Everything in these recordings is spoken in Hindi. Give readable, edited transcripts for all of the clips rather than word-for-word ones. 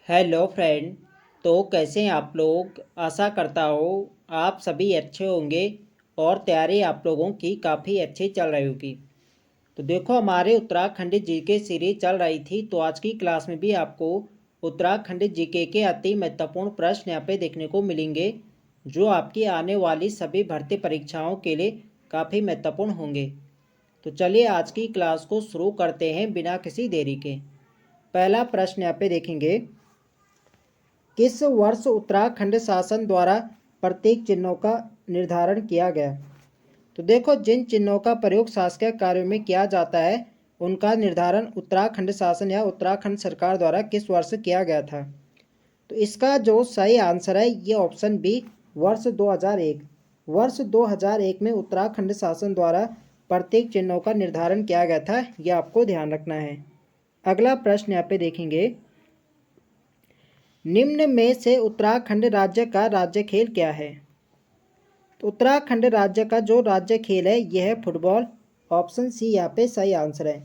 Hello friend. तो कैसे हैं आप लोग। आशा करता हूँ आप सभी अच्छे होंगे और तैयारी आप लोगों की काफ़ी अच्छी चल रही होगी। तो देखो हमारे उत्तराखंड जीके सीरीज चल रही थी, तो आज की क्लास में भी आपको उत्तराखंड जीके के अति महत्वपूर्ण प्रश्न यहाँ पे देखने को मिलेंगे, जो आपकी आने वाली सभी भर्ती परीक्षाओं के लिए काफ़ी महत्वपूर्ण होंगे। तो चलिए आज की क्लास को शुरू करते हैं बिना किसी देरी के। पहला प्रश्न यहाँ पे देखेंगे, किस वर्ष उत्तराखंड शासन द्वारा प्रतीक चिन्हों का निर्धारण किया गया। तो देखो, जिन चिन्हों का प्रयोग शासकीय कार्यों में किया जाता है उनका निर्धारण उत्तराखंड शासन या उत्तराखंड सरकार द्वारा किस वर्ष किया गया था। तो इसका जो सही आंसर है ये ऑप्शन बी, वर्ष 2001। वर्ष 2001 में उत्तराखंड शासन द्वारा प्रतीक चिन्हों का निर्धारण किया गया था, यह आपको ध्यान रखना है। अगला प्रश्न यहाँ पे देखेंगे, निम्न में से उत्तराखंड राज्य का राज्य खेल क्या है। तो उत्तराखंड राज्य का जो राज्य खेल है यह है फुटबॉल। ऑप्शन सी यहाँ पे सही आंसर है।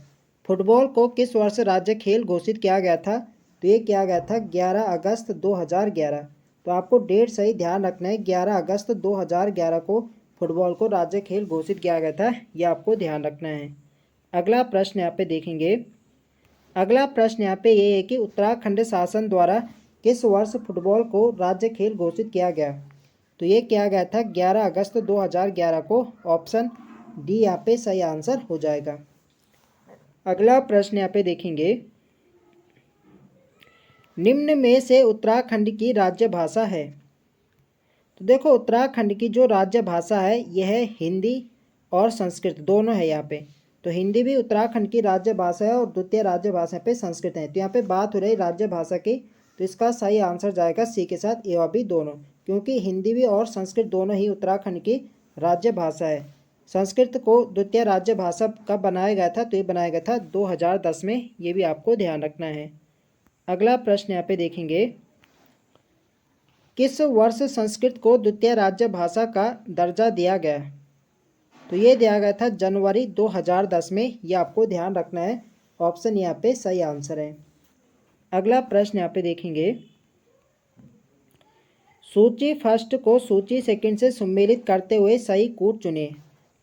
फुटबॉल को किस वर्ष राज्य खेल घोषित किया गया था। तो ये किया गया था 11 अगस्त 2011। तो आपको डेट सही ध्यान रखना है, 11 अगस्त 2011 को फुटबॉल को राज्य खेल घोषित किया गया था, यह आपको ध्यान रखना है। अगला प्रश्न यहाँ पे देखेंगे, अगला प्रश्न यहाँ पे ये है कि उत्तराखंड शासन द्वारा किस वर्ष फुटबॉल को राज्य खेल घोषित किया गया। तो ये किया गया था 11 अगस्त 2011 को। ऑप्शन डी यहाँ पे सही आंसर हो जाएगा। अगला प्रश्न यहाँ पे देखेंगे, निम्न में से उत्तराखंड की राज्य भाषा है। तो देखो, उत्तराखंड की जो राज्य भाषा है यह है हिंदी और संस्कृत दोनों है यहाँ पे। तो हिंदी भी उत्तराखंड की राज्य भाषा है और द्वितीय राज्य भाषा पे संस्कृत है। तो यहाँ पे बात हो रही राज्य भाषा की, तो इसका सही आंसर जाएगा सी के साथ, ए और बी दोनों, क्योंकि हिंदी भी और संस्कृत दोनों ही उत्तराखंड की राज्य भाषा है। संस्कृत को द्वितीय राज्य भाषा कब बनाया गया था। तो ये बनाया गया था 2010 में, ये भी आपको ध्यान रखना है। अगला प्रश्न यहाँ पे देखेंगे, किस वर्ष संस्कृत को द्वितीय राज्य भाषा का दर्जा दिया गया। तो ये दिया गया था जनवरी 2010 में, ये आपको ध्यान रखना है। ऑप्शन यहाँ पे सही आंसर है। अगला प्रश्न यहाँ पे देखेंगे, सूची फर्स्ट को सूची सेकंड से सम्मिलित करते हुए सही कूट चुने।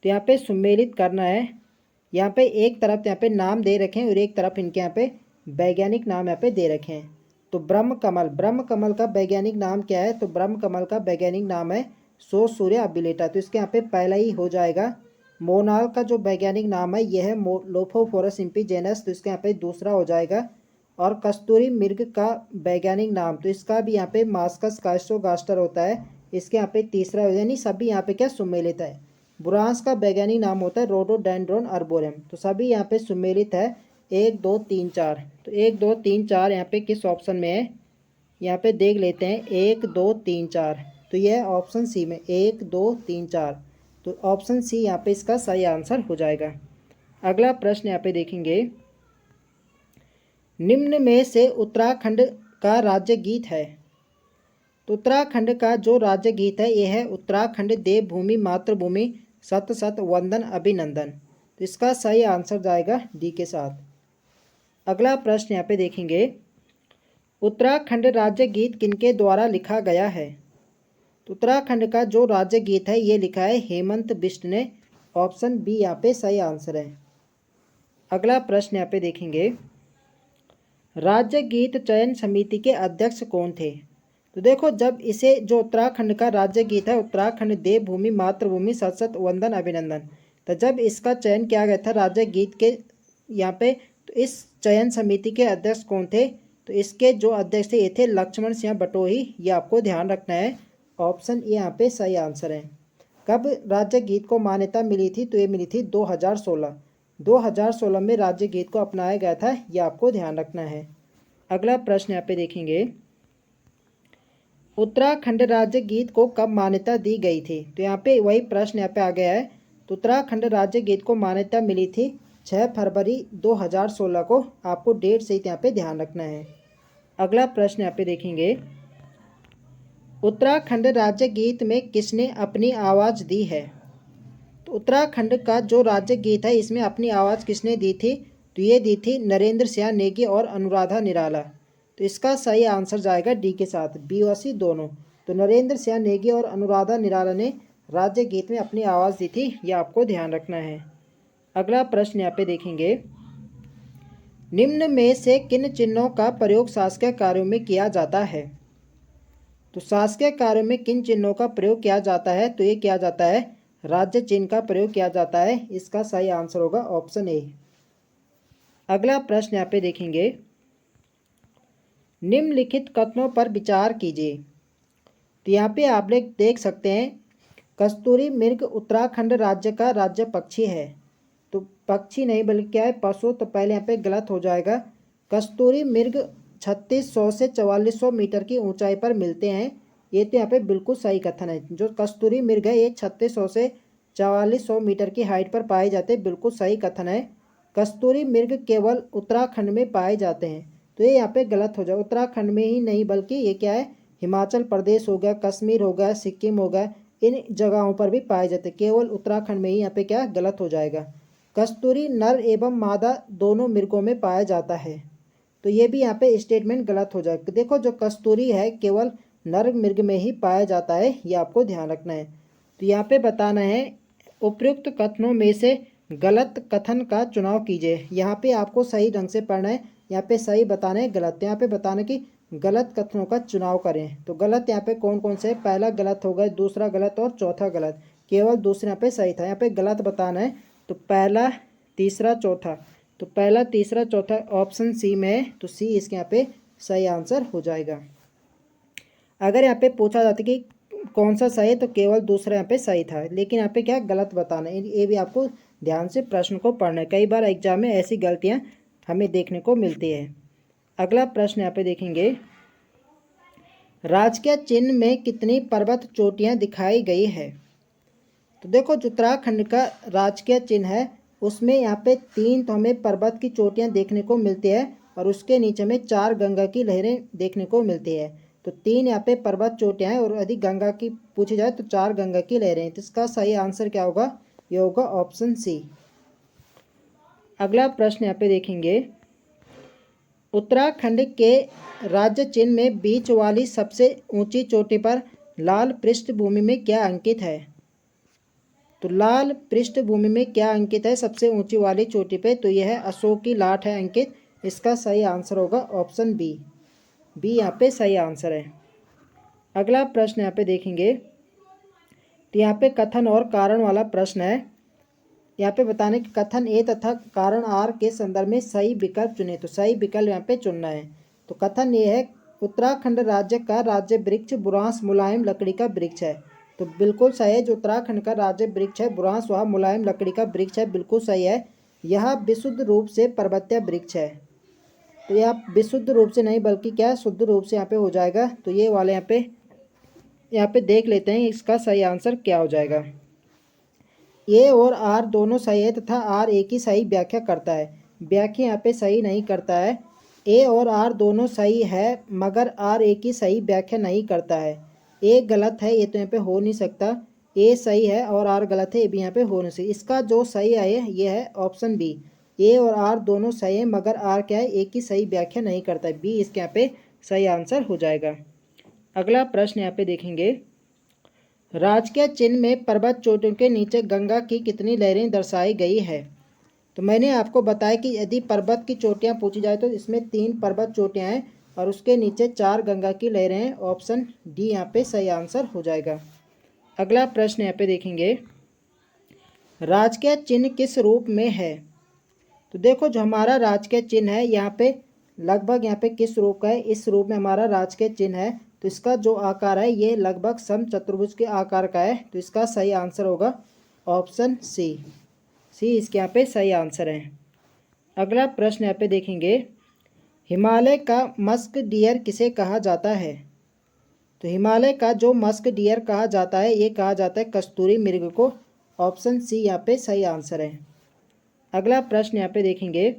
तो यहाँ पे सम्मिलित करना है, यहाँ पे एक तरफ यहाँ पे नाम दे रखे हैं और एक तरफ इनके यहाँ पे वैज्ञानिक नाम यहाँ पे दे रखे हैं। तो ब्रह्म कमल, ब्रह्म कमल का वैज्ञानिक नाम क्या है। तो ब्रह्म कमल का वैज्ञानिक नाम है सो सूर्य अबिलेटा। तो इसके यहाँ पे पहला ही हो जाएगा। मोनाल का जो वैज्ञानिक नाम है यह है लोफोफोरस इम्पीजेनस। तो इसके यहाँ पे दूसरा हो जाएगा। और कस्तूरी मृग का वैज्ञानिक नाम, तो इसका भी यहाँ पे मास्कस कास्ट्रोगास्टर होता है, इसके यहाँ पे तीसरा हो, यानी सभी यहाँ पे क्या सम्मिलित है। बुरांस का वैज्ञानिक नाम होता है रोडोडेंड्रोन अर्बोरियम। तो सभी यहाँ पे सम्मिलित है, 1 2 3 4। तो 1 2 3 4 यहाँ पे किस ऑप्शन में है, यहाँ पे देख लेते हैं। 1 2 3 4, तो यह ऑप्शन सी में 1 2 3 4। तो ऑप्शन सी यहाँ पे इसका सही आंसर हो जाएगा। अगला प्रश्न यहाँ पे देखेंगे, निम्न में से उत्तराखंड का राज्य गीत है। तो उत्तराखंड का जो राज्य गीत है यह है उत्तराखंड देवभूमि मातृभूमि सत सत वंदन अभिनंदन। तो इसका सही आंसर जाएगा डी के साथ। अगला प्रश्न यहाँ पे देखेंगे, उत्तराखंड राज्य गीत किनके द्वारा लिखा गया है। तो उत्तराखंड का जो राज्य गीत है ये लिखा है हेमंत बिष्ट ने। ऑप्शन बी यहाँ पे सही आंसर है। अगला प्रश्न यहाँ पे देखेंगे, राज्य गीत चयन समिति के अध्यक्ष कौन थे। तो देखो, जब इसे जो उत्तराखंड का राज्य गीत है उत्तराखंड देवभूमि मातृभूमि सत सत वंदन अभिनंदन, तो जब इसका चयन किया गया था राज्य गीत के यहाँ पे, तो इस चयन समिति के अध्यक्ष कौन थे। तो इसके जो अध्यक्ष थे ये थे लक्ष्मण सिंह बटोही, ये आपको ध्यान रखना है। ऑप्शन ए यहाँ पे सही आंसर है। कब राज्य गीत को मान्यता मिली थी। तो ये मिली थी 2016। 2016 में राज्य गीत को अपनाया गया था, यह आपको ध्यान रखना है। अगला प्रश्न यहाँ पे देखेंगे, उत्तराखंड राज्य गीत को कब मान्यता दी गई थी। तो यहाँ पे वही प्रश्न यहाँ पे आ गया है। तो उत्तराखंड राज्य गीत को मान्यता मिली थी 6 फरवरी 2016 को। आपको डेट सहित यहाँ पे ध्यान रखना है। अगला प्रश्न यहाँ पे देखेंगे, उत्तराखंड राज्य गीत में किसने अपनी आवाज़ दी है। तो उत्तराखंड का जो राज्य गीत है इसमें अपनी आवाज़ किसने दी थी। तो ये दी थी नरेंद्र सिंह नेगी और अनुराधा निराला। तो इसका सही आंसर जाएगा डी के साथ, बी और सी दोनों। तो नरेंद्र सिंह नेगी और अनुराधा निराला ने राज्य गीत में अपनी आवाज़ दी थी, यह आपको ध्यान रखना है। अगला प्रश्न यहाँ पे देखेंगे, निम्न में से किन चिन्हों का प्रयोग शासकीय कार्यों में किया जाता है? तो शासकीय कार्यों में किन चिन्हों का प्रयोग किया जाता है? तो ये किया जाता है राज्य चिन्ह का प्रयोग किया जाता है। इसका सही आंसर होगा ऑप्शन ए। अगला प्रश्न यहाँ पे देखेंगे, निम्नलिखित कथनों पर विचार कीजिए। तो यहाँ पे आप लोग देख सकते हैं, कस्तूरी मृग उत्तराखंड राज्य का राज्य पक्षी है। तो पक्षी नहीं बल्कि क्या है, पशु। तो पहले यहाँ पे गलत हो जाएगा। कस्तूरी मृग 3600 से 4400 मीटर की ऊंचाई पर मिलते हैं। ये तो यहाँ पे बिल्कुल सही कथन है। जो कस्तूरी मृग है ये 3600 से 4400 मीटर की हाइट पर पाए जाते हैं, बिल्कुल सही कथन है। कस्तूरी मृग केवल उत्तराखंड में पाए जाते हैं, तो ये यहाँ पे गलत हो जाए। उत्तराखंड में ही नहीं बल्कि ये क्या है, हिमाचल प्रदेश हो गया, कश्मीर हो गया, सिक्किम हो गया, इन जगहों पर भी पाए जाते हैं। केवल उत्तराखंड में ही यहाँ पे क्या गलत हो जाएगा। कस्तूरी नर एवं मादा दोनों मृगों में पाया जाता है, तो ये भी यहाँ पे स्टेटमेंट गलत हो जाएगा। देखो जो कस्तूरी है केवल नर मृग में ही पाया जाता है, ये आपको ध्यान रखना है। तो यहाँ पे बताना है उपयुक्त कथनों में से गलत कथन का चुनाव कीजिए। यहाँ पे आपको सही ढंग से पढ़ना है, यहाँ पे सही बताना है, गलत यहाँ पे बताना कि गलत कथनों का चुनाव करें। तो गलत यहाँ पे कौन कौन से, पहला गलत होगा, दूसरा गलत और चौथा गलत। केवल दूसरा यहाँ पे सही था। यहाँ पे गलत बताना है, तो पहला तीसरा चौथा, तो पहला तीसरा चौथा ऑप्शन सी में है, तो सी इसके यहाँ पे सही आंसर हो जाएगा। अगर यहाँ पे पूछा जाता कि कौन सा सही है, तो केवल दूसरा यहाँ पे सही था, लेकिन यहाँ पे क्या गलत बताना है। ये भी आपको ध्यान से प्रश्न को पढ़ना है। कई बार एग्जाम में ऐसी गलतियाँ हमें देखने को मिलती है। अगला प्रश्न यहाँ पे देखेंगे, राजकीय चिन्ह में कितनी पर्वत चोटियाँ दिखाई गई है? तो देखो जो उत्तराखंड का राजकीय चिन्ह है उसमें यहाँ पे 3 तो हमें पर्वत की चोटियाँ देखने को मिलती है, और उसके नीचे में 4 गंगा की लहरें देखने को मिलती है। तो 3 यहाँ पे पर्वत चोटियाँ हैं, और यदि गंगा की पूछी जाए तो 4 गंगा की लहरें। तो इसका सही आंसर क्या होगा? ये होगा ऑप्शन सी। अगला प्रश्न यहाँ पे देखेंगे, उत्तराखंड के राज्य चिन्ह में बीच वाली सबसे ऊंची चोटी पर लाल पृष्ठभूमि में क्या अंकित है? तो लाल पृष्ठभूमि में क्या अंकित है सबसे ऊंची वाली चोटी पे? तो यह है अशोक की लाट है अंकित। इसका सही आंसर होगा ऑप्शन बी। बी यहाँ पे सही आंसर है। अगला प्रश्न यहाँ पे देखेंगे, तो यहाँ पे कथन और कारण वाला प्रश्न है। यहाँ पे बताने कि कथन ए तथा कारण आर के संदर्भ में सही विकल्प चुने। तो सही विकल्प यहाँ पे चुनना है। तो कथन ये है, उत्तराखंड राज्य का राज्य वृक्ष बुरांश मुलायम लकड़ी का वृक्ष है। तो बिल्कुल सही है, जो उत्तराखंड का राज्य वृक्ष है बुरांश वह मुलायम लकड़ी का वृक्ष है, बिल्कुल सही है। यह विशुद्ध रूप से पर्वतीय वृक्ष है। तो यह विशुद्ध रूप से नहीं बल्कि क्या शुद्ध रूप से यहाँ पे हो जाएगा। तो ये वाले यहाँ पे देख लेते हैं इसका सही आंसर क्या हो जाएगा। ए और आर दोनों सही है तथा आर एक ही सही व्याख्या करता है। व्याख्या यहाँ पे सही नहीं करता है। ए और आर दोनों सही है मगर आर एक ही सही व्याख्या नहीं करता है। ए गलत है, ये तो यहाँ पे हो नहीं सकता। ए सही है और आर गलत है, ये भी यहाँ पे हो नहीं सकता। इसका जो सही है ये है ऑप्शन बी। ए और आर दोनों सही है मगर आर क्या है, एक ही सही व्याख्या नहीं करता है। बी इसके यहाँ पे सही आंसर हो जाएगा। अगला प्रश्न यहाँ पे देखेंगे, राजकीय चिन्ह में पर्वत चोटियों के नीचे गंगा की कितनी लहरें दर्शाई गई है? तो मैंने आपको बताया कि यदि पर्वत की चोटियाँ पूछी जाए तो इसमें 3 पर्वत चोटियाँ हैं और उसके नीचे 4 गंगा की लहरें हैं। ऑप्शन डी यहाँ पे सही आंसर हो जाएगा। अगला प्रश्न यहाँ पे देखेंगे, राजकीय चिन्ह किस रूप में है? तो देखो जो हमारा राजकीय चिन्ह है यहाँ पे लगभग यहाँ पे किस रूप का है, इस रूप में हमारा राजकीय चिन्ह है। तो इसका जो आकार है ये लगभग समचतुर्भुज के आकार का है। तो इसका सही आंसर होगा ऑप्शन सी। सी इसके यहाँ पे सही आंसर है। अगला प्रश्न यहाँ पे देखेंगे, हिमालय का मस्क डियर किसे कहा जाता है? तो हिमालय का जो मस्क डियर कहा जाता है ये कहा जाता है कस्तूरी मृग को। ऑप्शन सी यहाँ पे सही आंसर है। अगला प्रश्न यहाँ पे देखेंगे,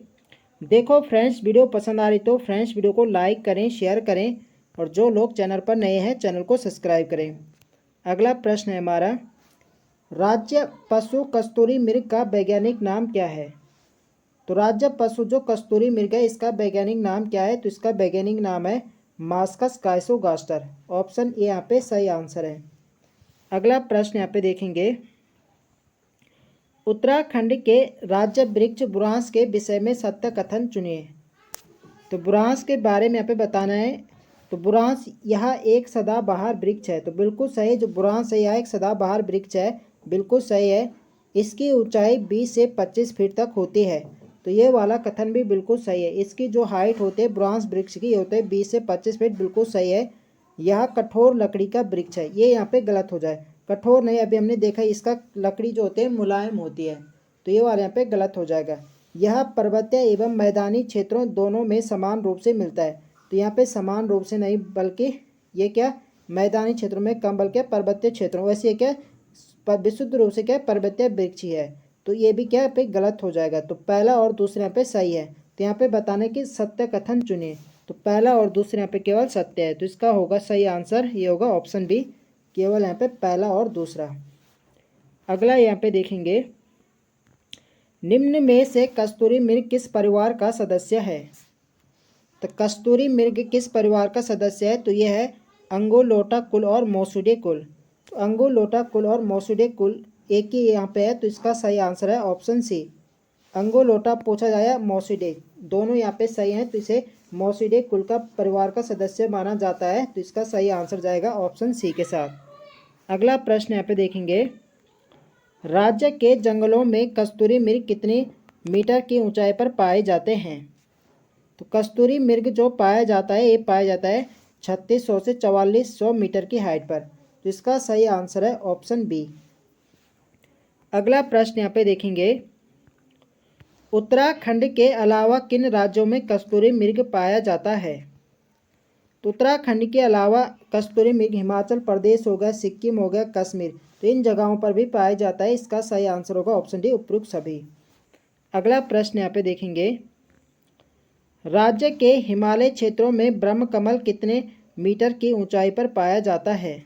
देखो फ्रेंड्स वीडियो पसंद आ रही तो फ्रेंड्स वीडियो को लाइक करें, शेयर करें, और जो लोग चैनल पर नए हैं चैनल को सब्सक्राइब करें। अगला प्रश्न है हमारा, राज्य पशु कस्तूरी मृग का वैज्ञानिक नाम क्या है? तो राज्य पशु जो कस्तूरी मृग है इसका वैज्ञानिक नाम क्या है? तो इसका वैज्ञानिक नाम है मास्कस काइसोगास्टर। ऑप्शन ए यहाँ पे सही आंसर है। अगला प्रश्न यहाँ पे देखेंगे, उत्तराखंड के राज्य वृक्ष बुरांस के विषय में सत्य कथन चुनिए। तो बुरांस के बारे में यहाँ पे बताना है। तो बुरांस यह एक सदाबहार वृक्ष है। तो बिल्कुल सही, जो बुरांस है यह एक सदाबहार वृक्ष है, बिल्कुल सही है। इसकी ऊंचाई 20 से 25 फीट तक होती है। तो ये वाला कथन भी बिल्कुल सही है। इसकी जो हाइट होती है बुरांस वृक्ष की होती है 20 से 25 फीट, बिल्कुल सही है। यह कठोर लकड़ी का वृक्ष है, ये यहाँ पे गलत हो जाए। कठोर नहीं, अभी हमने देखा इसका लकड़ी जो होती है मुलायम होती है, तो ये वाला यहाँ पे गलत हो जाएगा। यह पर्वतीय एवं मैदानी क्षेत्रों दोनों में समान रूप से मिलता है। तो यहाँ पे समान रूप से नहीं, बल्कि ये क्या मैदानी क्षेत्रों में कम, बल्कि पर्वतीय क्षेत्रों, वैसे ये क्या विशुद्ध रूप से क्या पर्वतीय वृक्ष ही है। तो ये भी क्या पे गलत हो जाएगा। तो पहला और दूसरे यहाँ पे सही है। तो यहाँ पे बताने की सत्य कथन चुनिए। तो पहला और दूसरे यहाँ पे केवल सत्य है, तो इसका होगा सही आंसर, ये होगा ऑप्शन बी, केवल यहाँ पे पहला और दूसरा। अगला यहाँ पे देखेंगे, निम्न में से कस्तूरी मृग किस परिवार का सदस्य है? तो कस्तूरी मृग किस परिवार का सदस्य है? तो यह है अंगोलोटा कुल और मोसुडे कुल। तो अंगोलोटा कुल और मोसुडे कुल एक ही यहाँ पे है, तो इसका सही आंसर है ऑप्शन सी। अंगोलोटा पूछा जाए मोसुडे, दोनों यहाँ पे सही हैं, तो इसे मोसुडे कुल का परिवार का सदस्य माना जाता है। तो इसका सही आंसर जाएगा ऑप्शन सी के साथ। अगला प्रश्न यहाँ पे देखेंगे, राज्य के जंगलों में कस्तूरी मृग कितनी मीटर की ऊंचाई पर पाए जाते हैं? तो कस्तूरी मृग जो पाया जाता है, ये पाया जाता है 3600 से 4400 मीटर की हाइट पर। तो इसका सही आंसर है ऑप्शन बी। अगला प्रश्न यहाँ पे देखेंगे, उत्तराखंड के अलावा किन राज्यों में कस्तूरी मृग पाया जाता है? तो उत्तराखंड के अलावा कस्तूरी मृग हिमाचल प्रदेश हो गया, सिक्किम हो गया, कश्मीर, तो इन जगहों पर भी पाया जाता है। इसका सही आंसर होगा ऑप्शन डी, उपरोक्त सभी। अगला प्रश्न यहाँ पे देखेंगे, राज्य के हिमालय क्षेत्रों में ब्रह्म कमल कितने मीटर की ऊंचाई पर पाया जाता है?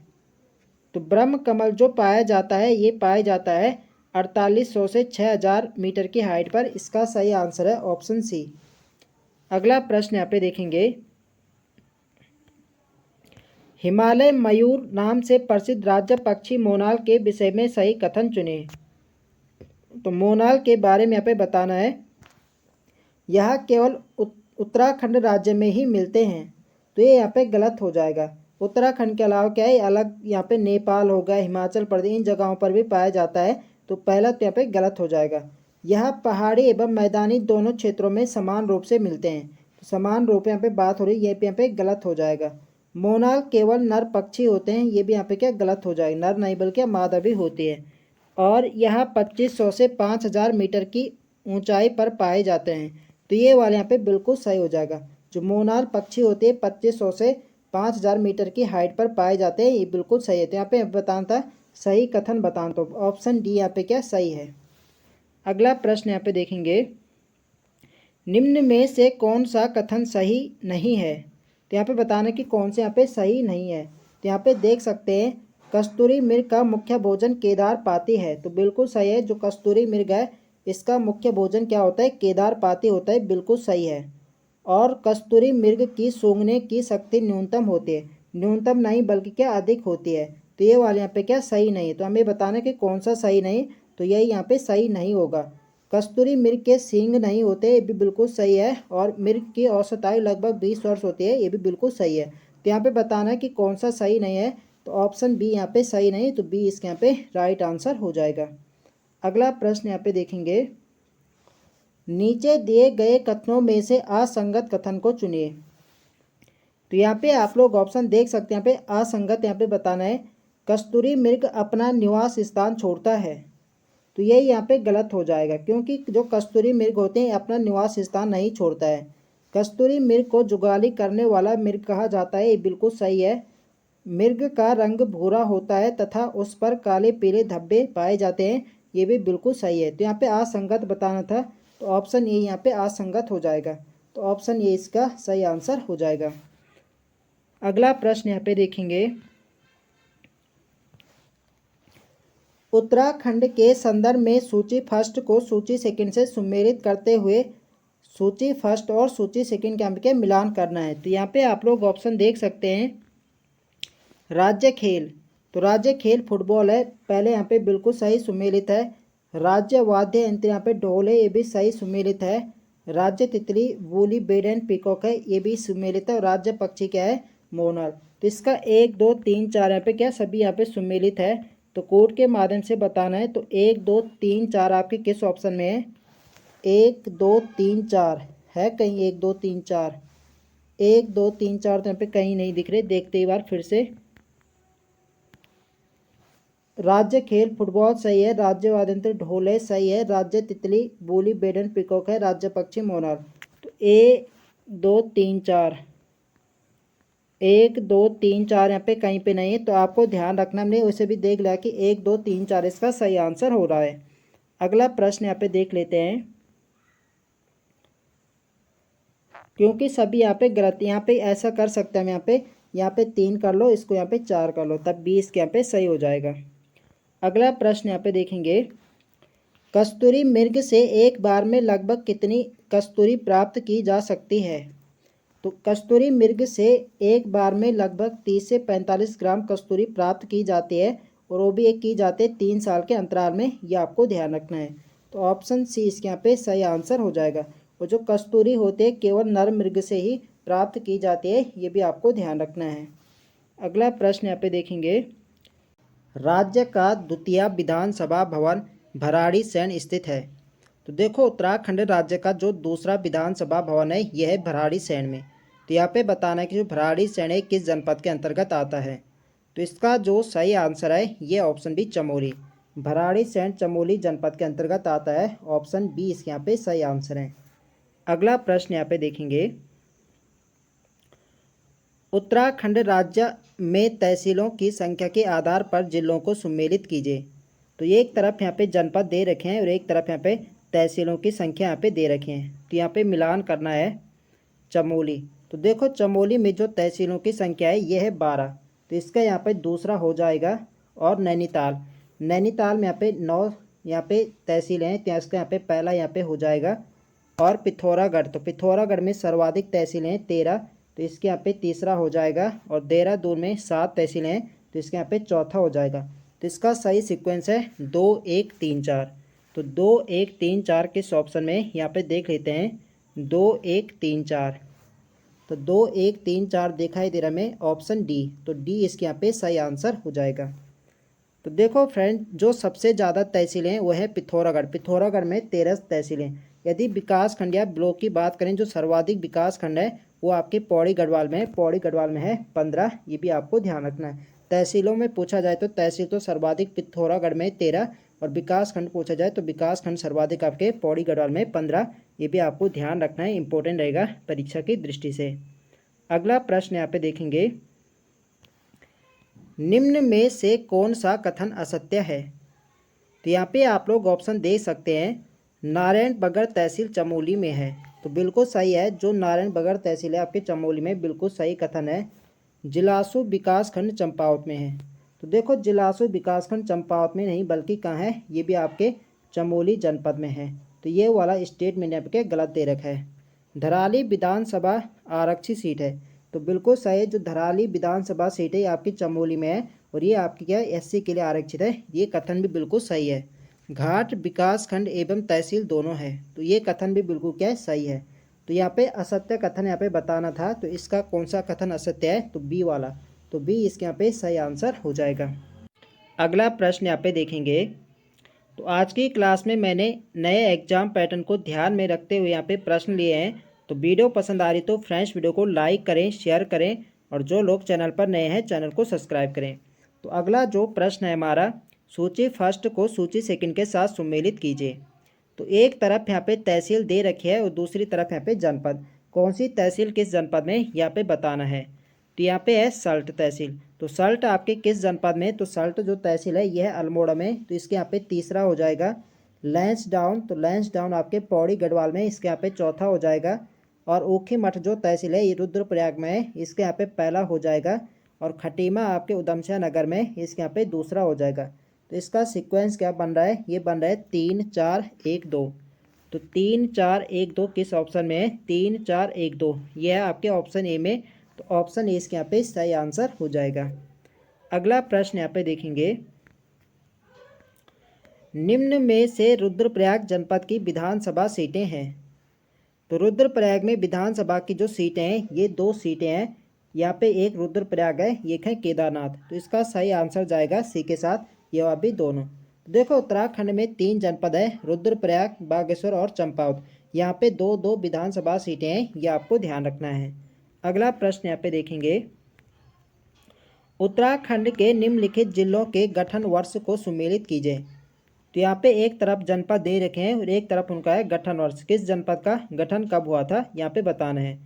तो ब्रह्म कमल जो पाया जाता है ये पाया जाता है 4800 से 6000 मीटर की हाइट पर। इसका सही आंसर है ऑप्शन सी। अगला प्रश्न यहाँ पे देखेंगे, हिमालय मयूर नाम से प्रसिद्ध राज्य पक्षी मोनाल के विषय में सही कथन चुने। तो मोनाल के बारे में यहाँ पे बताना है, यह केवल उत्तराखंड राज्य में ही मिलते हैं। तो ये यहाँ पे गलत हो जाएगा। उत्तराखंड के अलावा क्या है अलग, यहाँ पे नेपाल हो गया, हिमाचल प्रदेश, इन जगहों पर भी पाया जाता है। तो पहला तो यहाँ पे गलत हो जाएगा। यह पहाड़ी एवं मैदानी दोनों क्षेत्रों में समान रूप से मिलते हैं। तो समान रूप यहाँ पे बात हो रही है, ये यहाँ पे गलत हो जाएगा। मोनाल केवल नर पक्षी होते हैं, ये भी यहाँ पे क्या गलत हो जाएगा, नर नहीं बल्कि मादा भी होती है। और यह 2500 से 5000 मीटर की ऊंचाई पर पाए जाते हैं। तो ये वाले यहाँ पे बिल्कुल सही हो जाएगा। जो मोनाल पक्षी होते हैं 2500 से 5000 मीटर की हाइट पर पाए जाते हैं, ये बिल्कुल सही है। तो यहाँ पे बताना था सही कथन बताना, तो ऑप्शन डी यहाँ पे क्या सही है। अगला प्रश्न यहाँ पे देखेंगे, निम्न में से कौन सा कथन सही नहीं है? तो यहाँ पे बताना कि कौन से यहाँ पे सही नहीं है। तो यहाँ पे देख सकते हैं, कस्तूरी मृग का मुख्य भोजन केदार पाती है। तो बिल्कुल सही है, जो कस्तूरी मृग है इसका मुख्य भोजन क्या होता है, केदार पाती होता है, बिल्कुल सही है। और कस्तूरी मृग की सूंघने की शक्ति न्यूनतम होती है, न्यूनतम नहीं बल्कि क्या अधिक होती है। तो ये वाले यहाँ पे क्या सही नहीं है। तो हमें बताना कि कौन सा सही नहीं, तो यही यहाँ पे सही नहीं होगा। कस्तूरी मृग के सींग नहीं होते, ये भी बिल्कुल सही है। और मृग की औसत आयु लगभग 20 वर्ष होती है, ये भी बिल्कुल सही है। तो यहाँ पे बताना है कि कौन सा सही नहीं है, तो ऑप्शन बी यहाँ पे सही नहीं, तो बी इसके यहाँ पे राइट आंसर हो जाएगा। अगला प्रश्न यहाँ पे देखेंगे, नीचे दिए गए कथनों में से असंगत कथन को चुनिए। तो यहाँ पे आप लोग ऑप्शन देख सकते हैं, यहाँ पे असंगत यहाँ पे बताना है, कस्तूरी मृग अपना निवास स्थान छोड़ता है। तो ये यहाँ पे गलत हो जाएगा, क्योंकि जो कस्तूरी मृग होते हैं अपना निवास स्थान नहीं छोड़ता है। कस्तूरी मृग को जुगाली करने वाला मृग कहा जाता है, ये बिल्कुल सही है। मृग का रंग भूरा होता है तथा उस पर काले पीले धब्बे पाए जाते हैं, ये भी बिल्कुल सही है। तो यहाँ पे असंगत बताना था, तो ऑप्शन ए यहाँ पे असंगत हो जाएगा। तो ऑप्शन ए इसका सही आंसर हो जाएगा। अगला प्रश्न यहाँ पे देखेंगे, उत्तराखंड के संदर्भ में सूची फर्स्ट को सूची सेकंड से सुमेलित करते हुए सूची फर्स्ट और सूची सेकंड के यहाँ पे मिलान करना है। तो यहाँ पे आप लोग ऑप्शन देख सकते हैं। राज्य खेल, तो राज्य खेल फुटबॉल है, पहले यहाँ पे बिल्कुल सही सुमेलित है। राज्य वाद्य यंत्र यहाँ पे ढोल है, ये भी सही सुमेलित है। राज्य तितली वूली बेड एंड पीकॉक है, ये भी सुमेलित है। और राज्य पक्षी क्या है, मोनल। तो इसका 1 2 3 4 यहाँ पे क्या सभी यहाँ पे सुमेलित है। तो कोड के माध्यम से बताना है। तो 1 2 3 4 आपके किस ऑप्शन में है? 1 2 3 4 है कहीं? 1 2 3 4 1 2 3 4 तो यहाँ पे कहीं नहीं दिख रहे। देखते ही बार फिर से। राज्य खेल फुटबॉल सही है। राज्य वाद्ययंत्र ढोल है, सही है। राज्य तितली बोली बेडन पिकॉक है। राज्य पक्षी मोनाल। तो 1 2 3 4 1 2 3 4 यहाँ पे कहीं पे नहीं है। तो आपको ध्यान रखना, हमने उसे भी देख लिया कि 1 2 3 4 इसका सही आंसर हो रहा है। अगला प्रश्न यहाँ पे देख लेते हैं, क्योंकि सभी यहाँ पे गलत। यहाँ पे ऐसा कर सकते हैं हम, यहाँ पे 3 कर लो, इसको यहाँ पे 4 कर लो, तब 20 के यहाँ पे सही हो जाएगा। अगला प्रश्न यहाँ पे देखेंगे, कस्तूरी मृग से एक बार में लगभग कितनी कस्तूरी प्राप्त की जा सकती है? तो कस्तूरी मृग से एक बार में लगभग 30 से 45 ग्राम कस्तूरी प्राप्त की जाती है, और वो भी एक की जाती है 3 साल के अंतराल में। ये आपको ध्यान रखना है। तो ऑप्शन सी इसके यहाँ पे सही आंसर हो जाएगा। और जो कस्तूरी होते हैं केवल नर मृग से ही प्राप्त की जाती है, ये भी आपको ध्यान रखना है। अगला प्रश्न यहाँ पे देखेंगे, राज्य का द्वितीय विधानसभा भवन भराड़ीसैंण स्थित है। तो देखो, उत्तराखंड राज्य का जो दूसरा विधानसभा भवन है यह है भराड़ीसैंण में। तो यहाँ पे बताना है कि जो भराड़ीसैंण है किस जनपद के अंतर्गत आता है। तो इसका जो सही आंसर है ये ऑप्शन बी चमोली। भराड़ीसैंण चमोली जनपद के अंतर्गत आता है। ऑप्शन बी इसके यहाँ पे सही आंसर है। अगला प्रश्न यहाँ पे देखेंगे, उत्तराखंड राज्य में तहसीलों की संख्या के आधार पर जिलों को सुमेलित कीजिए। तो ये एक तरफ यहाँ पे जनपद दे रखे हैं और एक तरफ यहाँ पे तहसीलों की संख्या यहाँ पे दे रखे हैं। तो यहाँ पे मिलान करना है चमोली। तो देखो, चमोली में जो तहसीलों की संख्या है ये है 12। तो इसका यहाँ पे दूसरा हो जाएगा। और नैनीताल, नैनीताल में यहाँ पे 9 यहाँ पे तहसीलें हैं, तो इसका यहाँ पे पहला यहाँ पे हो जाएगा। और पिथौरागढ़, तो पिथौरागढ़ में सर्वाधिक तहसीलें हैं 13, तो इसके यहाँ पे तीसरा हो जाएगा। और देहरादून में 7 तहसीलें हैं, तो इसके यहाँ पे चौथा हो जाएगा। तो इसका सही सीक्वेंस है 2 1 3 4। तो 2 1 3 4 किस ऑप्शन में, यहाँ पे देख लेते हैं। 2 1 3 4, तो 2 1 3 4 दिखाई दे रहा हमें ऑप्शन डी। तो डी इसके यहाँ पे सही आंसर हो जाएगा। तो देखो फ्रेंड, जो सबसे ज़्यादा तहसीलें हैं वो है पिथौरागढ़। पिथौरागढ़ में 13 तहसीलें। यदि विकास खंड या ब्लॉक की बात करें, जो सर्वाधिक विकास खंड है वो आपके पौड़ी गढ़वाल में है। पौड़ी गढ़वाल में है 15, ये भी आपको ध्यान रखना है। तहसीलों में पूछा जाए तो तहसील तो सर्वाधिक पिथौरागढ़ में 13, और विकास खंड पूछा जाए तो विकास खंड सर्वाधिक आपके पौड़ी गढ़वाल में 15। ये भी आपको ध्यान रखना है, इंपॉर्टेंट रहेगा परीक्षा की दृष्टि से। अगला प्रश्न यहाँ पे देखेंगे, निम्न में से कौन सा कथन असत्य है? तो यहाँ पे आप लोग ऑप्शन दे सकते हैं। नारायणबगड़ तहसील चमोली में है, तो बिल्कुल सही है। जो नारायणबगड़ तहसील है आपके चमोली में, बिल्कुल सही कथन है। जिलासू विकासखंड चंपावत में है। तो देखो, जिलासू विकासखंड चंपावत में नहीं बल्कि कहाँ है, ये भी आपके चमोली जनपद में है। तो ये वाला स्टेटमेंट आपके गलत दे रखा है। धराली विधानसभा आरक्षित सीट है, तो बिल्कुल सही है। जो धराली विधानसभा सीट है आपकी चमोली में है, और ये आपकी क्या है, एससी के लिए आरक्षित है। ये कथन भी बिल्कुल सही है। घाट विकास खंड एवं तहसील दोनों है, तो ये कथन भी बिल्कुल क्या है, सही है। तो यहाँ पे असत्य कथन यहाँ पे बताना था, तो इसका कौन सा कथन असत्य है? तो बी वाला। तो बी इसके यहाँ पे सही आंसर हो जाएगा। अगला प्रश्न यहाँ पे देखेंगे, तो आज की क्लास में मैंने नए एग्जाम पैटर्न को ध्यान में रखते हुए यहाँ पे प्रश्न लिए हैं। तो वीडियो पसंद आ रही तो फ्रेंड्स वीडियो को लाइक करें, शेयर करें, और जो लोग चैनल पर नए हैं चैनल को सब्सक्राइब करें। तो अगला जो प्रश्न है हमारा, सूची फर्स्ट को सूची सेकंड के साथ सुमेलित कीजिए। तो एक तरफ यहाँ पे तहसील दे रखी है और दूसरी तरफ यहाँ पे जनपद। कौन सी तहसील किस जनपद में, यहाँ पे बताना है। तो यहाँ पे है सल्ट तहसील। तो सल्ट आपके किस जनपद में? तो सल्ट जो तहसील है यह है अल्मोड़ा में, तो इसके यहाँ पे तीसरा हो जाएगा। लैंसडाउन, तो लैंसडाउन आपके पौड़ी गढ़वाल में, इसके यहाँ पे चौथा हो जाएगा। और ऊखीमठ जो तहसील है ये रुद्रप्रयाग में है, इसके यहाँ पे पहला हो जाएगा। और खटीमा आपके उधमसिंह नगर में, इसके यहाँ पे दूसरा हो जाएगा। तो इसका सीक्वेंस क्या बन रहा है, ये बन रहा है 3 4 1 2। तो 3 4 1 2 किस ऑप्शन में है, 3 4 1 2, ये है आपके ऑप्शन ए में। तो ऑप्शन ए इसके यहाँ पे सही आंसर हो जाएगा। अगला प्रश्न यहाँ पे देखेंगे, निम्न में से रुद्रप्रयाग जनपद की विधानसभा सीटें हैं। तो रुद्रप्रयाग में विधानसभा की जो सीटें हैं ये 2 सीटें हैं। यहाँ पे एक रुद्रप्रयाग है, एक है केदारनाथ। तो इसका सही आंसर जाएगा सी के साथ, ये अभी दोनों। तो देखो उत्तराखंड में 3 जनपद है, रुद्रप्रयाग, बागेश्वर और चंपावत। यहाँ पे 2 विधानसभा सीटें हैं, ये आपको ध्यान रखना है। अगला प्रश्न यहाँ पे देखेंगे, उत्तराखंड के निम्नलिखित जिलों के गठन वर्ष को सुमेलित कीजिए। तो यहाँ पे एक तरफ जनपद दे रखे हैं और एक तरफ उनका है गठन वर्ष, किस जनपद का गठन कब हुआ था यहाँ पे बताना है।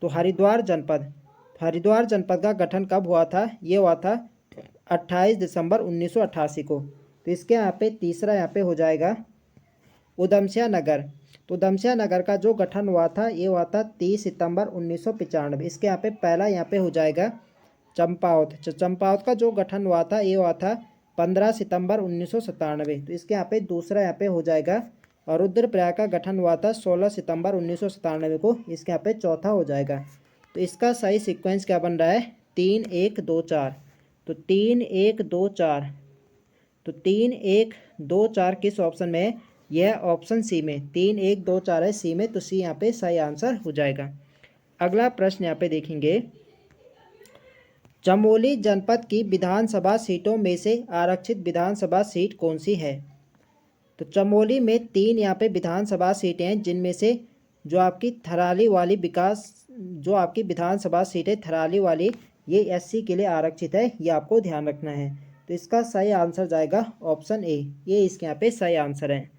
तो हरिद्वार जनपद, हरिद्वार जनपद का गठन कब हुआ था, ये हुआ था 28 दिसंबर 1988 को। तो इसके यहाँ पे तीसरा यहाँ पे हो जाएगा उधमसिंह नगर। तो उधमसिंह नगर का जो गठन हुआ था ये हुआ था 30 सितंबर 1995। इसके यहाँ पे पहला यहाँ पे हो जाएगा चंपावत। चंपावत का जो गठन हुआ था ये हुआ था 15 सितंबर 1997। तो इसके यहाँ पे दूसरा यहाँ पे हो जाएगा। और रुद्रप्रयाग का गठन हुआ था 16 सितंबर 1997 को। इसके यहाँ पे चौथा हो जाएगा। तो इसका सही सीक्वेंस क्या बन रहा है, 3 1 2 4। तो 3 1 2 4, तो 3 1 2 4 किस ऑप्शन में है, यह ऑप्शन सी में। 3 1 2 4 है सी में, तो सी यहाँ पे सही आंसर हो जाएगा। अगला प्रश्न यहाँ पे देखेंगे, चमोली जनपद की विधानसभा सीटों में से आरक्षित विधानसभा सीट कौन सी है। तो चमोली में 3 यहाँ पे विधानसभा सीटें हैं, जिनमें से जो आपकी थराली वाली जो आपकी विधानसभा सीट है थराली वाली, ये एससी के लिए आरक्षित है, ये आपको ध्यान रखना है। तो इसका सही आंसर जाएगा ऑप्शन ए, ये इसके यहाँ पे सही आंसर है।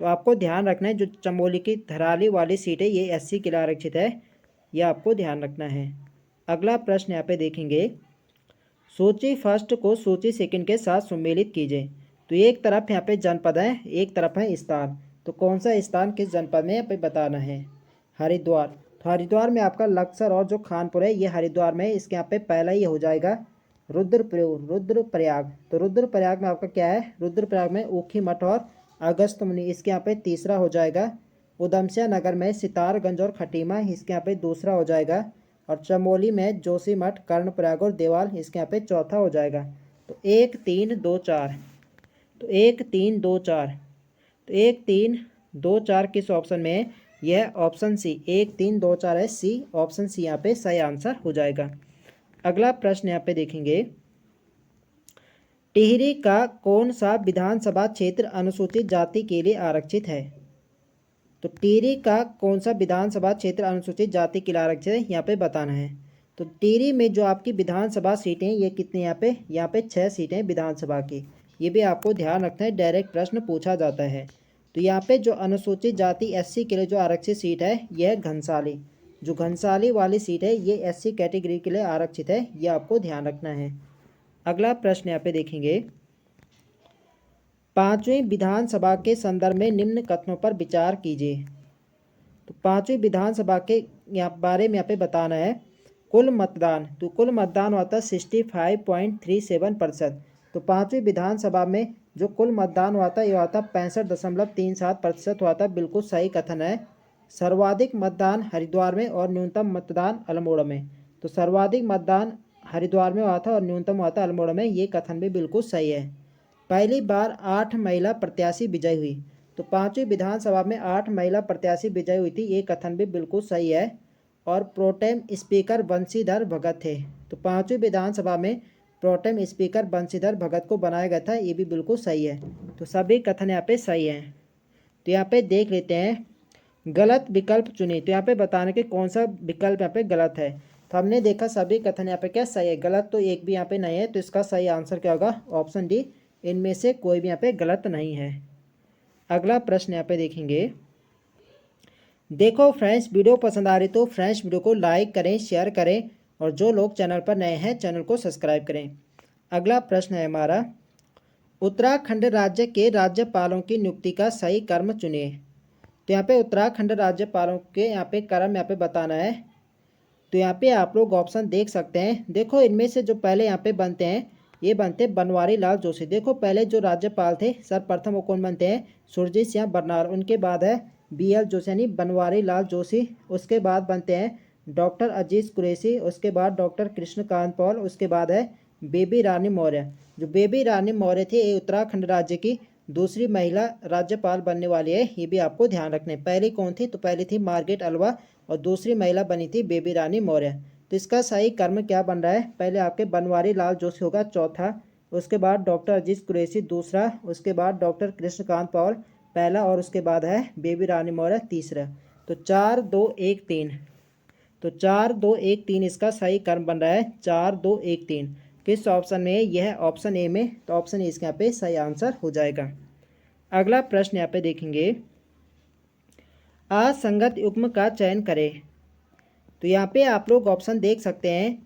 तो आपको ध्यान रखना है जो चमोली की थराली वाली सीट है ये एससी के लिए आरक्षित है, ये आपको ध्यान रखना है। अगला प्रश्न यहाँ पे देखेंगे, सूची फर्स्ट को सूची सेकंड के साथ सम्मिलित कीजिए। तो एक तरफ यहाँ पे जनपद है, एक तरफ है स्थान। तो कौन सा स्थान किस जनपद में यहाँ पे बताना है, हरिद्वार। तो हरिद्वार में आपका लक्सर और जो खानपुर है ये हरिद्वार में है। इसके यहाँ पे पहला ही हो जाएगा रुद्रप्रयाग। तो रुद्रप्रयाग में आपका क्या है, रुद्रप्रयाग में ऊखी मठ और अगस्त मुनि। इसके यहाँ पे तीसरा हो जाएगा। उधमसिंह नगर में सितारगंज और खटीमा, इसके यहाँ पे दूसरा हो जाएगा। और चमोली में जोशीमठ, कर्णप्रयाग और देवाल, इसके यहाँ पे चौथा हो जाएगा। तो 1 3 2 4, तो 1 3 2 4, तो 1 3 2 4 किस ऑप्शन में है, यह ऑप्शन सी 1 3 2 4 है सी, ऑप्शन सी यहाँ पे सही आंसर हो जाएगा। अगला प्रश्न यहाँ पे देखेंगे, टिहरी का कौन सा विधानसभा क्षेत्र अनुसूचित जाति के लिए आरक्षित है। तो टिहरी का कौन सा विधानसभा क्षेत्र अनुसूचित जाति के लिए आरक्षित है, यहाँ पे बताना है। तो टिहरी में जो आपकी विधानसभा सीटें हैं ये कितनी यहाँ पे 6 सीटें विधानसभा की, ये भी आपको ध्यान रखना है, डायरेक्ट प्रश्न पूछा जाता है। तो यहाँ पे जो अनुसूचित जाति एससी के लिए जो आरक्षित सीट है यह घनसाली, जो घनसाली वाली सीट है ये एससी कैटेगरी के लिए आरक्षित है, ये आपको ध्यान रखना है। अगला प्रश्न यहाँ पे देखेंगे, 5वीं विधानसभा के संदर्भ में निम्न कथनों पर विचार कीजिए। तो 5वीं विधानसभा के बारे में यहाँ पे बताना है। कुल मतदान, तो कुल मतदान हुआ था 65.37%। तो 5वीं विधानसभा में जो कुल मतदान हुआ था ये हुआ था 65.37% हुआ था, बिल्कुल सही कथन है। सर्वाधिक मतदान हरिद्वार में और न्यूनतम मतदान अल्मोड़ा में। तो सर्वाधिक मतदान हरिद्वार में हुआ था और न्यूनतम हुआ था अल्मोड़ा में, ये कथन भी बिल्कुल सही है। पहली बार 8 महिला प्रत्याशी विजयी हुई। तो 5वीं विधानसभा में 8 महिला प्रत्याशी विजयी हुई थी, ये कथन भी बिल्कुल सही है। और प्रोटेम स्पीकर बंशीधर भगत थे। तो 5वीं विधानसभा में प्रोटेम स्पीकर बंशीधर भगत को बनाया गया था, ये भी बिल्कुल सही है। तो सभी कथन यहाँ पे सही हैं। तो यहाँ पे देख लेते हैं, गलत विकल्प चुने। तो यहाँ पे बताने के कौन सा विकल्प यहाँ पे गलत है। तो हमने देखा सभी कथन यहाँ पे क्या सही है, गलत तो एक भी यहाँ पे नहीं है। तो इसका सही आंसर क्या होगा, ऑप्शन डी, इनमें से कोई भी यहाँ पे गलत नहीं है। अगला प्रश्न यहाँ पे देखेंगे, देखो फ्रेंड्स वीडियो पसंद आ रही तो फ्रेंड्स वीडियो को लाइक करें, शेयर करें, और जो लोग चैनल पर नए हैं चैनल को सब्सक्राइब करें। अगला प्रश्न है हमारा, उत्तराखंड राज्य के राज्यपालों की नियुक्ति का सही क्रम चुनिए। तो यहाँ पे उत्तराखंड राज्यपालों के यहाँ पे क्रम यहाँ पे बताना है। तो यहाँ पे आप लोग ऑप्शन देख सकते हैं। देखो इनमें से जो पहले यहाँ पे बनते हैं ये बनते बनवारी लाल जोशी। देखो पहले जो राज्यपाल थे सर्वप्रथम वो कौन बनते हैं, सुरजीत सिंह बरनाला। उनके बाद है BL जोशी यानी बनवारी लाल जोशी। उसके बाद बनते हैं डॉक्टर अजीज कुरैशी। उसके बाद डॉक्टर कृष्णकांत पॉल। उसके बाद है बेबी रानी मौर्य। जो बेबी रानी मौर्य थी ये उत्तराखंड राज्य की दूसरी महिला राज्यपाल बनने वाली है, ये भी आपको ध्यान रखना है। पहली कौन थी, तो पहली थी मार्गरेट अल्वा और दूसरी महिला बनी थी बेबी रानी मौर्य। तो इसका सही कर्म क्या बन रहा है, पहले आपके बनवारी लाल जोशी होगा चौथा, उसके बाद डॉक्टर अजीज कुरैशी दूसरा, उसके बाद डॉक्टर कृष्णकांत पॉल पहला और उसके बाद है बेबी रानी मौर्य तीसरा। तो 4 2 1 3, तो 4 2 1 3 इसका सही कर्म बन रहा है 4 2 1 3। किस ऑप्शन में, यह ऑप्शन ए में, तो ऑप्शन ए इसके यहाँ पे सही आंसर हो जाएगा। अगला प्रश्न यहाँ पे देखेंगे, असंगत युग्म का चयन करें। तो यहाँ पे आप लोग ऑप्शन देख सकते हैं,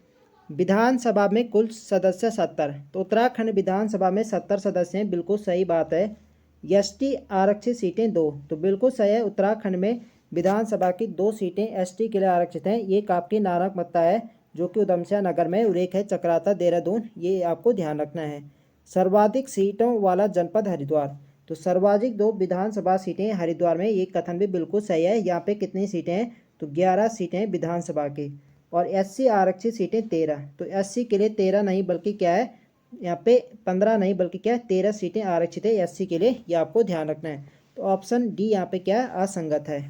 विधानसभा में कुल सदस्य 70, तो उत्तराखंड विधानसभा में 70 सदस्य हैं, बिल्कुल सही बात है। एसटी आरक्षित सीटें 2, तो बिल्कुल सही है, उत्तराखंड में विधानसभा की 2 सीटें एसटी के लिए आरक्षित हैं। ये कापकी नारक मत्ता है जो कि उधमसिंह नगर में, और एक है चक्राता देहरादून, ये आपको ध्यान रखना है। सर्वाधिक सीटों वाला जनपद हरिद्वार, तो सर्वाधिक 2 विधानसभा सीटें हरिद्वार में, ये कथन भी बिल्कुल सही है। यहाँ पे कितनी सीटें हैं, तो 11 सीटें विधानसभा की, और एससी आरक्षित सीटें 13, तो एससी के लिए 13 नहीं बल्कि क्या है यहाँ पे 15 नहीं बल्कि क्या है 13 सीटें आरक्षित है एससी के लिए, ये आपको ध्यान रखना है। तो ऑप्शन डी यहाँ पे क्या है, असंगत है।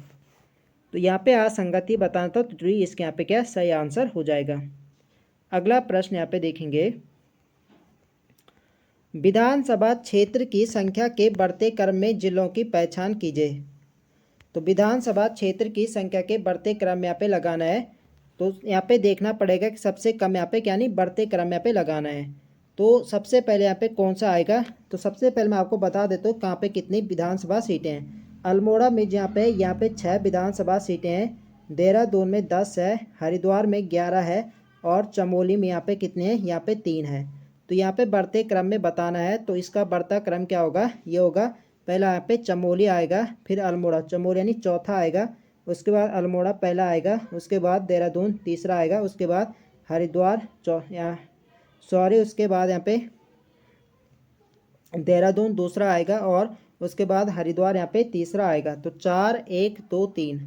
तो यहाँ पे असंगति बताना था, तो डी इसके यहाँ पे क्या सही आंसर हो जाएगा। अगला प्रश्न यहाँ पे देखेंगे, विधानसभा क्षेत्र की संख्या के बढ़ते क्रम में जिलों की पहचान कीजिए। तो विधानसभा क्षेत्र की संख्या के बढ़ते क्रम यहाँ पे लगाना है, तो यहाँ पे देखना पड़ेगा कि सबसे कम यहाँ पे क्या नहीं बढ़ते क्रम यहाँ पे लगाना है। तो सबसे पहले यहाँ पे कौन सा आएगा, तो सबसे पहले मैं आपको बता देता हूँ कहाँ पे कितनी विधानसभा सीटें हैं। अल्मोड़ा में यहाँ पे 6 विधानसभा सीटें हैं, देहरादून में 10 है, हरिद्वार में 11 है, और चमोली में यहाँ पे कितने हैं, यहाँ पे 3 है। तो यहाँ पे बढ़ते क्रम में बताना है, तो इसका बढ़ता क्रम क्या होगा, ये होगा पहला यहाँ पे चमोली आएगा, फिर अल्मोड़ा, चमोली यानी चौथा आएगा, उसके बाद अल्मोड़ा पहला आएगा, उसके बाद देहरादून तीसरा आएगा, उसके बाद हरिद्वार उसके बाद यहाँ पे देहरादून दूसरा आएगा, और उसके बाद हरिद्वार यहाँ पे तीसरा आएगा। तो 4 1 2 3,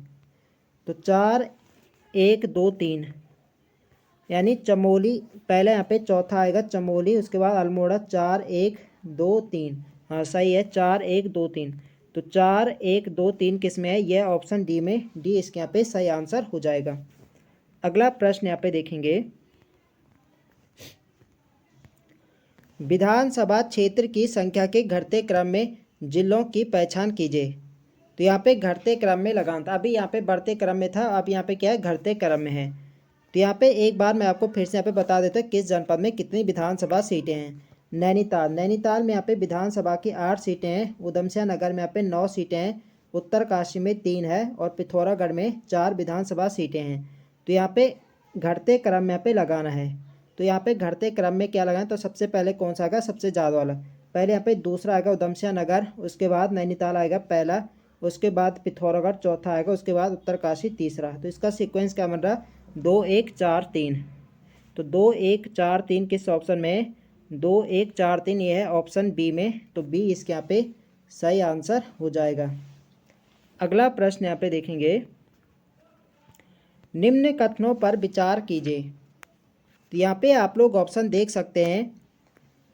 तो 4 1 2 3 यानी चमोली पहले यहाँ पे चौथा आएगा चमोली, उसके बाद अल्मोड़ा 4 1 2 3, हाँ सही है 4 1 2 3। तो 4 1 2 3 किस में है, यह ऑप्शन डी में, डी इसके यहाँ पे सही आंसर हो जाएगा। अगला प्रश्न यहाँ पे देखेंगे, विधानसभा क्षेत्र की संख्या के घटते क्रम में जिलों की पहचान कीजिए। तो यहाँ पे घटते क्रम में लगाना था, अभी यहाँ पे बढ़ते क्रम में था, अब यहाँ पे क्या है घटते क्रम में है। तो यहाँ पे एक बार मैं आपको फिर से यहाँ पे बता देता हूँ किस जनपद में कितनी विधानसभा सीटें हैं। नैनीताल में यहाँ पे विधानसभा की 8 सीटें हैं, उधमसिंह नगर में यहाँ पे 9 सीटें हैं, उत्तरकाशी में 3 है, और पिथौरागढ़ में 4 विधानसभा सीटें हैं। तो यहाँ पे घटते क्रम में यहाँ पे लगाना है, तो यहाँ पे घटते क्रम में क्या लगाना, तो सबसे पहले कौन सा आएगा, सबसे ज़्यादा वाला, पहले यहाँ पे दूसरा आएगा उधमसिंह नगर, उसके बाद नैनीताल आएगा पहला, उसके बाद पिथौरागढ़ चौथा आएगा, उसके बाद उत्तरकाशी तीसरा। तो इसका सीक्वेंस क्या बन रहा, 2 1 4 3, तो 2 1 4 3 किस ऑप्शन में, 2 1 4 3 ये है ऑप्शन बी में, तो बी इसके यहाँ पे सही आंसर हो जाएगा। अगला प्रश्न यहाँ पे देखेंगे, निम्न कथनों पर विचार कीजिए। तो यहाँ पे आप लोग ऑप्शन देख सकते हैं,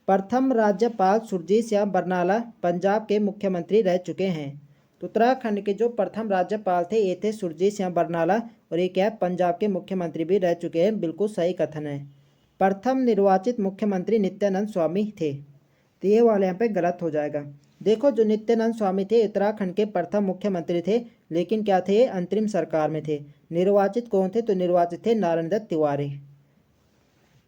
प्रथम राज्यपाल सुरजीत सिंह बरनाला पंजाब के मुख्यमंत्री रह चुके हैं। तो उत्तराखंड के जो प्रथम राज्यपाल थे ये थे सुरजीत सिंह बरनाला, और ये क्या है पंजाब के मुख्यमंत्री भी रह चुके हैं, बिल्कुल सही कथन है। प्रथम निर्वाचित मुख्यमंत्री नित्यानंद स्वामी थे, तो ये वाले यहाँ पे गलत हो जाएगा। देखो जो नित्यानंद स्वामी थे उत्तराखंड के प्रथम मुख्यमंत्री थे, लेकिन क्या थे अंतरिम सरकार में थे। निर्वाचित कौन थे, तो निर्वाचित थे नारायण दत्त तिवारी।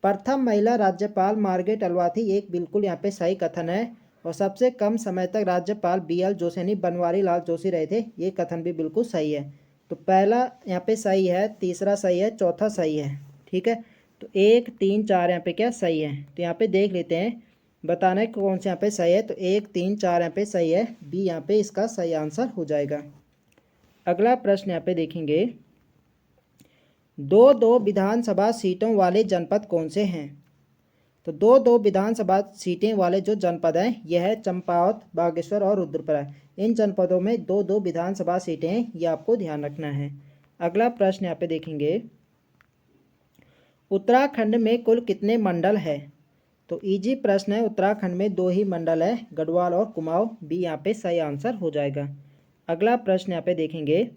प्रथम महिला राज्यपाल मार्गरेट अल्वा थी, एक बिल्कुल यहाँ पे सही कथन है। और सबसे कम समय तक राज्यपाल BL जोशी यानी बनवारी लाल जोशी रहे थे, ये कथन भी बिल्कुल सही है। तो पहला यहाँ पे सही है, तीसरा सही है, चौथा सही है, ठीक है। तो 1 3 4 यहाँ पे क्या सही है, तो यहाँ पे देख लेते हैं, बताना है कौन से यहाँ पे सही है। तो 1 3 4 यहाँ पे सही है, बी यहाँ पे इसका सही आंसर हो जाएगा। अगला प्रश्न यहाँ पे देखेंगे, 2 2 विधानसभा सीटों वाले जनपद कौन से हैं। तो दो दो विधानसभा सीटें वाले जो जनपद हैं यह है चंपावत, बागेश्वर और रुद्रप्रयाग। इन जनपदों में दो दो विधानसभा सीटें हैं, ये आपको ध्यान रखना है। अगला प्रश्न यहाँ पे देखेंगे, उत्तराखंड में कुल कितने मंडल है? तो इजी प्रश्न है, उत्तराखंड में 2 ही मंडल है, गढ़वाल और कुमाऊं। बी यहाँ पे सही आंसर हो जाएगा। अगला प्रश्न यहाँ पे देखेंगे,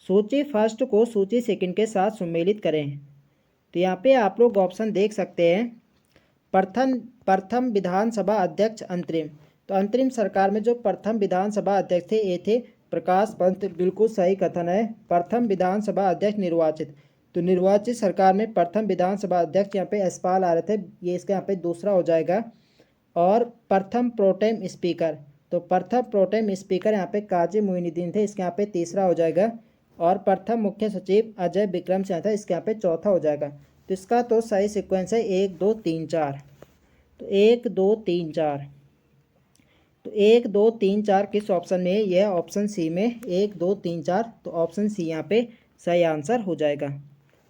सूची फर्स्ट को सूची सेकंड के साथ सम्मिलित करें। तो यहाँ पे आप लोग ऑप्शन देख सकते हैं, प्रथम विधानसभा अध्यक्ष अंतरिम। तो अंतरिम सरकार में जो प्रथम विधानसभा अध्यक्ष थे ये थे प्रकाश पंत, बिल्कुल सही कथन है। प्रथम विधानसभा अध्यक्ष निर्वाचित, तो निर्वाचित सरकार में प्रथम विधानसभा अध्यक्ष यहाँ पे यशपाल आ रहे थे, ये इसका यहाँ पे दूसरा हो जाएगा। और प्रथम प्रोटेम स्पीकर, तो प्रथम प्रोटेम स्पीकर यहाँ पे काजी मोइनुद्दीन थे, इसके यहाँ पे तीसरा हो जाएगा। और प्रथम मुख्य सचिव अजय विक्रम सिंह था, इसके यहाँ पे चौथा हो जाएगा। तो इसका तो सही सीक्वेंस है 1 2 3 4। तो 1 2 3 4, तो 1 2 3 4 किस ऑप्शन में है? यह ऑप्शन सी में 1 2 3 4, तो ऑप्शन सी यहाँ पे सही आंसर हो जाएगा।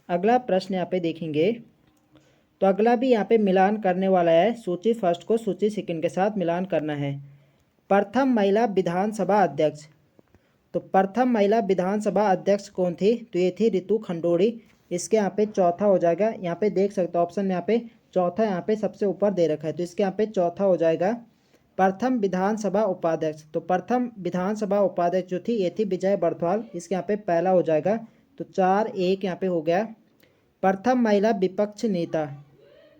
अगला प्रश्न यहाँ पे देखेंगे, तो अगला भी यहाँ पे मिलान करने वाला है, सूची फर्स्ट को सूची सेकंड के साथ मिलान करना है। प्रथम महिला विधानसभा अध्यक्ष, तो प्रथम महिला विधानसभा अध्यक्ष कौन थी? तो ये थी रितु खंडोड़ी, इसके यहाँ पे चौथा हो जाएगा। यहाँ पे देख सकते हो ऑप्शन में यहाँ पे चौथा यहाँ पे सबसे ऊपर दे रखा है, तो इसके यहाँ पे चौथा हो जाएगा। प्रथम विधानसभा उपाध्यक्ष, तो प्रथम विधानसभा उपाध्यक्ष जो थी ये थी विजय बर्थवाल, इसके यहाँ पे पहला हो जाएगा। तो 4-1 यहाँ पे हो गया। प्रथम महिला विपक्ष नेता,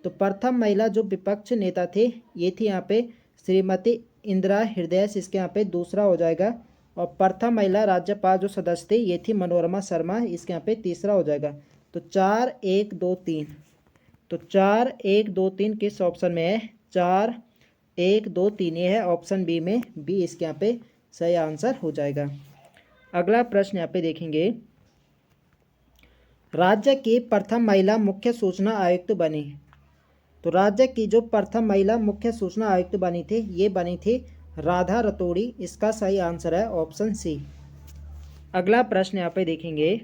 तो प्रथम महिला जो विपक्ष नेता थे ये थी यहाँ पे श्रीमती इंदिरा हृदय, इसके यहाँ पे दूसरा हो जाएगा। और प्रथम महिला राज्यपाल जो सदस्य थी ये थी मनोरमा शर्मा, इसके यहाँ पे तीसरा हो जाएगा। तो 4-1 2 3, तो 4-1 2 3 किस ऑप्शन में है? 4-1 2 3, ये है ऑप्शन बी में, बी इसके यहाँ पे सही आंसर हो जाएगा। अगला प्रश्न यहाँ पे देखेंगे, राज्य की प्रथम महिला मुख्य सूचना आयुक्त बनी। तो राज्य की जो प्रथम महिला मुख्य सूचना आयुक्त बनी थी ये बनी थी राधा रतोड़ी, इसका सही आंसर है ऑप्शन सी। अगला प्रश्न यहाँ पे देखेंगे,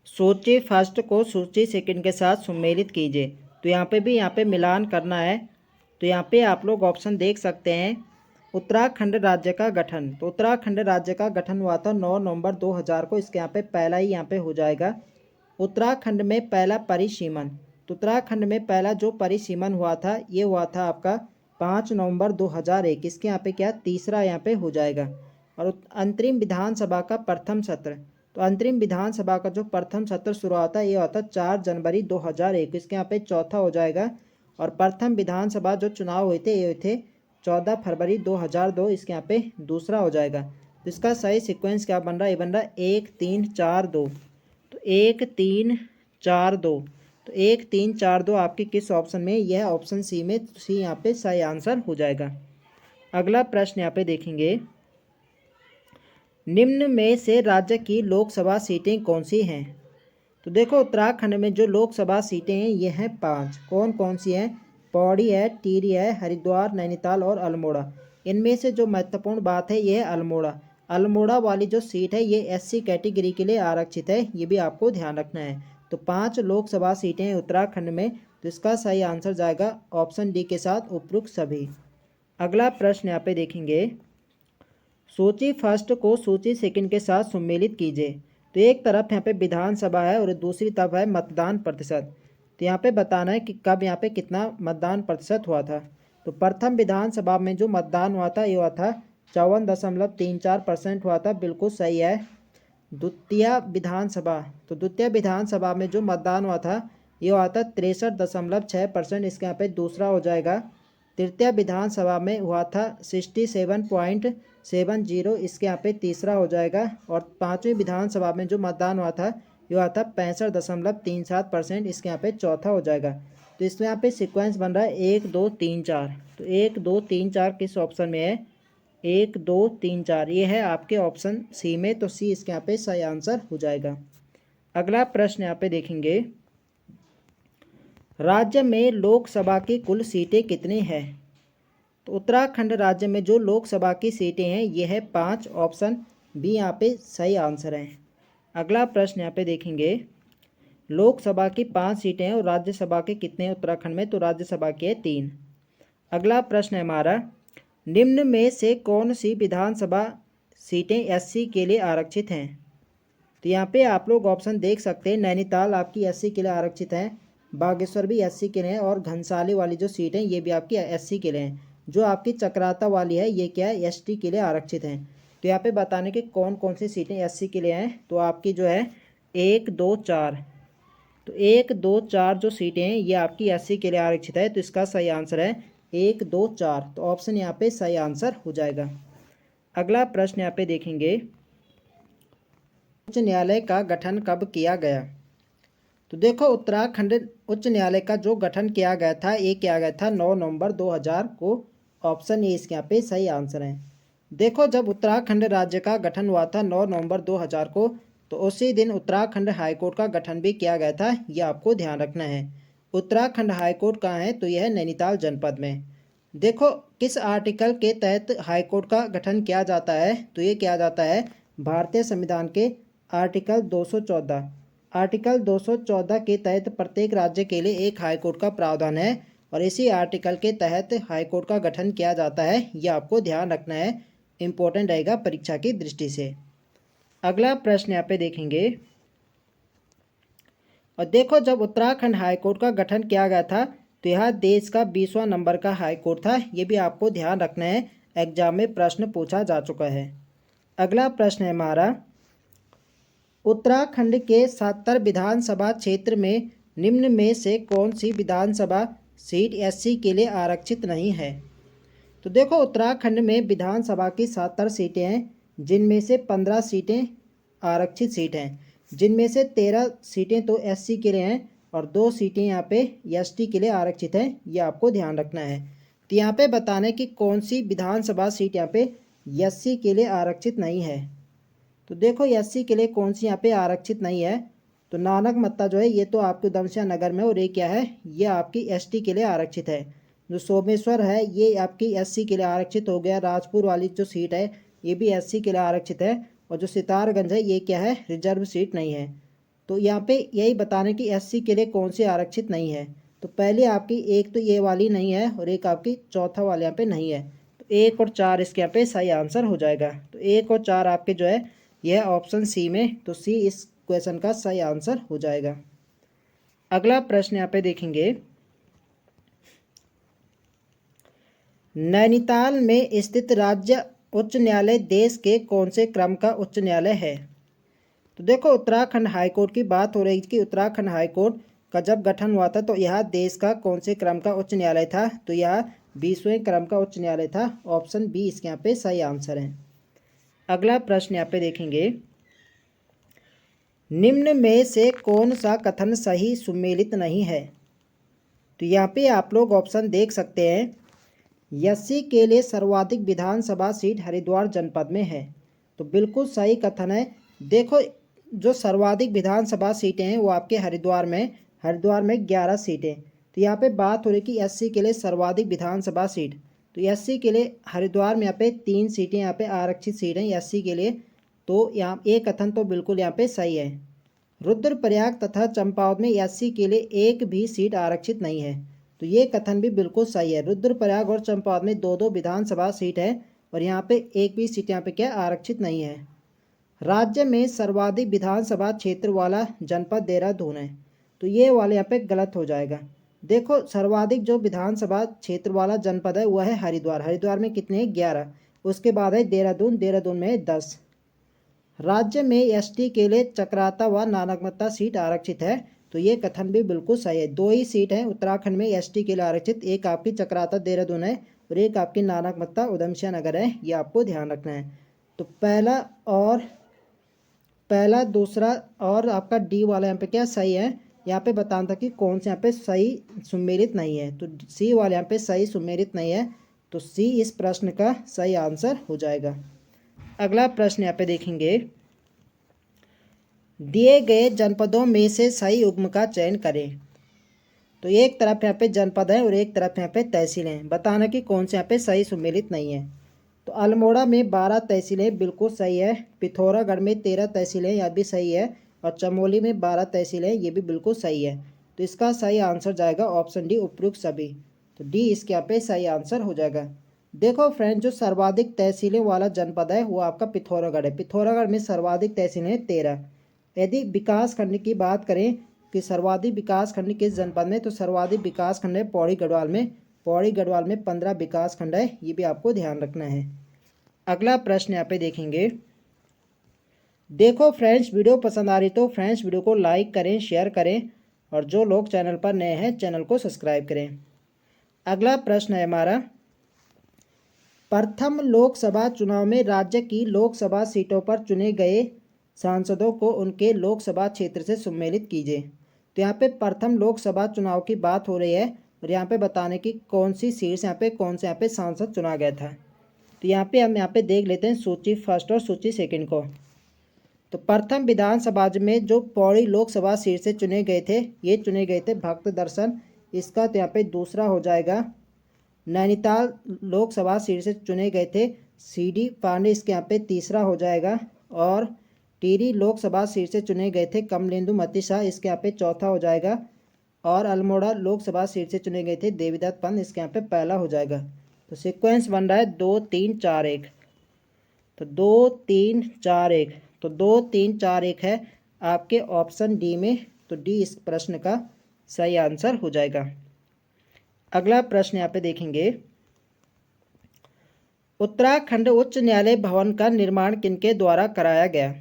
सूची फर्स्ट को सूची सेकंड के साथ सम्मिलित कीजिए। तो यहाँ पे भी यहाँ पे मिलान करना है। तो यहाँ पे आप लोग ऑप्शन देख सकते हैं, उत्तराखंड राज्य का गठन, तो उत्तराखंड राज्य का गठन हुआ था 9 नवंबर 2000 को, इसके यहाँ पे पहला ही यहाँ पे हो जाएगा। उत्तराखंड में पहला परिसीमन, तो उत्तराखंड में पहला जो परिसीमन हुआ था ये हुआ था आपका 5 नवंबर 2001, इसके यहाँ पे क्या तीसरा यहाँ पे हो जाएगा। और अंतरिम विधानसभा का प्रथम सत्र, तो अंतरिम विधानसभा का जो प्रथम सत्र शुरू होता है ये होता है 4 जनवरी 2001, इसके यहाँ पे चौथा हो जाएगा। और प्रथम विधानसभा जो चुनाव हुए थे ये थे 14 फरवरी 2002, इसके यहाँ पे दूसरा हो जाएगा। तो इसका सही सीक्वेंस क्या बन रहा है? ये बन रहा है 1 3 4 2, तो 1 3 4 2, तो 1 3 4 2 आपके किस ऑप्शन में? यह ऑप्शन सी में, सी यहाँ पे सही आंसर हो जाएगा। अगला प्रश्न यहाँ पे देखेंगे, निम्न में से राज्य की लोकसभा सीटें कौन सी हैं? तो देखो उत्तराखंड में जो लोकसभा सीटें हैं ये हैं 5, कौन कौन सी हैं? पौड़ी है, टिहरी है, हरिद्वार, नैनीताल और अल्मोड़ा। इनमें से जो महत्वपूर्ण बात है ये है अल्मोड़ा। अल्मोड़ा वाली जो सीट है ये एससी कैटेगरी के लिए आरक्षित है, ये भी आपको ध्यान रखना है। तो 5 लोकसभा सीटें हैं उत्तराखंड में, तो इसका सही आंसर जाएगा ऑप्शन डी के साथ उपयुक्त सभी। अगला प्रश्न यहाँ पे देखेंगे, सूची फर्स्ट को सूची सेकंड के साथ सम्मिलित कीजिए। तो एक तरफ यहाँ पे विधानसभा है और दूसरी तरफ है मतदान प्रतिशत। तो यहाँ पे बताना है कि कब यहाँ पे कितना मतदान प्रतिशत हुआ था। तो प्रथम विधानसभा में जो मतदान हुआ था ये हुआ था 54.34% हुआ था, बिल्कुल सही है। द्वितीय विधानसभा, तो द्वितीय विधानसभा में जो मतदान हुआ था ये हुआ था 63.6%, इसके यहाँ पे दूसरा हो जाएगा। तृतीय विधानसभा में हुआ था 67.70, इसके यहाँ पे तीसरा हो जाएगा। और पाँचवीं विधानसभा में जो मतदान हुआ था ये हुआ था 65.37%, इसके यहाँ पे चौथा हो जाएगा। तो इसमें यहाँ पे सीक्वेंस बन रहा है 1 2 3 4, तो 1 2 3 4 किस ऑप्शन में है? 1 2 3 4, ये है आपके ऑप्शन सी में, तो सी इसके यहाँ पे सही आंसर हो जाएगा। अगला प्रश्न यहाँ पे देखेंगे, राज्य में लोकसभा की कुल सीटें कितनी हैं? तो उत्तराखंड राज्य में जो लोकसभा की सीटें हैं ये है 5, ऑप्शन बी यहाँ पे सही आंसर है। अगला प्रश्न यहाँ पे देखेंगे, लोकसभा की 5 सीटें हैं और राज्यसभा के कितने हैं उत्तराखंड में? तो राज्यसभा के 3। अगला प्रश्न है हमारा, निम्न में से कौन सी विधानसभा सीटें एससी के लिए आरक्षित हैं? तो यहाँ पे आप लोग ऑप्शन देख सकते हैं। नैनीताल आपकी एससी के लिए आरक्षित है, बागेश्वर भी एससी के लिए है, और घनसाली वाली जो सीट है ये भी आपकी एससी के लिए है। जो आपकी चक्राता वाली है ये क्या है? एसटी के लिए आरक्षित है। तो यहाँ पे बताने की कौन कौन सी सीटें एससी के लिए हैं, तो आपकी जो है 1, 2, 4। तो 1, 2, 4 जो सीटें हैं ये आपकी एससी के लिए आरक्षित है। तो इसका सही आंसर है 1, 2, 4। तो ऑप्शन यहाँ पे सही आंसर हो जाएगा। अगला प्रश्न यहाँ पे देखेंगे, उच्च न्यायालय का गठन कब किया गया? तो देखो उत्तराखंड उच्च न्यायालय का जो गठन किया गया था ये किया गया था 9 नवंबर 2000 को। ऑप्शन ए इसके यहाँ पे सही आंसर है। देखो जब उत्तराखंड राज्य का गठन हुआ था 9 नवंबर 2000 को, तो उसी दिन उत्तराखंड हाईकोर्ट का गठन भी किया गया था, ये आपको ध्यान रखना है। उत्तराखंड हाईकोर्ट कहाँ है? तो यह है नैनीताल जनपद में। देखो किस आर्टिकल के तहत हाईकोर्ट का गठन किया जाता है? तो ये किया जाता है भारतीय संविधान के आर्टिकल 214। आर्टिकल 214 के तहत प्रत्येक राज्य के लिए एक हाईकोर्ट का प्रावधान है, और इसी आर्टिकल के तहत हाईकोर्ट का गठन किया जाता है। यह आपको ध्यान रखना है, इम्पोर्टेंट रहेगा परीक्षा की दृष्टि से। अगला प्रश्न यहाँ पे देखेंगे, और देखो जब उत्तराखंड हाईकोर्ट का गठन किया गया था तो यह देश का 20वां नंबर का हाईकोर्ट था। ये भी आपको ध्यान रखना है, एग्जाम में प्रश्न पूछा जा चुका है। अगला प्रश्न है हमारा, उत्तराखंड के 70 विधानसभा क्षेत्र में निम्न में से कौन सी विधानसभा सीट एससी के लिए आरक्षित नहीं है? तो देखो उत्तराखंड में विधानसभा की 70 सीटें हैं, जिनमें से 15 सीटें आरक्षित सीट हैं, जिनमें से 13 सीटें तो एससी के लिए हैं और 2 सीटें यहाँ पे एसटी के लिए आरक्षित हैं। ये आपको ध्यान रखना है। तो यहाँ पे बताने की कौन सी विधानसभा सीट यहाँ पे एससी के लिए आरक्षित नहीं है। तो देखो एससी के लिए कौन सी यहाँ पे आरक्षित नहीं है, तो नानक मत्ता जो है ये तो आपके उधमसिंह नगर में, और ये क्या है? ये आपकी एसटी के लिए आरक्षित है। जो सोमेश्वर है ये आपकी एससी के लिए आरक्षित हो गया। राजपुर वाली जो सीट है ये भी एससी के लिए आरक्षित है, और जो सितारगंज है ये क्या है? रिजर्व सीट नहीं है। तो यहाँ पे यही बताने की एससी के लिए कौन सी आरक्षित नहीं है। तो पहले आपकी एक तो ये वाली नहीं है, और एक आपकी चौथा वाले यहाँ पे नहीं है। तो 1 और 4 इसके यहाँ पे सही आंसर हो जाएगा। तो 1 और 4 आपके जो है यह ऑप्शन सी में, तो सी इस क्वेश्चन का सही आंसर हो जाएगा। अगला प्रश्न यहाँ पे देखेंगे, नैनीताल में स्थित राज्य उच्च न्यायालय देश के कौन से क्रम का उच्च न्यायालय है? तो देखो उत्तराखंड हाईकोर्ट की बात हो रही है कि उत्तराखंड हाईकोर्ट का जब गठन हुआ था तो यह देश का कौन से क्रम का उच्च न्यायालय था? तो यह 20वें क्रम का उच्च न्यायालय था। ऑप्शन बी इसके यहाँ पे सही आंसर है। अगला प्रश्न यहाँ पे देखेंगे, निम्न में से कौन सा कथन सही सुमेलित नहीं है? तो यहाँ पे आप लोग ऑप्शन देख सकते हैं, एससी के लिए सर्वाधिक विधानसभा सीट हरिद्वार जनपद में है। तो बिल्कुल सही कथन है। देखो जो सर्वाधिक विधानसभा सीटें हैं वो आपके हरिद्वार में 11 सीटें। तो यहाँ पे बात हो रही कि एससी के लिए सर्वाधिक विधानसभा सीट, तो एससी के लिए हरिद्वार में यहाँ पे 3 सीटें यहाँ पे आरक्षित सीट हैं एससी के लिए। तो यहाँ एक कथन तो बिल्कुल यहाँ पे सही है। रुद्रप्रयाग तथा चंपावत में एससी के लिए एक भी सीट आरक्षित नहीं है। तो ये कथन भी बिल्कुल सही है। रुद्रप्रयाग और चंपावत में 2-2 विधानसभा सीट है, और यहाँ पे एक भी सीट यहाँ पे क्या आरक्षित नहीं है। राज्य में सर्वाधिक विधानसभा क्षेत्र वाला जनपद देहरादून है। तो ये वाले यहाँ पे गलत हो जाएगा। देखो सर्वाधिक जो विधानसभा क्षेत्र वाला जनपद है वह है हरिद्वार। हरिद्वार में कितने हैं? 11। उसके बाद है देहरादून, देहरादून में 10। राज्य में एसटी के लिए चक्राता व नानकमत्ता सीट आरक्षित है। तो ये कथन भी बिल्कुल सही है। 2 ही सीट हैं उत्तराखंड में एसटी के लिए आरक्षित, एक आपकी चक्राता देहरादून है और एक आपकी नानकमत्ता उधमसिंह नगर है। ये आपको ध्यान रखना है। तो पहला दूसरा और आपका डी वाला यहाँ पे क्या सही है। यहाँ पे बताना था कि कौन से यहाँ पे सही सुमेलित नहीं है। तो सी वाले यहाँ पे सही सुमेलित नहीं है, तो सी इस प्रश्न का सही आंसर हो जाएगा। अगला प्रश्न यहाँ पे देखेंगे, दिए गए जनपदों में से सही युग्म का चयन करें। तो एक तरफ यहाँ पे जनपद है और एक तरफ यहाँ पे तहसील है। बताना कि कौन से यहाँ पे सही सुमेलित नहीं है। तो अल्मोड़ा में 12 तहसीलें बिल्कुल सही है। पिथौरागढ़ में 13 तहसीलें, यह भी सही है। और चमोली में 12 तहसीलें हैं, ये भी बिल्कुल सही है। तो इसका सही आंसर जाएगा ऑप्शन डी, उपयुक्त सभी। तो डी इसके यहाँ पे सही आंसर हो जाएगा। देखो फ्रेंड, जो सर्वाधिक तहसीलें वाला जनपद है वो आपका पिथौरागढ़ है। पिथौरागढ़ में सर्वाधिक तहसीलें 13। यदि विकास खंड की बात करें कि सर्वाधिक विकास खंड किस जनपद में, तो सर्वाधिक विकास खंड है पौड़ी गढ़वाल में। पौड़ी गढ़वाल में 15 विकास खंड है, ये भी आपको ध्यान रखना है। अगला प्रश्न यहाँ पे देखेंगे। देखो फ्रेंड्स, वीडियो पसंद आ रही तो फ्रेंड्स वीडियो को लाइक करें, शेयर करें, और जो लोग चैनल पर नए हैं चैनल को सब्सक्राइब करें। अगला प्रश्न है हमारा, प्रथम लोकसभा चुनाव में राज्य की लोकसभा सीटों पर चुने गए सांसदों को उनके लोकसभा क्षेत्र से सम्मिलित कीजिए। तो यहाँ पे प्रथम लोकसभा चुनाव की बात हो रही है और यहाँ पे बताने की कौन सी सीट से यहाँ पे कौन से यहाँ पे सांसद चुना गया था। तो यहाँ पे हम यहाँ पे देख लेते हैं सूची फर्स्ट और सूची सेकंड को। तो प्रथम विधानसभा में जो पौड़ी लोकसभा सीट से चुने गए थे, ये चुने गए थे भक्त दर्शन। इसका तो यहाँ पे दूसरा हो जाएगा। नैनीताल लोकसभा सीट से चुने गए थे CD पांडे, इसके यहाँ पे तीसरा हो जाएगा। और टिहरी लोकसभा सीट से चुने गए थे कमलेंदु मती शाह, इसके यहाँ पे चौथा हो जाएगा। और अल्मोड़ा लोकसभा सीट से चुने गए थे देवीदत्त पंत, इसके यहाँ पे पहला हो जाएगा। तो सीक्वेंस बन रहा है 2 3 4 1। तो 2 3 4 1, तो 2 3 4 1 है आपके ऑप्शन डी में। तो डी इस प्रश्न का सही आंसर हो जाएगा। अगला प्रश्न यहाँ पे देखेंगे, उत्तराखंड उच्च न्यायालय भवन का निर्माण किनके द्वारा कराया गया।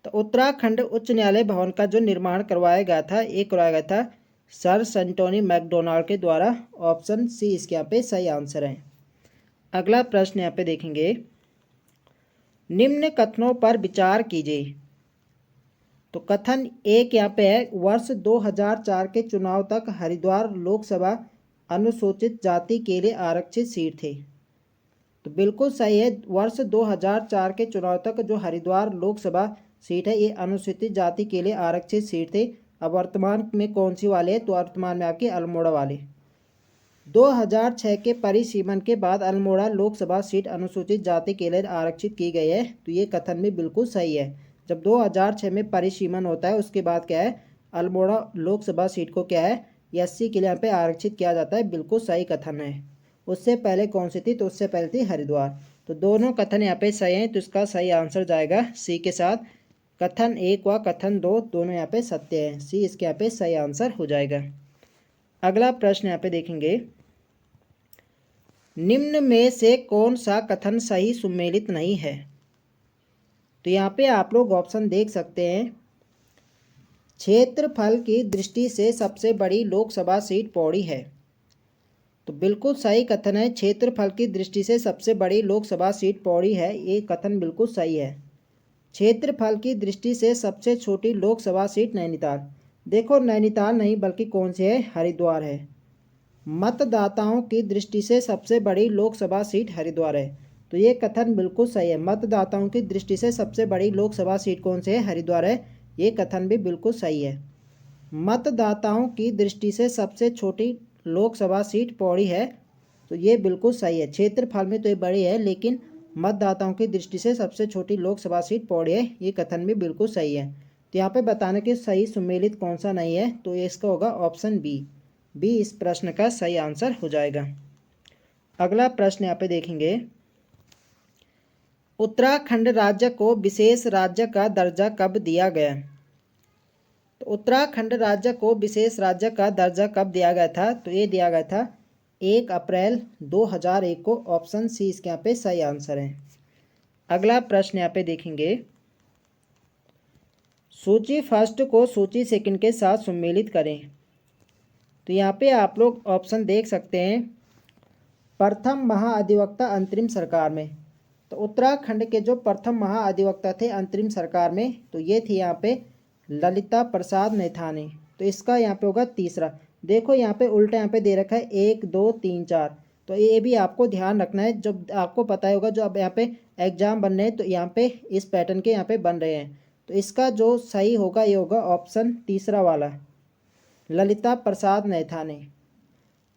तो उत्तराखंड उच्च न्यायालय भवन का जो निर्माण करवाया गया था, ये करवाया गया था सर सेंटोनी मैकडोनाल्ड के द्वारा। ऑप्शन सी इसके यहाँ पे सही आंसर है। अगला प्रश्न यहाँ पे देखेंगे, निम्न कथनों पर विचार कीजिए। तो कथन एक यहाँ पे है, वर्ष 2004 के चुनाव तक हरिद्वार लोकसभा अनुसूचित जाति के लिए आरक्षित सीट थी। तो बिल्कुल सही है। वर्ष 2004 के चुनाव तक जो हरिद्वार लोकसभा सीट है, ये अनुसूचित जाति के लिए आरक्षित सीट थी। अब वर्तमान में कौन सी वाले है, तो वर्तमान में आपकी अल्मोड़ा वाले। 2006 के परिसीमन के बाद अल्मोड़ा लोकसभा सीट अनुसूचित जाति के लिए आरक्षित की गई है। तो ये कथन भी बिल्कुल सही है। जब 2006 में परिसीमन होता है उसके बाद क्या है, अल्मोड़ा लोकसभा सीट को क्या है, SC के लिए यहाँ पे आरक्षित किया जाता है। बिल्कुल सही कथन है। उससे पहले कौन सी थी, तो उससे पहले थी हरिद्वार। तो दोनों कथन यहाँ पे सही हैं, तो इसका सही आंसर जाएगा सी के साथ। कथन 1 व कथन 2 दोनों यहाँ पे सत्य हैं। सी इसके यहाँ पे सही आंसर हो जाएगा। अगला प्रश्न यहाँ पे देखेंगे, निम्न में से कौन सा कथन सही सुमेलित नहीं है। तो यहाँ पे आप लोग ऑप्शन देख सकते हैं, क्षेत्रफल की दृष्टि से सबसे बड़ी लोकसभा सीट पौड़ी है। तो बिल्कुल सही कथन है, क्षेत्रफल की दृष्टि से सबसे बड़ी लोकसभा सीट पौड़ी है। ये कथन बिल्कुल सही है। क्षेत्रफल की दृष्टि से सबसे छोटी लोकसभा सीट नैनीताल। देखो नैनीताल नहीं बल्कि कौन सी है, हरिद्वार है। मतदाताओं की दृष्टि से सबसे बड़ी लोकसभा सीट हरिद्वार है। तो ये कथन बिल्कुल सही है। मतदाताओं की दृष्टि से सबसे बड़ी लोकसभा सीट कौन सी है, हरिद्वार है। ये कथन भी बिल्कुल सही है। मतदाताओं की दृष्टि से सबसे छोटी लोकसभा सीट पौड़ी है। तो ये बिल्कुल सही है। क्षेत्रफल में तो ये बड़ी है, लेकिन मतदाताओं की दृष्टि से सबसे छोटी लोकसभा सीट पौड़ी है। ये कथन भी बिल्कुल सही है। तो यहाँ पे बताने के सही सुमेलित कौन सा नहीं है, तो ये इसका होगा ऑप्शन बी इस प्रश्न का सही आंसर हो जाएगा। अगला प्रश्न यहाँ पे देखेंगे, उत्तराखंड राज्य को विशेष राज्य का दर्जा कब दिया गया। तो उत्तराखंड राज्य को विशेष राज्य का दर्जा कब दिया गया था, तो ये दिया गया था 1 अप्रैल 2001 को। ऑप्शन सी इसके यहाँ पे सही आंसर है। अगला प्रश्न यहाँ पे देखेंगे, सूची फर्स्ट को सूची सेकंड के साथ सम्मिलित करें। तो यहाँ पे आप लोग ऑप्शन देख सकते हैं, प्रथम महाअधिवक्ता अंतरिम सरकार में। तो उत्तराखंड के जो प्रथम महाअधिवक्ता थे अंतरिम सरकार में, तो ये थी यहाँ पे ललिता प्रसाद नैथानी। तो इसका यहाँ पे होगा तीसरा। देखो यहाँ पे उल्टा यहाँ पे दे रखा है 1 2 3 4। तो ये भी आपको ध्यान रखना है। जब आपको पता होगा जो अब यहाँ पे एग्जाम बन रहे हैं, तो यहाँ पे इस पैटर्न के यहाँ पे बन रहे हैं। तो इसका जो सही होगा ये होगा ऑप्शन तीसरा वाला, ललिता प्रसाद नैथानी।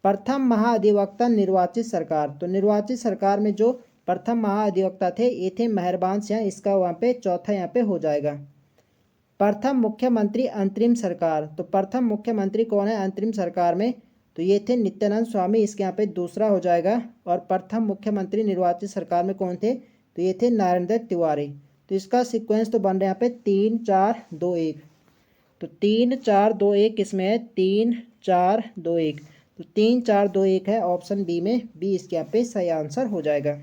प्रथम महाअधिवक्ता निर्वाचित सरकार। तो निर्वाचित सरकार में जो प्रथम महाअधिवक्ता थे ये थे मेहरबान सिंह। इसका वहाँ पे चौथा यहाँ पे हो जाएगा। प्रथम मुख्यमंत्री अंतरिम सरकार, तो प्रथम मुख्यमंत्री कौन है अंतरिम सरकार में, तो ये थे नित्यानंद स्वामी, इसके यहाँ पे दूसरा हो जाएगा। और प्रथम मुख्यमंत्री निर्वाचित सरकार में कौन थे, तो ये थे नरेंद्र तिवारी। तो इसका सीक्वेंस तो बन रहा है यहाँ पे 3 4 2 1, तो 3 4 2 1 किसमें है, 3 4 2 1, तो 3 4 2 1 है ऑप्शन बी में, बी इसके यहाँ पे सही आंसर हो जाएगा।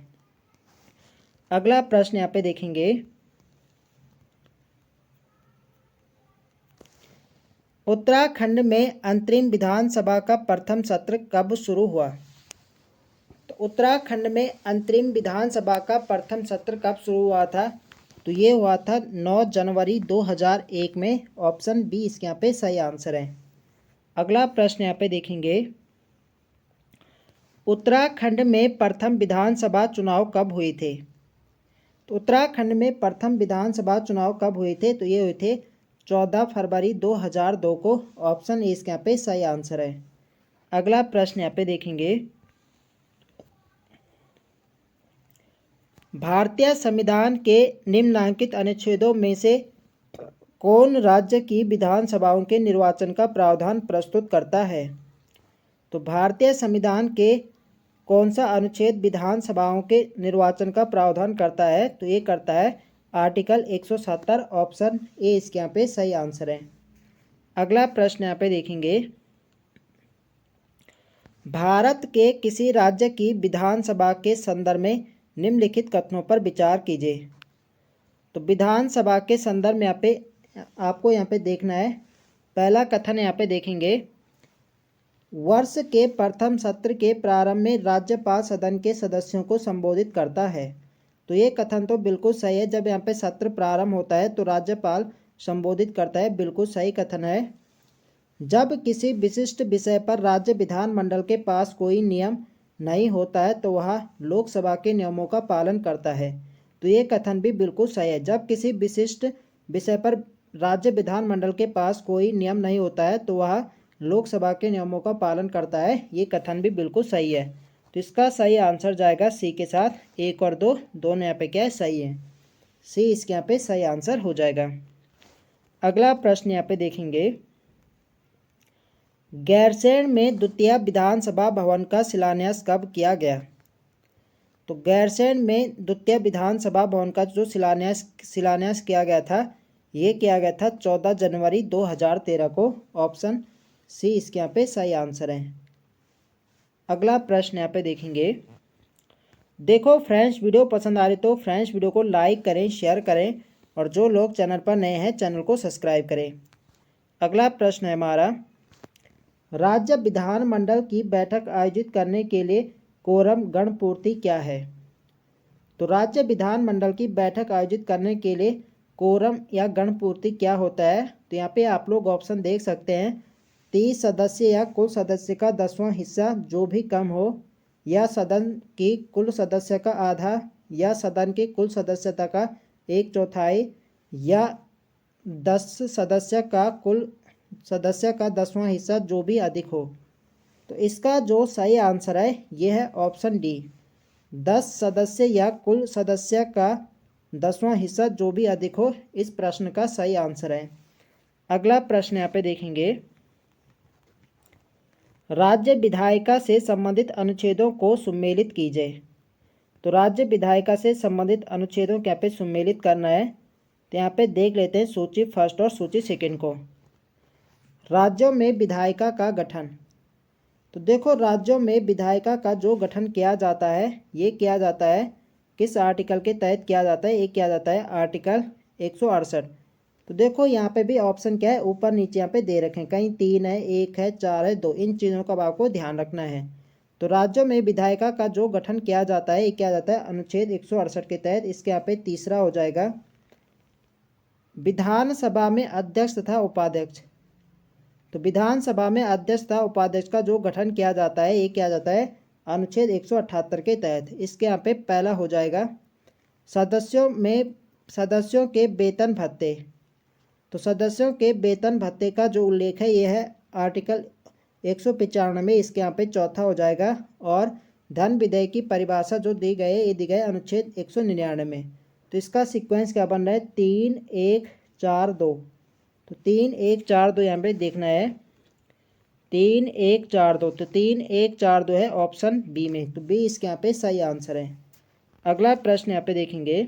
अगला प्रश्न यहाँ पे देखेंगे, उत्तराखंड में अंतरिम विधानसभा का प्रथम सत्र कब शुरू हुआ। तो उत्तराखंड में अंतरिम विधानसभा का प्रथम सत्र कब शुरू हुआ था, तो ये हुआ था 9 जनवरी 2001 में, ऑप्शन बी इसके यहाँ पे सही आंसर है। अगला प्रश्न यहाँ पे देखेंगे, उत्तराखंड में प्रथम विधानसभा चुनाव कब हुए थे। तो उत्तराखंड में प्रथम विधानसभा चुनाव कब हुए थे, तो ये हुए थे 14 फरवरी 2002 को, ऑप्शन ए इसके यहाँ पे सही आंसर है। अगला प्रश्न यहाँ पे देखेंगे, भारतीय संविधान के निम्नलिखित अनुच्छेदों में से कौन राज्य की विधानसभाओं के निर्वाचन का प्रावधान प्रस्तुत करता है। तो भारतीय संविधान के कौन सा अनुच्छेद विधानसभाओं के निर्वाचन का प्रावधान करता है, तो ये करता है आर्टिकल 170, ऑप्शन ए इसके यहाँ पे सही आंसर है। अगला प्रश्न यहाँ पे देखेंगे, भारत के किसी राज्य की विधानसभा के संदर्भ में निम्नलिखित कथनों पर विचार कीजिए। तो विधानसभा के संदर्भ में यहाँ पे आपको यहाँ पे देखना है, पहला कथन यहाँ पे देखेंगे, वर्ष के प्रथम सत्र के प्रारंभ में राज्यपाल सदन के सदस्यों को संबोधित करता है। तो ये कथन तो बिल्कुल सही है, जब यहाँ पे सत्र प्रारंभ होता है तो राज्यपाल संबोधित करता है, बिल्कुल सही कथन है। जब किसी विशिष्ट विषय पर राज्य विधानमंडल के पास कोई नियम नहीं होता है तो वह लोकसभा के नियमों का पालन करता है। तो ये कथन भी बिल्कुल सही है, जब किसी विशिष्ट विषय पर राज्य विधानमंडल के पास कोई नियम नहीं होता है तो वह लोकसभा के नियमों का पालन करता है, ये कथन भी बिल्कुल सही है। तो इसका सही आंसर जाएगा सी के साथ, 1 और 2 दोनों यहाँ पे क्या है, सही है, सी इसके यहाँ पे सही आंसर हो जाएगा। अगला प्रश्न यहाँ पे देखेंगे, गैरसैंण में द्वितीय विधानसभा भवन का शिलान्यास कब किया गया। तो गैरसैंण में द्वितीय विधानसभा भवन का जो शिलान्यास किया गया था, ये किया गया था 14 जनवरी 2013 को, ऑप्शन सी इसके यहाँ पे सही आंसर है। अगला प्रश्न यहाँ पे देखेंगे, देखो फ्रेंड्स वीडियो पसंद आ रही तो फ्रेंड्स वीडियो को लाइक करें, शेयर करें, और जो लोग चैनल पर नए हैं चैनल को सब्सक्राइब करें। अगला प्रश्न है हमारा, राज्य विधानमंडल की बैठक आयोजित करने के लिए कोरम गणपूर्ति क्या है। तो राज्य विधानमंडल की बैठक आयोजित करने के लिए कोरम या गणपूर्ति क्या होता है, तो यहाँ पे आप लोग ऑप्शन देख सकते हैं, 30 सदस्य या कुल सदस्य का 10वां हिस्सा जो भी कम हो, या सदन की कुल सदस्य का आधा, या सदन की कुल सदस्यता का 1/4, या 10 सदस्य का कुल सदस्य का 10वां हिस्सा जो भी अधिक हो। तो इसका जो सही आंसर है ये है ऑप्शन डी, 10 सदस्य या कुल सदस्य का 10वां हिस्सा जो भी अधिक हो, इस प्रश्न का सही आंसर है। अगला प्रश्न यहाँ पे देखेंगे, राज्य विधायिका से संबंधित अनुच्छेदों को सुमेलित कीजिए। तो राज्य विधायिका से संबंधित अनुच्छेदों को यहाँ पे सुमेलित करना है, तो यहाँ पे देख लेते हैं सूची फर्स्ट और सूची सेकंड को। राज्यों में विधायिका का गठन, तो देखो राज्यों में विधायिका का जो गठन किया जाता है, ये किया जाता है किस आर्टिकल के तहत किया जाता है, ये किया जाता है आर्टिकल 168। तो देखो यहाँ पे भी ऑप्शन क्या है, ऊपर नीचे यहाँ पे दे रखे हैं, कहीं 3 है, 1 है, 4 है, 2, इन चीज़ों का आपको ध्यान रखना है। तो राज्यों में विधायिका का जो गठन किया जाता है, ये किया जाता है अनुच्छेद 168 के तहत, इसके यहाँ पे तीसरा हो जाएगा विधानसभा में अध्यक्ष तथा उपाध्यक्ष। तो विधानसभा में अध्यक्ष तथा उपाध्यक्ष का जो गठन किया जाता है, ये किया जाता है अनुच्छेद 178 के तहत, इसके यहाँ पे पहला हो जाएगा सदस्यों के वेतन भत्ते। तो सदस्यों के वेतन भत्ते का जो उल्लेख है ये है आर्टिकल 195, इसके यहाँ पे चौथा हो जाएगा। और धन विधेयक की परिभाषा जो दी गई है, ये दी गई अनुच्छेद 199 में। तो इसका सीक्वेंस क्या बन रहा है, 3 1 4 2, तो 3 1 4 2 यहाँ पे देखना है, 3 1 4 2, तो 3 1 4 2 है ऑप्शन बी में, तो बी इसके यहाँ पे सही आंसर है। अगला प्रश्न यहाँ पे देखेंगे,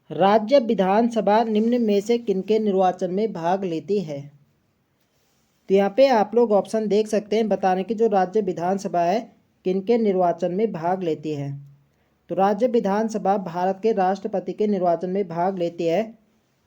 राज्य विधानसभा निम्न में से किनके निर्वाचन में भाग लेती है। तो यहाँ पे आप लोग ऑप्शन देख सकते हैं बताने की, जो राज्य विधानसभा है किनके निर्वाचन में भाग लेती है। तो राज्य विधानसभा भारत के राष्ट्रपति के निर्वाचन में भाग लेती है,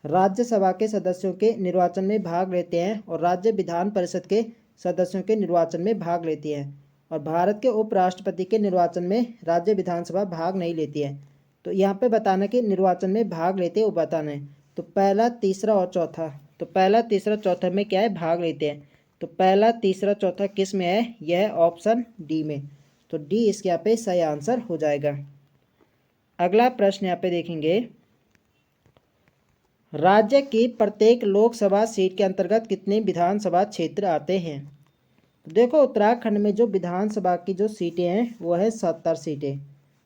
राज्यसभा के सदस्यों के निर्वाचन में भाग लेते हैं और राज्य विधान परिषद के सदस्यों के निर्वाचन में भाग लेती है, और भारत के उपराष्ट्रपति के निर्वाचन में राज्य विधानसभा भाग नहीं लेती है। तो यहाँ पे बताना कि निर्वाचन में भाग लेते हैं वो बताना है। तो पहला तीसरा और चौथा, तो पहला तीसरा चौथा में क्या है, भाग लेते हैं। तो पहला तीसरा चौथा किस में है, यह है ऑप्शन डी में, तो डी इसके यहाँ पे सही आंसर हो जाएगा। अगला प्रश्न यहाँ पे देखेंगे, राज्य की प्रत्येक लोकसभा सीट के अंतर्गत कितने विधानसभा क्षेत्र आते हैं। तो देखो उत्तराखंड में जो विधानसभा की जो सीटें हैं वो है 70 सीटें,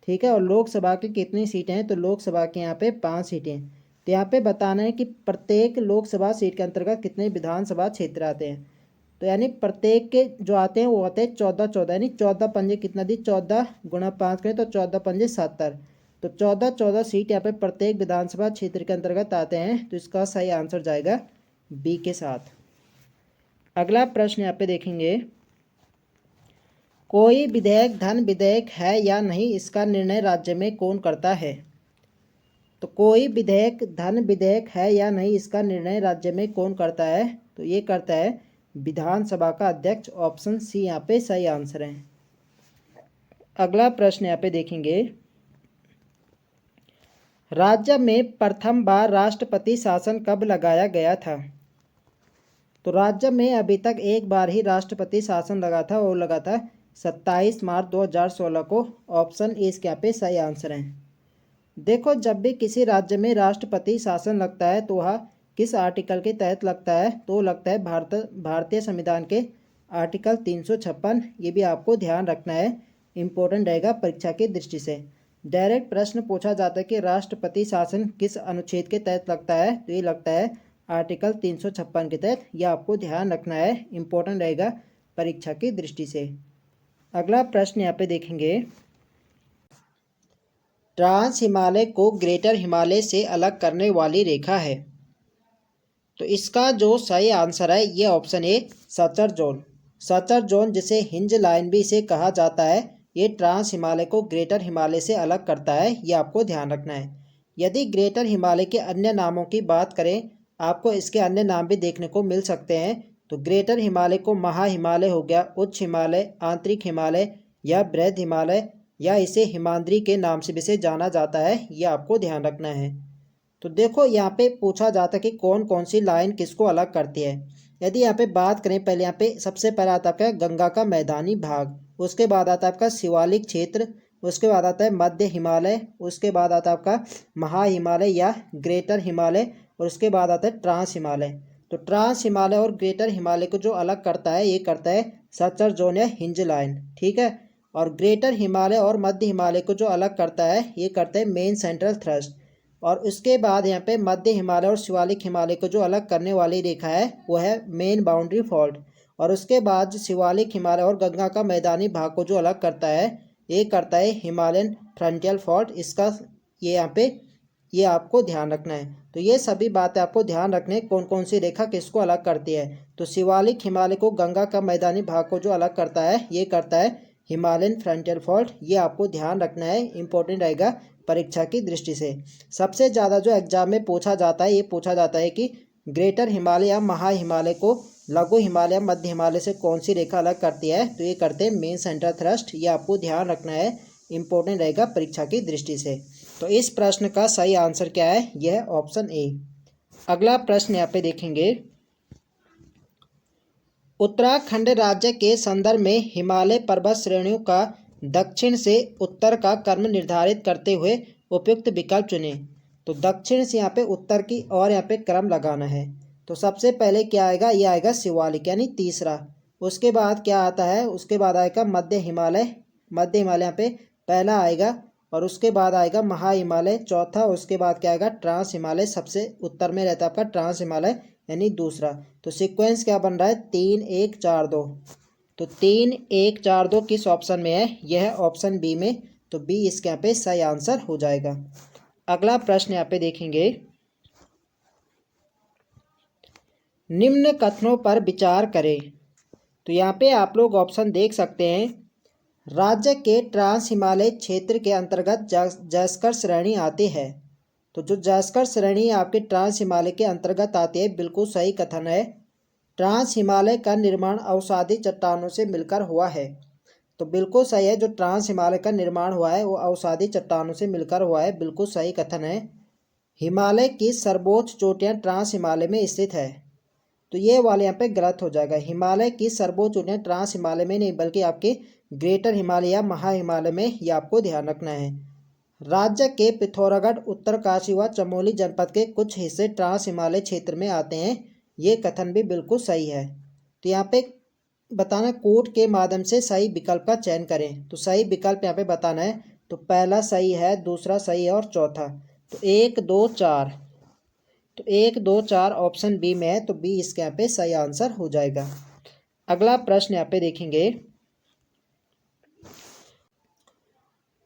ठीक है, और लोकसभा की कितनी सीटें हैं, तो लोकसभा के यहाँ पे 5 सीटें। तो यहाँ पे बताना है कि प्रत्येक लोकसभा सीट के अंतर्गत कितने विधानसभा क्षेत्र आते हैं। तो यानी प्रत्येक के जो आते हैं वो आते हैं 14 यानी 14 पंजे कितना दी, 14 गुणा 5 करें तो 14 पंजे 70, तो 14 सीट यहाँ पे प्रत्येक विधानसभा क्षेत्र के अंतर्गत आते हैं, तो इसका सही आंसर जाएगा बी के साथ। अगला प्रश्न यहाँ पे देखेंगे, कोई विधेयक धन विधेयक है या नहीं, इसका निर्णय राज्य में कौन करता है। तो कोई विधेयक धन विधेयक है या नहीं, इसका निर्णय राज्य में कौन करता है, तो ये करता है विधानसभा का अध्यक्ष, ऑप्शन सी यहाँ पे सही आंसर है। अगला प्रश्न यहाँ पे देखेंगे, राज्य में प्रथम बार राष्ट्रपति शासन कब लगाया गया था। तो राज्य में अभी तक एक बार ही राष्ट्रपति शासन लगा था, वो लगा था 27 मार्च 2016 को, ऑप्शन ए इसके यहाँ पे सही आंसर है। देखो जब भी किसी राज्य में राष्ट्रपति शासन लगता है तो वह किस आर्टिकल के तहत लगता है, तो लगता है भारतीय संविधान के आर्टिकल 356, ये भी आपको ध्यान रखना है, इम्पोर्टेंट रहेगा परीक्षा की दृष्टि से। डायरेक्ट प्रश्न पूछा जाता है कि राष्ट्रपति शासन किस अनुच्छेद के तहत लगता है, तो ये लगता है आर्टिकल 356 के तहत, यह आपको ध्यान रखना है, इम्पोर्टेंट रहेगा परीक्षा की दृष्टि से। अगला प्रश्न यहाँ पे देखेंगे, ट्रांस हिमालय को ग्रेटर हिमालय से अलग करने वाली रेखा है। तो इसका जो सही आंसर है ये option A suture zone. Suture zone जिसे हिंज लाइन भी इसे कहा जाता है, ये ट्रांस हिमालय को ग्रेटर हिमालय से अलग करता है, ये आपको ध्यान रखना है। यदि ग्रेटर हिमालय के अन्य नामों की बात करें, आपको इसके अन्य नाम भी देखने को मिल सकते हैं। तो ग्रेटर हिमालय को महा हिमालय हो गया, उच्च हिमालय, आंतरिक हिमालय या बृहद हिमालय, या इसे हिमाद्री के नाम से भी इसे जाना जाता है, ये आपको ध्यान रखना है। तो देखो यहाँ पे पूछा जाता है कि कौन कौन सी लाइन किसको अलग करती है। यदि यहाँ पे बात करें, पहले यहाँ पे सबसे पहले आता है गंगा का मैदानी भाग, उसके बाद आता है आपका शिवालिक क्षेत्र, उसके बाद आता है मध्य हिमालय, उसके बाद आता है आपका महा हिमालय या ग्रेटर हिमालय, और उसके बाद आता है ट्रांस हिमालय। तो ट्रांस हिमालय और ग्रेटर हिमालय को जो अलग करता है ये करता है सचर जोन या हिंज लाइन, ठीक है। और ग्रेटर हिमालय और मध्य हिमालय को जो अलग करता है ये करता है मेन सेंट्रल थ्रस्ट। और उसके बाद यहाँ पे मध्य हिमालय और शिवालिक हिमालय को जो अलग करने वाली रेखा है वो है मेन बाउंड्री फॉल्ट। और उसके बाद शिवालिक हिमालय और गंगा का मैदानी भाग को जो अलग करता है ये करता है हिमालयन फ्रंटियल फॉल्ट। इसका ये यहाँ पे ये आपको ध्यान रखना है। तो ये सभी बातें आपको ध्यान रखने, कौन कौन सी रेखा किसको अलग करती है। तो शिवालिक हिमालय को गंगा का मैदानी भाग को जो अलग करता है ये करता है हिमालयन फ्रंटियल फॉल्ट, ये आपको ध्यान रखना है, इंपॉर्टेंट रहेगा परीक्षा की दृष्टि से। सबसे ज़्यादा जो एग्जाम में पूछा जाता है ये पूछा जाता है कि ग्रेटर हिमालय या महा हिमालय को लघु हिमालय मध्य हिमालय से कौन सी रेखा अलग करती है, तो ये करते हैं मेन सेंट्रल थ्रस्ट, ये आपको ध्यान रखना है, इंपॉर्टेंट रहेगा परीक्षा की दृष्टि से। तो इस प्रश्न का सही आंसर क्या है, यह ऑप्शन ए। अगला प्रश्न यहाँ पे देखेंगे, उत्तराखंड राज्य के संदर्भ में हिमालय पर्वत श्रेणियों का दक्षिण से उत्तर का क्रम निर्धारित करते हुए उपयुक्त विकल्प चुनें। तो दक्षिण से यहाँ पे उत्तर की और यहाँ पे क्रम लगाना है। तो सबसे पहले क्या आएगा, ये आएगा शिवालिक यानी तीसरा। उसके बाद क्या आता है, उसके बाद आएगा मध्य हिमालय। मध्य हिमालय यहाँ पे पहला आएगा। और उसके बाद आएगा महा हिमालय चौथा, उसके बाद क्या आएगा ट्रांस हिमालय, सबसे उत्तर में रहता है आपका ट्रांस हिमालय यानी दूसरा। तो सीक्वेंस क्या बन रहा है 3 1 4 2। तो 3 1 4 2 किस ऑप्शन में है? यह है ऑप्शन बी में। तो बी इसके यहाँ पे सही आंसर हो जाएगा। अगला प्रश्न यहाँ पे देखेंगे, निम्न कथनों पर विचार करें। तो यहाँ पे आप लोग ऑप्शन देख सकते हैं, राज्य के ट्रांस हिमालय क्षेत्र के अंतर्गत जैस्कर श्रेणी आती है। तो जो जैस्कर श्रेणी आपके ट्रांस हिमालय के अंतर्गत आती है, बिल्कुल सही कथन है। ट्रांस हिमालय का निर्माण अवसादी चट्टानों से मिलकर हुआ है। तो बिल्कुल सही है, जो ट्रांस हिमालय का निर्माण हुआ है वो अवसादी चट्टानों से मिलकर हुआ है, बिल्कुल सही कथन है। हिमालय की सर्वोच्च चोटियाँ ट्रांस हिमालय में स्थित है। तो ये वाले यहाँ पे गलत हो जाएगा। हिमालय की सर्वोच्च चोटियाँ ट्रांस हिमालय में नहीं बल्कि आपके ग्रेटर हिमालय या महा हिमालय में, ये आपको ध्यान रखना है। राज्य के पिथौरागढ़, उत्तरकाशी व चमोली जनपद के कुछ हिस्से ट्रांस हिमालय क्षेत्र में आते हैं, ये कथन भी बिल्कुल सही है। तो यहाँ पे बताना कोड के माध्यम से सही विकल्प का चयन करें। तो सही विकल्प यहाँ पे बताना है। तो पहला सही है, दूसरा सही है और चौथा। तो 1 2 4, तो 1 2 4 ऑप्शन बी में है। तो बी इसके यहाँ पे सही आंसर हो जाएगा। अगला प्रश्न यहाँ पे देखेंगे,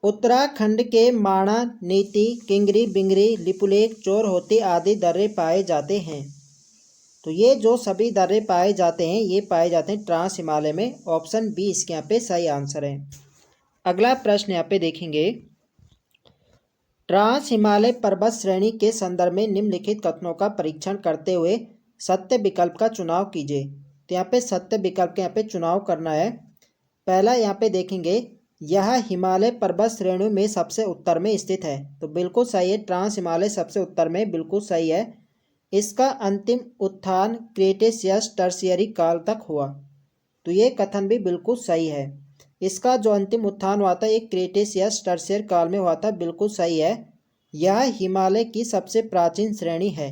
उत्तराखंड के माणा, नीति, किंगरी, बिंगरी, लिपुलेख, चोरहोती आदि दर्रे पाए जाते हैं। तो ये जो सभी दर्रे पाए जाते हैं ये पाए जाते हैं ट्रांस हिमालय में। ऑप्शन बी इसके यहाँ पे सही आंसर है। अगला प्रश्न यहाँ पे देखेंगे, ट्रांस हिमालय पर्वत श्रेणी के संदर्भ में निम्नलिखित कथनों का परीक्षण करते हुए सत्य विकल्प का चुनाव कीजिए। तो यहाँ पे सत्य विकल्प के यहाँ पे चुनाव करना है। पहला यहाँ पे देखेंगे, यह हिमालय पर्वत श्रेणियों में सबसे उत्तर में स्थित है। तो बिल्कुल सही है, ट्रांस हिमालय सबसे उत्तर में, बिल्कुल सही है। इसका अंतिम उत्थान क्रेटेशियस टर्शियरी काल तक हुआ। तो ये कथन भी बिल्कुल सही है। इसका जो अंतिम उत्थान हुआ था एक क्रेटेशियस टर्शियर काल में हुआ था, बिल्कुल सही है। यह हिमालय की सबसे प्राचीन श्रेणी है।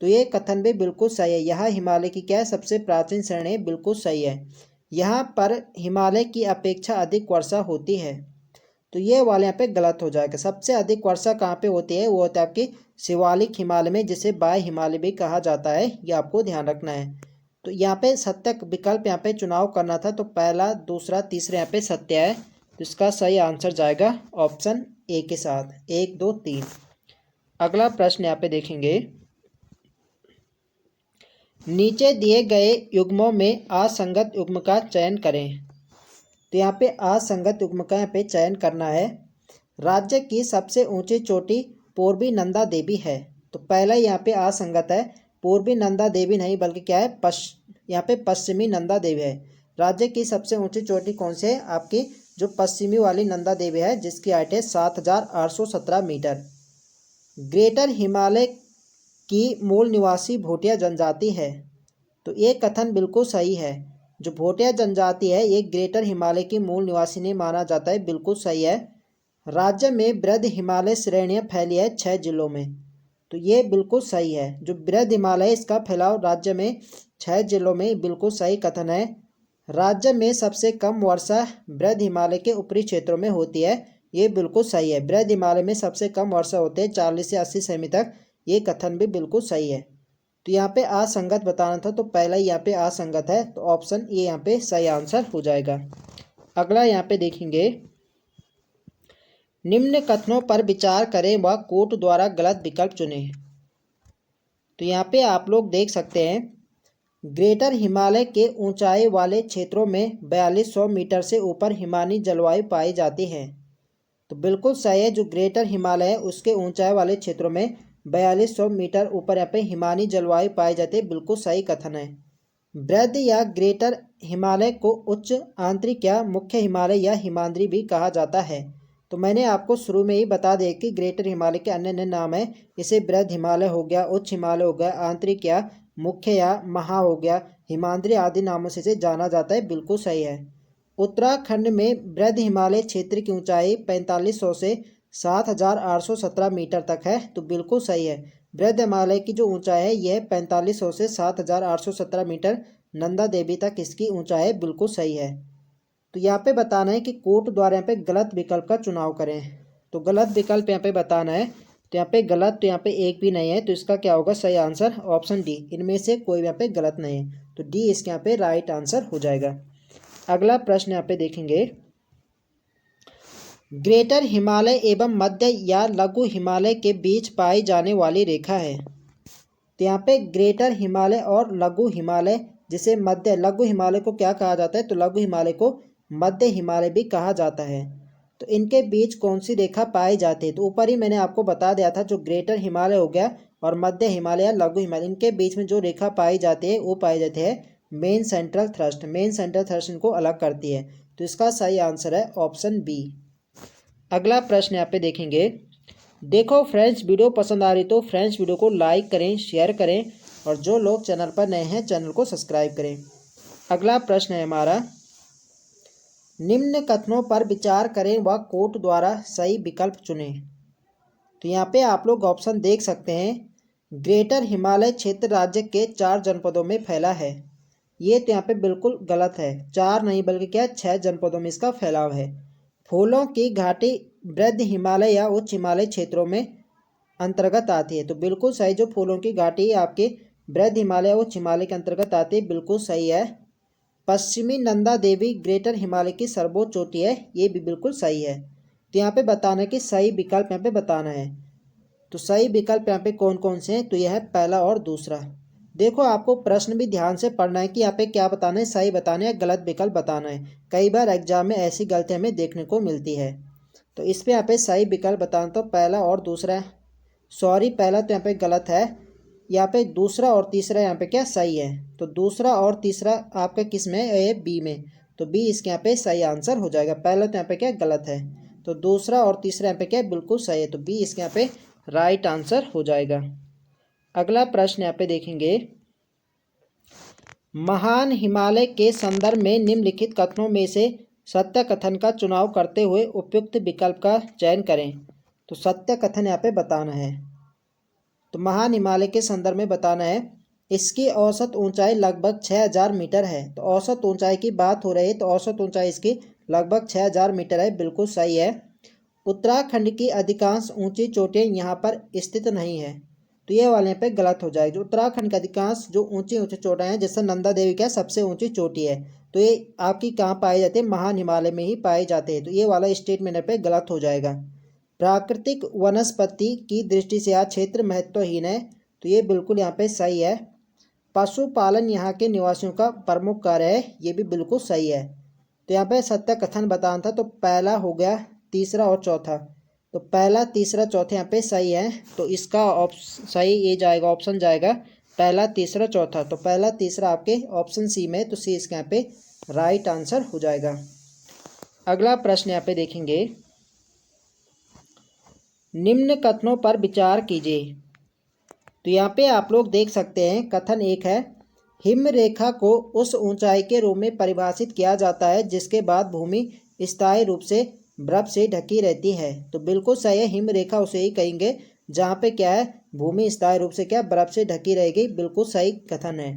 तो ये कथन भी बिल्कुल सही है। यह हिमालय की क्या है? सबसे प्राचीन श्रेणी है, बिल्कुल सही है। यहाँ पर हिमालय की अपेक्षा अधिक वर्षा होती है। तो ये वाले यहाँ पे गलत हो जाएगा। सबसे अधिक वर्षा कहाँ पे होती है? वो होता है आपकी शिवालिक हिमालय में, जिसे बाह्य हिमालय भी कहा जाता है, ये आपको ध्यान रखना है। तो यहाँ पे सत्य विकल्प यहाँ पे चुनाव करना था। तो पहला, दूसरा, तीसरा यहाँ पे सत्य है। तो इसका सही आंसर जाएगा ऑप्शन ए के साथ, 1 2 3। अगला प्रश्न यहाँ पे देखेंगे, नीचे दिए गए युग्मों में असंगत युग्म का चयन करें। तो यहाँ पे असंगत युग्म का यहाँ पे चयन करना है। राज्य की सबसे ऊंची चोटी पूर्वी नंदा देवी है। तो पहला यहाँ पे असंगत है, पूर्वी नंदा देवी नहीं बल्कि क्या है, यहाँ पे पश्चिमी नंदा देवी है। राज्य की सबसे ऊंची चोटी कौन सी है? आपकी जो पश्चिमी वाली नंदा देवी है, जिसकी हाइट है 7817 मीटर। ग्रेटर हिमालय की मूल निवासी भोटिया जनजाति है। तो ये कथन बिल्कुल सही है। जो भोटिया जनजाति है ये ग्रेटर हिमालय की मूल निवासी नहीं माना जाता है, बिल्कुल सही है। राज्य में बृहद हिमालय श्रेणियाँ फैली है 6 जिलों में। तो ये बिल्कुल सही है। जो बृहद हिमालय इसका फैलाव राज्य में 6 जिलों में, बिल्कुल सही कथन है। राज्य में सबसे कम वर्षा बृहद हिमालय के ऊपरी क्षेत्रों में होती है, ये बिल्कुल सही है। बृहद हिमालय में सबसे कम वर्षा होते हैं 40 से 80 सेमी तक, ये कथन भी बिल्कुल सही है। तो यहाँ पे असंगत बताना था, तो पहला यहाँ पे असंगत है। तो ऑप्शन ए यहाँ पे सही आंसर हो जाएगा। अगला यहाँ पे देखेंगे, निम्न कथनों पर विचार करें व कोर्ट द्वारा गलत विकल्प चुनें। तो यहाँ पे आप लोग देख सकते हैं, ग्रेटर हिमालय के ऊंचाई वाले क्षेत्रों में 4200 मीटर से ऊपर हिमानी जलवायु पाई जाती है। तो बिल्कुल सही है। जो ग्रेटर हिमालय है उसके ऊंचाई वाले क्षेत्रों में 4200 मीटर ऊपर यहाँ पे हिमानी जलवायु पाई जाती है, बिल्कुल सही कथन है। बृहद या ग्रेटर हिमालय को उच्च आंतरिक या मुख्य हिमालय या हिमाद्री भी कहा जाता है। तो मैंने आपको शुरू में ही बता दिया कि ग्रेटर हिमालय के अन्य अन्य नाम है। इसे बृहद हिमालय हो गया, उच्च हिमालय हो गया, आंतरिक या मुख्य या महा हो गया, हिमाद्री आदि नामों से इसे जाना जाता है, बिल्कुल सही है। उत्तराखंड में बृहद हिमालय क्षेत्र की ऊंचाई 4500 से 7817 मीटर तक है। तो बिल्कुल सही है। बृहद हिमालय की जो ऊंचाई है यह 4500 से 7817 मीटर नंदा देवी तक इसकी ऊंचाई है, बिल्कुल सही है। तो यहाँ पे बताना है कि कोर्ट द्वारा यहाँ पे गलत विकल्प का चुनाव करें। तो गलत विकल्प यहाँ पे बताना है। तो यहाँ पे गलत, तो यहाँ पे एक भी नहीं है, तो इसका क्या होगा सही आंसर ऑप्शन डी। इनमें से कोई यहाँ पे गलत नहीं है, तो डी इसके यहाँ पे राइट आंसर हो जाएगा। अगला प्रश्न यहाँ पे देखेंगे, ग्रेटर हिमालय एवं मध्य या लघु हिमालय के बीच पाई जाने वाली रेखा है। तो यहाँ पे ग्रेटर हिमालय और लघु हिमालय, जिसे मध्य लघु हिमालय को क्या कहा जाता है, तो लघु हिमालय को मध्य हिमालय भी कहा जाता है। तो इनके बीच कौन सी रेखा पाई जाती है, तो ऊपर ही मैंने आपको बता दिया था, जो ग्रेटर हिमालय हो गया और मध्य हिमालय या लघु हिमालय, इनके बीच में जो रेखा पाई जाती है वो पाई जाती है main central thrust. Main central thrust इनको अलग करती है, तो इसका सही आंसर है ऑप्शन बी। अगला प्रश्न यहाँ पे देखेंगे, देखो फ्रेंड्स वीडियो पसंद आ रही तो फ्रेंड्स वीडियो को लाइक करें, शेयर करें, और जो लोग चैनल पर नए हैं चैनल को सब्सक्राइब करें। अगला प्रश्न है हमारा, निम्न कथनों पर विचार करें व कोट द्वारा सही विकल्प चुनें। तो यहाँ पे आप लोग ऑप्शन देख सकते हैं, ग्रेटर हिमालय क्षेत्र राज्य के 4 जनपदों में फैला है। ये तो यहाँ पे बिल्कुल गलत है, 4 नहीं बल्कि क्या 6 जनपदों में इसका फैलाव है। फूलों की घाटी वृद्ध हिमालय या उच्च हिमालय क्षेत्रों में अंतर्गत आती है, तो बिल्कुल सही। जो फूलों की घाटी आपके वृद्ध हिमालय उच्च हिमालय के अंतर्गत आती है, बिल्कुल सही है। पश्चिमी नंदा देवी ग्रेटर हिमालय की सर्वोच्च चोटी है, ये भी बिल्कुल सही है। तो यहाँ पे बताना है कि सही विकल्प यहाँ पे बताना है। तो सही विकल्प यहाँ पे कौन कौन से हैं, तो यह है पहला और दूसरा। देखो आपको प्रश्न भी ध्यान से पढ़ना है कि यहाँ पे क्या बताना है, सही बताना है, गलत विकल्प बताना है। कई बार एग्जाम में ऐसी गलतियाँ हमें देखने को मिलती है, तो इस पर यहाँ पे सही विकल्प बताना, तो पहला और दूसरा, सॉरी पहला तो यहाँ पे गलत है, यहाँ पे दूसरा और तीसरा यहाँ पे क्या सही है। तो दूसरा और तीसरा आपका किस में है, बी में, तो बी इसके यहाँ पे सही आंसर हो जाएगा। पहला तो यहाँ पे क्या गलत है, तो दूसरा और तीसरा यहाँ पे क्या बिल्कुल सही है, तो बी इसके यहाँ पे राइट आंसर हो जाएगा। अगला प्रश्न यहाँ पे देखेंगे, महान हिमालय के संदर्भ में निम्नलिखित कथनों में से सत्य कथन का चुनाव करते हुए उपयुक्त विकल्प का चयन करें। तो सत्य कथन यहाँ पे बताना है। तो महान हिमालय के संदर्भ में बताना है, इसकी औसत ऊंचाई लगभग 6000 मीटर है। तो औसत ऊंचाई की बात हो रही है, तो औसत ऊंचाई इसकी लगभग 6000 मीटर है, बिल्कुल सही है। उत्तराखंड की अधिकांश ऊंची चोटियाँ यहाँ पर स्थित नहीं है, तो ये वाले पे गलत हो जाएगा। जो उत्तराखंड के अधिकांश जो ऊंची ऊंची चोटियाँ हैं, जैसे नंदा देवी क्या सबसे ऊंची चोटी है, तो ये आपकी कहाँ पाई जाती है, महान हिमालय में ही पाए जाते हैं, तो ये वाला स्टेटमेंट पे गलत हो जाएगा। प्राकृतिक वनस्पति की दृष्टि से यह क्षेत्र महत्वहीन है, तो ये बिल्कुल यहाँ पे सही है। पशुपालन यहाँ के निवासियों का प्रमुख कार्य है, ये भी बिल्कुल सही है। तो यहाँ पे सत्य कथन बताना था, तो पहला हो गया, तीसरा और चौथा, तो पहला तीसरा चौथा यहाँ पे सही है, तो इसका सही ये जाएगा, ऑप्शन जाएगा पहला तीसरा चौथा। तो पहला तीसरा आपके ऑप्शन सी में, तो सी इसके यहाँ पे राइट आंसर हो जाएगा। अगला प्रश्न यहाँ पे देखेंगे, निम्न कथनों पर विचार कीजिए। तो यहाँ पे आप लोग देख सकते हैं, कथन एक है, हिम रेखा को उस ऊंचाई के रूप में परिभाषित किया जाता है जिसके बाद भूमि स्थायी रूप से बर्फ से ढकी रहती है। तो बिल्कुल सही है, हिम रेखा उसे ही कहेंगे जहाँ पे क्या है, भूमि स्थायी रूप से क्या बर्फ से ढकी रहेगी, बिल्कुल सही कथन है।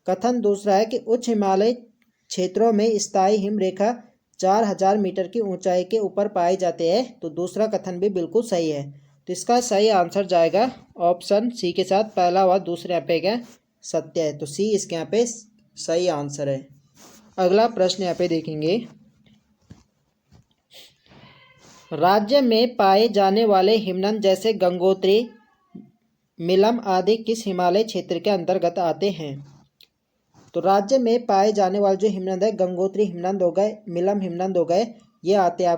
कथन दूसरा है कि उच्च हिमालय क्षेत्रों में स्थायी हिम रेखा 4000 मीटर की ऊंचाई के ऊपर पाए जाते हैं, तो दूसरा कथन भी बिल्कुल सही है। तो इसका सही आंसर जाएगा ऑप्शन सी के साथ, पहला व दूसरे यहाँ पे क्या सत्य है, तो सी इसके यहाँ पे सही आंसर है। अगला प्रश्न यहाँ पे देखेंगे, राज्य में पाए जाने वाले हिमनद जैसे गंगोत्री, मिलम आदि किस हिमालय क्षेत्र के अंतर्गत आते हैं। तो राज्य में पाए जाने वाले जो हिमनद है, गंगोत्री हिमनद हो गए, मिलम हिमनद हो गए, ये आते हैं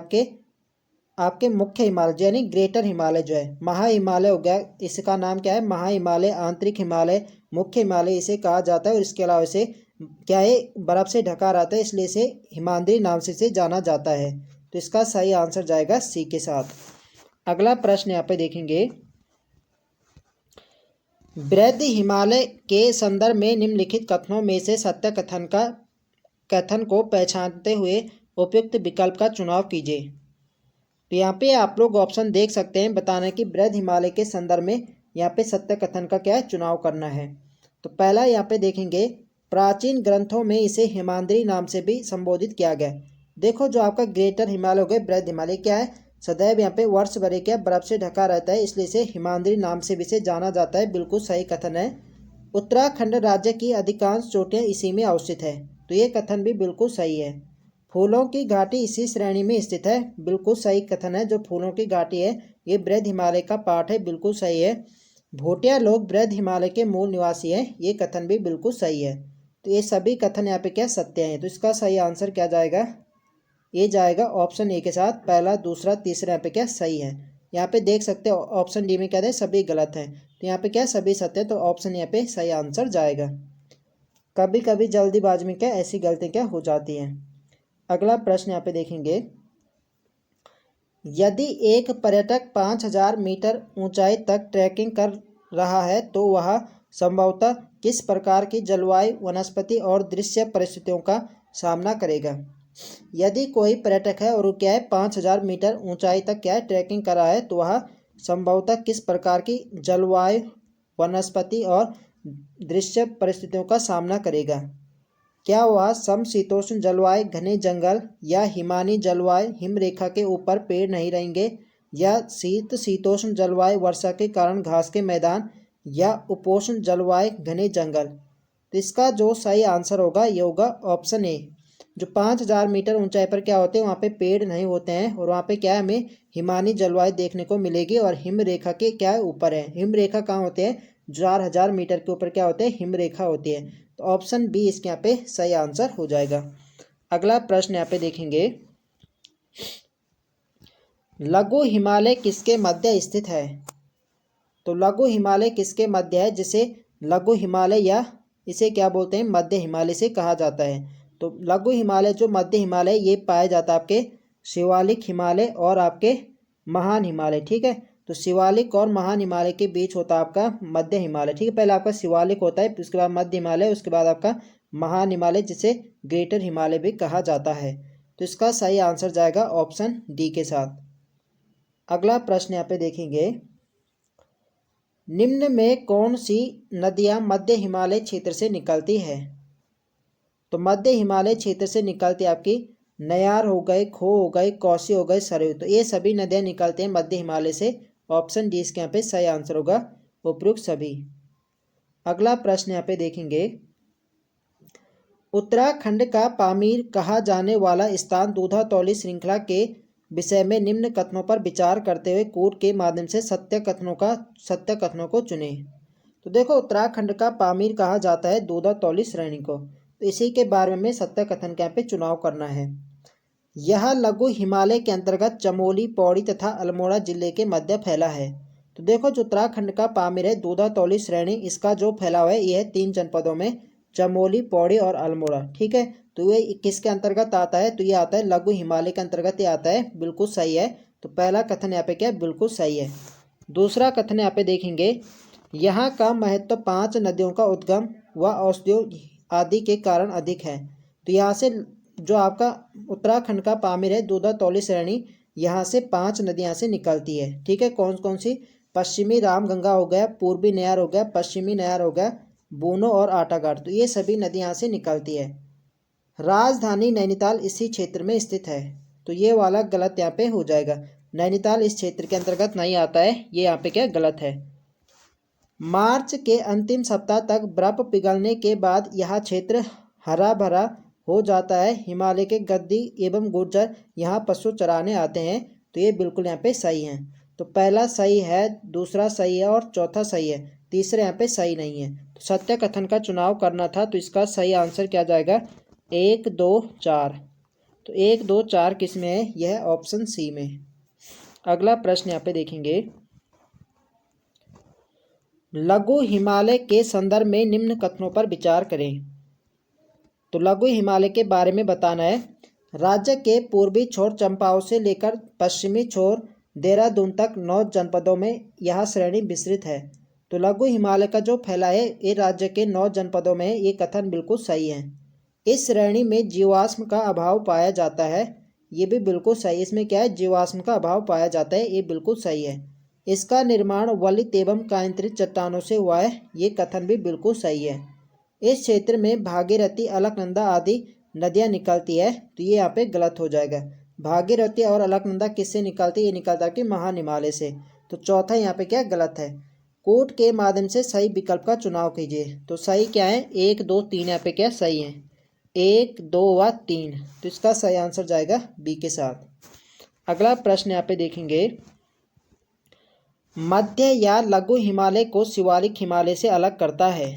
आपके मुख्य हिमालय यानी ग्रेटर हिमालय जो है। महा हिमालय हो गया, इसका नाम क्या है, महा हिमालय, आंतरिक हिमालय, मुख्य हिमालय इसे कहा जाता है। और इसके अलावा इसे क्या है, बर्फ से ढका रहता है, इसलिए इसे हिमाद्री नाम से इसे जाना जाता है। तो इसका सही आंसर जाएगा सी के साथ। अगला प्रश्न यहाँ पे देखेंगे, वृद्ध हिमालय के संदर्भ में निम्नलिखित कथनों में से सत्य कथन को पहचानते हुए उपयुक्त विकल्प का चुनाव कीजिए। तो यहाँ पे आप लोग ऑप्शन देख सकते हैं, बताना है कि वृद्ध हिमालय के संदर्भ में यहाँ पे सत्य कथन का क्या है, चुनाव करना है। तो पहला यहाँ पे देखेंगे, प्राचीन ग्रंथों में इसे हिमाद्री नाम से भी संबोधित किया गया। देखो जो आपका ग्रेटर हिमालय हो गया, वृद्ध हिमालय क्या है, सदैव यहाँ पे वर्ष भर क्या बर्फ से ढका रहता है, इसलिए इसे हिमाद्री नाम से भी इसे जाना जाता है। बिल्कुल सही कथन है। उत्तराखंड राज्य की अधिकांश चोटियाँ इसी में अवस्थित है, तो ये कथन भी बिल्कुल सही है। फूलों की घाटी इसी श्रेणी में स्थित है, बिल्कुल सही कथन है। जो फूलों की घाटी है ये बृहद हिमालय का पार्ट है, बिल्कुल सही है। भोटिया लोग बृहद हिमालय के मूल निवासी हैं, ये कथन भी बिल्कुल सही है। तो ये सभी कथन यहाँ पे क्या सत्य हैं, तो इसका सही आंसर क्या जाएगा, ये जाएगा ऑप्शन ए के साथ। पहला, दूसरा, तीसरा यहाँ पे क्या सही है। यहाँ पे देख सकते हो ऑप्शन डी में क्या है, सभी गलत हैं, तो यहाँ पे क्या सभी सत्य है, तो ऑप्शन यहाँ पे सही आंसर जाएगा। कभी कभी जल्दीबाजी में क्या ऐसी गलतियाँ क्या हो जाती हैं। अगला प्रश्न यहाँ पे देखेंगे, यदि एक पर्यटक 5000 मीटर ऊंचाई तक ट्रैकिंग कर रहा है तो वह संभवतः किस प्रकार की जलवायु, वनस्पति और दृश्य परिस्थितियों का सामना करेगा। यदि कोई पर्यटक है और वो क्या है 5000 मीटर ऊंचाई तक क्या है ट्रैकिंग कर रहा है, तो वह संभवतः किस प्रकार की जलवायु, वनस्पति और दृश्य परिस्थितियों का सामना करेगा। क्या वह समशीतोष्ण जलवायु, घने जंगल, या हिमानी जलवायु, हिमरेखा के ऊपर पेड़ नहीं रहेंगे, या शीतोष्ण जलवायु, वर्षा के कारण घास के मैदान, या उपोष्ण जलवायु, घने जंगल। तो इसका जो सही आंसर होगा ये होगा ऑप्शन ए। जो 5000 मीटर ऊंचाई पर क्या होते हैं वहाँ पे पेड़ नहीं होते हैं, और वहाँ पे क्या है हमें हिमानी जलवायु देखने को मिलेगी, और हिमरेखा के क्या है ऊपर है। हिमरेखा कहाँ होते हैं, 4000 मीटर के ऊपर क्या होते हैं, हिमरेखा होती है। तो ऑप्शन बी इसके यहाँ पे सही आंसर हो जाएगा। अगला प्रश्न यहाँ पे देखेंगे, लघु हिमालय किसके मध्य स्थित है। तो लघु हिमालय किसके मध्य है, जिसे लघु हिमालय या इसे क्या बोलते हैं, मध्य हिमालय से कहा जाता है। तो लघु हिमालय जो मध्य हिमालय ये पाया जाता है आपके शिवालिक हिमालय और आपके महान हिमालय, ठीक है। तो शिवालिक और महान हिमालय के बीच होता है आपका मध्य हिमालय, ठीक है। पहले आपका शिवालिक होता है, उसके बाद मध्य हिमालय, उसके बाद आपका महान हिमालय जिसे ग्रेटर हिमालय भी कहा जाता है। तो इसका सही आंसर जाएगा ऑप्शन डी के साथ। अगला प्रश्न यहाँ पे देखेंगे, निम्न में कौन सी नदियाँ मध्य हिमालय क्षेत्र से निकलती है। तो मध्य हिमालय क्षेत्र से निकलती आपकी नयार हो गए, खो हो गए, कोसी हो गए, सरयू, तो ये सभी नदियाँ निकलती हैं मध्य हिमालय से। ऑप्शन डी इसके यहाँ पे सही आंसर होगा, उपयुक्त सभी। अगला प्रश्न यहाँ पे देखेंगे, उत्तराखंड का पामीर कहा जाने वाला स्थान दूधातौली श्रृंखला के विषय में निम्न कथनों पर विचार करते हुए कूट के माध्यम से सत्य कथनों को चुने। तो देखो उत्तराखंड का पामीर कहा जाता है दूधातौली श्रेणी को, तो इसी के बारे में सत्य कथन के यहाँ पे चुनाव करना है। यह लघु हिमालय के अंतर्गत चमोली, पौड़ी तथा अल्मोड़ा जिले के मध्य फैला है। तो देखो जो उत्तराखंड का पामीर है दूधातौली श्रेणी, इसका जो फैलाव है यह है 3 जनपदों में, चमोली, पौड़ी और अल्मोड़ा, ठीक है। तो ये किसके अंतर्गत आता है, तो ये आता है लघु हिमालय के अंतर्गत ये आता है, बिल्कुल सही है। तो पहला कथन यहाँ पे क्या है, बिल्कुल सही है। दूसरा कथन यहाँ पे देखेंगे, यहाँ का महत्व 5 नदियों का उद्गम व औषधियों आदि के कारण अधिक है। तो यहाँ से जो आपका उत्तराखंड का पामीर है दूधातौली श्रेणी, यहाँ से 5 नदियाँ से निकलती है, ठीक है। कौन कौन सी, पश्चिमी रामगंगा हो गया, पूर्वी नयार हो गया, पश्चिमी नयार हो गया, बूनो और आटाघाट, तो ये सभी नदी यहाँ से निकलती है। राजधानी नैनीताल इसी क्षेत्र में स्थित है, तो ये वाला गलत यहाँ पे हो जाएगा। नैनीताल इस क्षेत्र के अंतर्गत नहीं आता है, ये यहाँ पे क्या गलत है। मार्च के अंतिम सप्ताह तक बर्फ पिघलने के बाद यह क्षेत्र हरा भरा हो जाता है। हिमालय के गद्दी एवं गुर्जर यहाँ पशु चराने आते हैं, तो ये बिल्कुल यहाँ पे सही है। तो पहला सही है, दूसरा सही है और चौथा सही है, तीसरा यहाँ पे सही नहीं है। तो सत्य कथन का चुनाव करना था, तो इसका सही आंसर क्या जाएगा, 1, 2, 4। तो 1, 2, 4 किस में है, यह ऑप्शन सी में। अगला प्रश्न यहाँ पे देखेंगे, लघु हिमालय के संदर्भ में निम्न कथनों पर विचार करें। तो लघु हिमालय के बारे में बताना है, राज्य के पूर्वी छोर चंपाओं से लेकर पश्चिमी छोर देहरादून तक 9 जनपदों में यह श्रेणी विस्तृत है। तो लघु हिमालय का जो फैला है ये राज्य के 9 जनपदों में है, ये कथन बिल्कुल सही है। इस श्रेणी में जीवाश्म का अभाव पाया जाता है, ये भी बिल्कुल सही। इसमें क्या है, जीवाश्म का अभाव पाया जाता है, ये बिल्कुल सही है। इसका निर्माण वलित एवं कायंत्रित चट्टानों से हुआ है, ये कथन भी बिल्कुल सही है। इस क्षेत्र में भागीरथी, अलकनंदा आदि नदियाँ निकलती है, तो ये यहाँ पे गलत हो जाएगा। भागीरथी और अलकनंदा किससे निकलती है? ये निकलता है कि महान हिमालय से। तो चौथा यहाँ पे क्या गलत है। कोड के माध्यम से सही विकल्प का चुनाव कीजिए। तो सही क्या है? 1 2 3 यहाँ पे क्या सही है? 1 2 व 3। तो इसका सही आंसर जाएगा बी के साथ। अगला प्रश्न यहाँ पे देखेंगे, मध्य या लघु हिमालय को शिवालिक हिमालय से अलग करता है।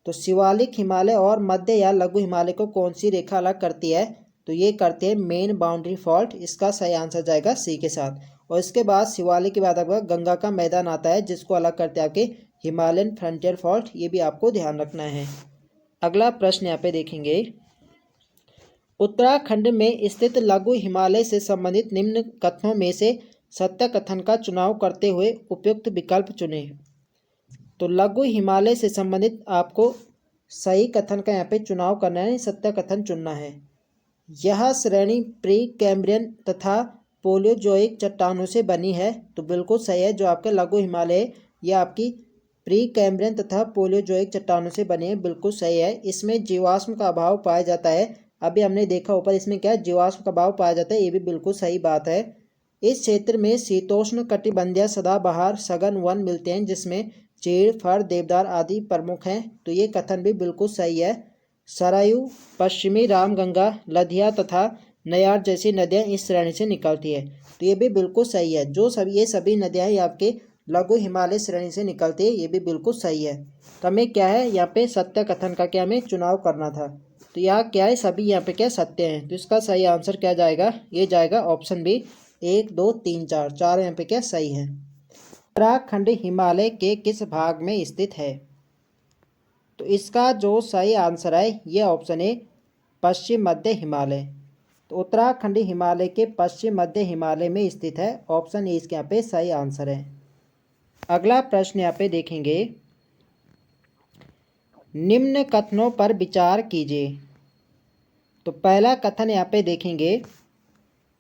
तो शिवालिक हिमालय और मध्य या लघु हिमालय को कौन सी रेखा अलग करती है? तो ये करते हैं मेन बाउंड्री फॉल्ट। इसका सही आंसर जाएगा सी के साथ। और इसके बाद शिवालिक के बाद आपका गंगा का मैदान आता है, जिसको अलग करते हैं आपके हिमालयन फ्रंटियर फॉल्ट। ये भी आपको ध्यान रखना है। अगला प्रश्न यहाँ पे देखेंगे, उत्तराखंड में स्थित लघु हिमालय से संबंधित निम्न कथनों में से सत्य कथन का चुनाव करते हुए उपयुक्त विकल्प चुनें। तो लघु हिमालय से संबंधित आपको सही कथन का यहाँ पे चुनाव करना है, सत्य कथन चुनना है। यह श्रेणी प्री कैम्ब्रियन तथा पोलियोजोइक चट्टानों से बनी है। तो बिल्कुल सही है। जो आपके लघु हिमालय यह आपकी प्री कैम्ब्रियन तथा पोलियोजोइक चट्टानों से बने हैं, बिल्कुल सही है। इसमें जीवाश्म का अभाव पाया जाता है। अभी हमने देखा ऊपर, इसमें क्या है, जीवाश्म का अभाव पाया जाता है। ये भी बिल्कुल सही बात है। इस क्षेत्र में शीतोष्ण कटिबंधीय सदाबहार सघन वन मिलते हैं, जिसमें चीड़, फर, देवदार आदि प्रमुख हैं। तो ये कथन भी बिल्कुल सही है। सरयू, पश्चिमी रामगंगा, लधिया तथा नयार जैसी नदियाँ इस श्रेणी से निकलती है। तो ये भी बिल्कुल सही है। जो सभी ये सभी नदियाँ ये आपके लघु हिमालय श्रेणी से निकलती है। ये भी बिल्कुल सही है। तो हमें क्या है, यहाँ पे सत्य कथन का क्या हमें चुनाव करना था। तो यहाँ क्या है, सभी यहाँ पे क्या सत्य हैं। तो इसका सही आंसर क्या जाएगा? ये जाएगा ऑप्शन बी। 1 2 3 4 चार यहाँ पे क्या सही है। उत्तराखंड हिमालय के किस भाग में स्थित है? तो इसका जो सही आंसर है ये ऑप्शन है पश्चिम मध्य हिमालय। तो उत्तराखंड हिमालय के पश्चिम मध्य हिमालय में स्थित है। ऑप्शन ए इसके यहाँ पे सही आंसर है। अगला प्रश्न यहाँ पे देखेंगे, निम्न कथनों पर विचार कीजिए। तो पहला कथन यहाँ पे देखेंगे,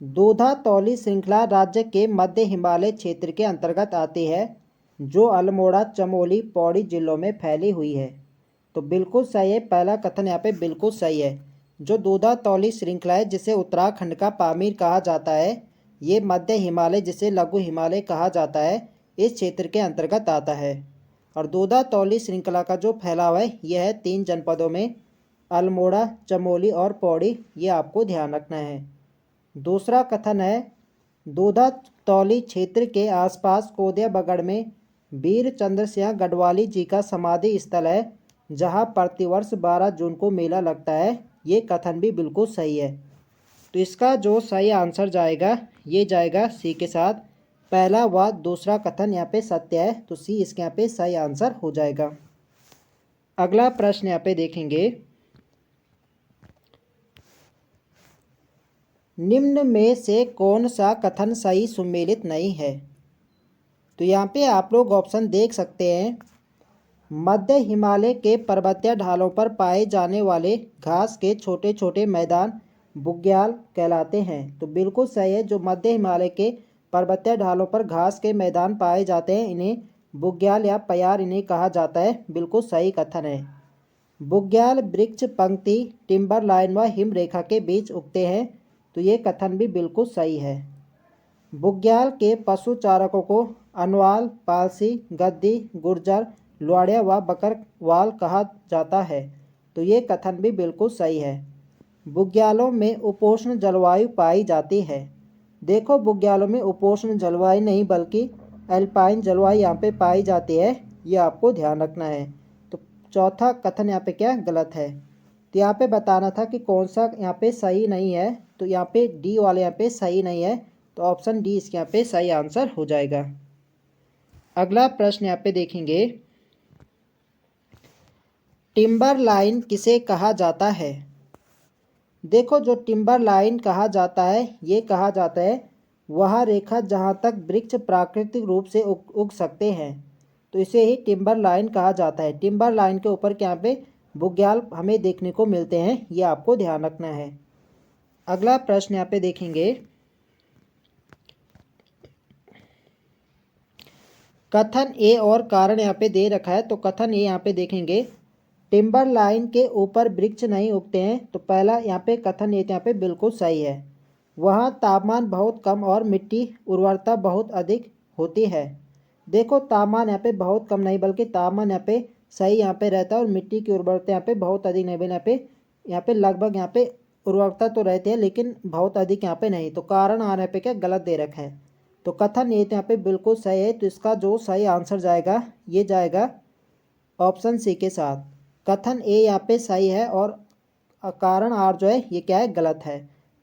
दोधा तौली श्रृंखला राज्य के मध्य हिमालय क्षेत्र के अंतर्गत आती है, जो अल्मोड़ा, चमोली, पौड़ी जिलों में फैली हुई है। तो बिल्कुल सही है। पहला कथन यहाँ पे बिल्कुल सही है। जो दोधा तौली श्रृंखला है, जिसे उत्तराखंड का पामीर कहा जाता है, ये मध्य हिमालय जिसे लघु हिमालय कहा जाता है, इस क्षेत्र के अंतर्गत आता है। और दोधा तौली श्रृंखला का जो फैलाव है यह है 3 जनपदों में, अल्मोड़ा, चमोली और पौड़ी। ये आपको ध्यान रखना है। दूसरा कथन है, दोधा तौली क्षेत्र के आसपास कोदिया बगड़ में वीर चंद्र सिंह गढ़वाली जी का समाधि स्थल है, जहां प्रतिवर्ष 12 जून को मेला लगता है। ये कथन भी बिल्कुल सही है। तो इसका जो सही आंसर जाएगा ये जाएगा सी के साथ। पहला व दूसरा कथन यहाँ पे सत्य है, तो सी इसके यहाँ पे सही आंसर हो जाएगा। अगला प्रश्न यहाँ पे देखेंगे, निम्न में से कौन सा कथन सही सुमेलित नहीं है? तो यहाँ पे आप लोग ऑप्शन देख सकते हैं। मध्य हिमालय के पर्वतीय ढालों पर पाए जाने वाले घास के छोटे छोटे मैदान बुग्याल कहलाते हैं। तो बिल्कुल सही है। जो मध्य हिमालय के पर्वतीय ढालों पर घास के मैदान पाए जाते हैं, इन्हें बुग्याल या पयार इन्हें कहा जाता है। बिल्कुल सही कथन है। बुग्याल वृक्ष पंक्ति टिम्बर लाइन व हिम रेखा के बीच उगते हैं। तो ये कथन भी बिल्कुल सही है। बुग्याल के पशु चारकों को अनवाल, पालसी, गद्दी, गुर्जर, लुआड़िया व बकरवाल कहा जाता है। तो ये कथन भी बिल्कुल सही है। बुग्यालों में उपोष्ण जलवायु पाई जाती है। देखो, बुग्यालों में उपोष्ण जलवायु नहीं बल्कि एल्पाइन जलवायु यहाँ पे पाई जाती है। ये आपको ध्यान रखना है। तो चौथा कथन यहाँ पे क्या गलत है। तो यहाँ पे बताना था कि कौन सा यहाँ पे सही नहीं है। तो यहाँ पे डी वाले यहाँ पे सही नहीं है। तो ऑप्शन डी इसके यहाँ पे सही आंसर हो जाएगा। अगला प्रश्न यहाँ पे देखेंगे, टिम्बर लाइन किसे कहा जाता है? देखो, जो टिम्बर लाइन कहा जाता है ये कहा जाता है वह रेखा जहाँ तक वृक्ष प्राकृतिक रूप से उग सकते हैं। तो इसे ही टिम्बर लाइन कहा जाता है। टिम्बर लाइन के ऊपर क्या पे बुग्याल हमें देखने को मिलते हैं। ये आपको ध्यान रखना है। अगला प्रश्न यहाँ पे देखेंगे, कथन ए और कारण यहाँ पे दे रखा है। तो कथन ए यहाँ पे देखेंगे, टिम्बर लाइन के ऊपर वृक्ष नहीं उगते हैं। तो पहला यहाँ पे कथन ए यहाँ पे बिल्कुल सही है। वहाँ तापमान बहुत कम और मिट्टी उर्वरता बहुत अधिक होती है। देखो तापमान यहाँ पे बहुत कम नहीं बल्कि तापमान यहाँ पे सही यहाँ पे रहता है और मिट्टी की उर्वरता यहाँ पे बहुत अधिक नहीं बल्कि यहाँ पे लगभग यहाँ पे उर्वरता तो रहती है लेकिन बहुत अधिक यहाँ पे नहीं। तो कारण आने पे क्या गलत दे रखा है। तो कथन ये तो यहाँ पे बिल्कुल सही है। तो इसका जो सही आंसर जाएगा ये जाएगा ऑप्शन सी के साथ। कथन ए यहाँ पे सही है और कारण आर जो है ये क्या है गलत है।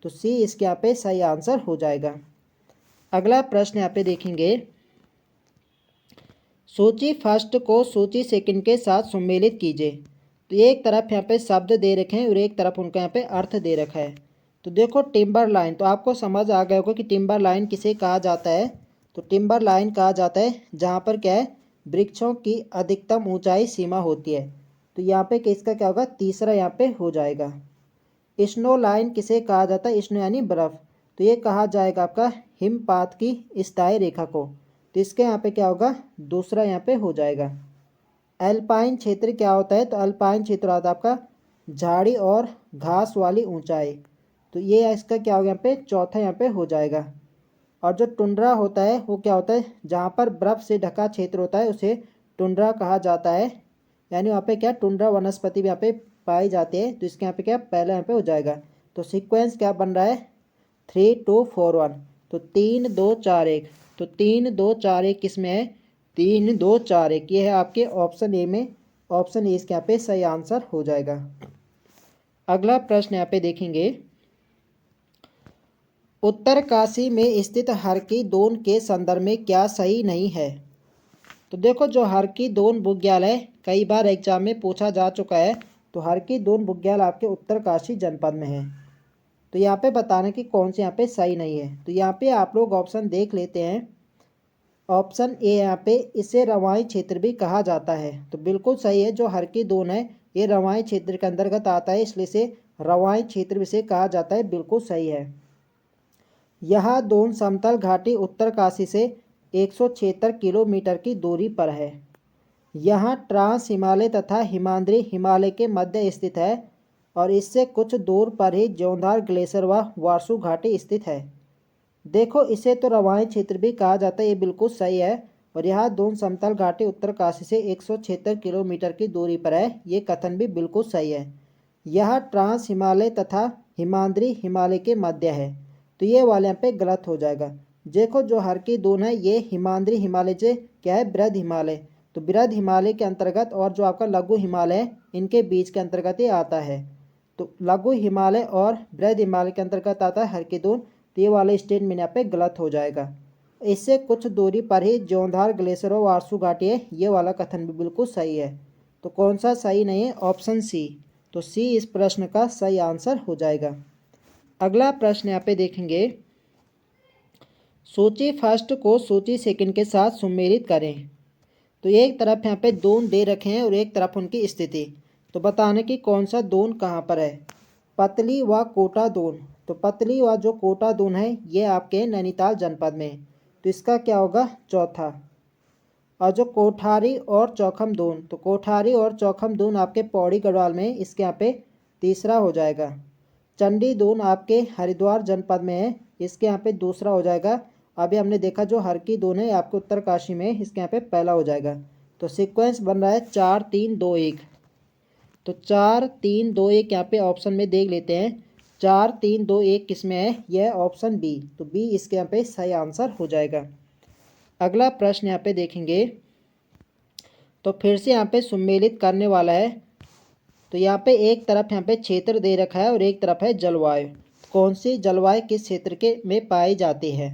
तो सी इसके यहाँ पे सही आंसर हो जाएगा। अगला प्रश्न यहाँ पे देखेंगे, सूची फर्स्ट को सूची सेकंड के साथ सम्मिलित कीजिए। तो एक तरफ यहाँ पे शब्द दे रखे हैं और एक तरफ उनका यहाँ पे अर्थ दे रखा है। तो देखो टिम्बर लाइन, तो आपको समझ आ गया होगा कि टिम्बर लाइन किसे कहा जाता है। तो टिम्बर लाइन कहा जाता है जहाँ पर क्या है वृक्षों की अधिकतम ऊंचाई सीमा होती है। तो यहाँ पे किसका क्या होगा तीसरा यहाँ पे हो जाएगा। स्नो लाइन किसे कहा जाता है, स्नो यानी बर्फ़। तो ये कहा जाएगा आपका हिमपात की स्थायी रेखा को। तो इसके यहाँ पे क्या होगा दूसरा यहाँ पे हो जाएगा। अल्पाइन क्षेत्र क्या होता है, तो अल्पाइन क्षेत्र होता है आपका झाड़ी और घास वाली ऊंचाई। तो ये इसका क्या होगा यहाँ पे चौथा यहाँ पे हो जाएगा। और जो टुंड्रा होता है वो क्या होता है जहाँ पर बर्फ़ से ढका क्षेत्र होता है उसे टुंड्रा कहा जाता है। यानी वहाँ पे क्या टुंड्रा वनस्पति भी यहाँ पे पाई जाती है। तो इसके यहाँ पे क्या पहला यहाँ पे हो जाएगा। तो सीक्वेंस क्या बन रहा है 3 2 4 1। तो 3 2 4 1। तो 3 2 4 1 किस में है 3 2 4 1। ये है आपके ऑप्शन ए में। ऑप्शन ए इसके यहाँ पे सही आंसर हो जाएगा। अगला प्रश्न यहाँ पे देखेंगे, उत्तरकाशी में स्थित हरकी दोन के संदर्भ में क्या सही नहीं है। तो देखो जो हरकी दोन बुग्याल है कई बार एग्जाम में पूछा जा चुका है। तो हरकी दोन बुग्याल आपके उत्तरकाशी जनपद में है। तो यहाँ पे बताना कि कौन से यहाँ पे सही नहीं है। तो यहाँ पे आप लोग ऑप्शन देख लेते हैं। ऑप्शन ए यहाँ पे इसे रवाई क्षेत्र भी कहा जाता है। तो बिल्कुल सही है। जो हरकी दोन है ये रवाई क्षेत्र के अंतर्गत आता है इसलिए इसे रवाई क्षेत्र भी से कहा जाता है। बिल्कुल सही है। यह दोन समतल घाटी उत्तरकाशी से 176 किलोमीटर की दूरी पर है। यहाँ ट्रांस हिमालय तथा हिमाद्री हिमालय के मध्य स्थित है और इससे कुछ दूर पर ही ज्योंधार ग्लेशियर व वारसू घाटी स्थित है। देखो इसे तो रवाई क्षेत्र भी कहा जाता है, ये बिल्कुल सही है। और यह दोन समतल घाटी उत्तरकाशी से 176 किलोमीटर की दूरी पर है, ये कथन भी बिल्कुल सही है। यह ट्रांस हिमालय तथा हिमाद्री हिमालय के मध्य है। तो ये वाले यहाँ पे गलत हो जाएगा। देखो जो हरकी दोन है ये हिमाद्री हिमालय से क्या है बृहद हिमालय। तो बृहद हिमालय के अंतर्गत और जो आपका लघु हिमालय है इनके बीच के अंतर्गत ये आता है। तो लघु हिमालय और बृहद हिमालय के अंतर्गत आता है हरकी दोन। तो ये वाले स्टेटमेंट यहाँ पे गलत हो जाएगा। इससे कुछ दूरी पर ही ज्योंधार ग्लेशियर और वारसू घाटी है, ये वाला कथन भी बिल्कुल सही है। तो कौन सा सही नहीं है, ऑप्शन सी। तो सी इस प्रश्न का सही आंसर हो जाएगा। अगला प्रश्न यहाँ पे देखेंगे, सूची फर्स्ट को सूची सेकंड के साथ सम्मिलित करें। तो एक तरफ यहाँ पे दोन दे रखे हैं और एक तरफ उनकी स्थिति। तो बताने की कौन सा दोन कहाँ पर है, पतली व कोटा दोन। तो पतली व जो कोटा दोन है ये आपके नैनीताल जनपद में। तो इसका क्या होगा चौथा। और जो कोठारी और चौखम दोन, तो कोठारी और चौखम दोन आपके पौड़ी गढ़वाल में, इसके यहाँ पे तीसरा हो जाएगा। चंडी दोन आपके हरिद्वार जनपद में है, इसके यहाँ पे दूसरा हो जाएगा। अभी हमने देखा जो हरकी दोन है आपको उत्तरकाशी में, इसके यहाँ पे पहला हो जाएगा। तो सीक्वेंस बन रहा है 4 3 2 1। तो 4 3 2 1 यहाँ पे ऑप्शन में देख लेते हैं। 4 3 2 1 किस में है, यह ऑप्शन बी। तो बी इसके यहाँ पे सही आंसर हो जाएगा। अगला प्रश्न यहाँ पे देखेंगे, तो फिर से यहाँ पे सम्मिलित करने वाला है। तो यहाँ पे एक तरफ यहाँ पे क्षेत्र दे रखा है और एक तरफ है जलवायु। कौन सी जलवायु किस क्षेत्र के में पाई जाती है।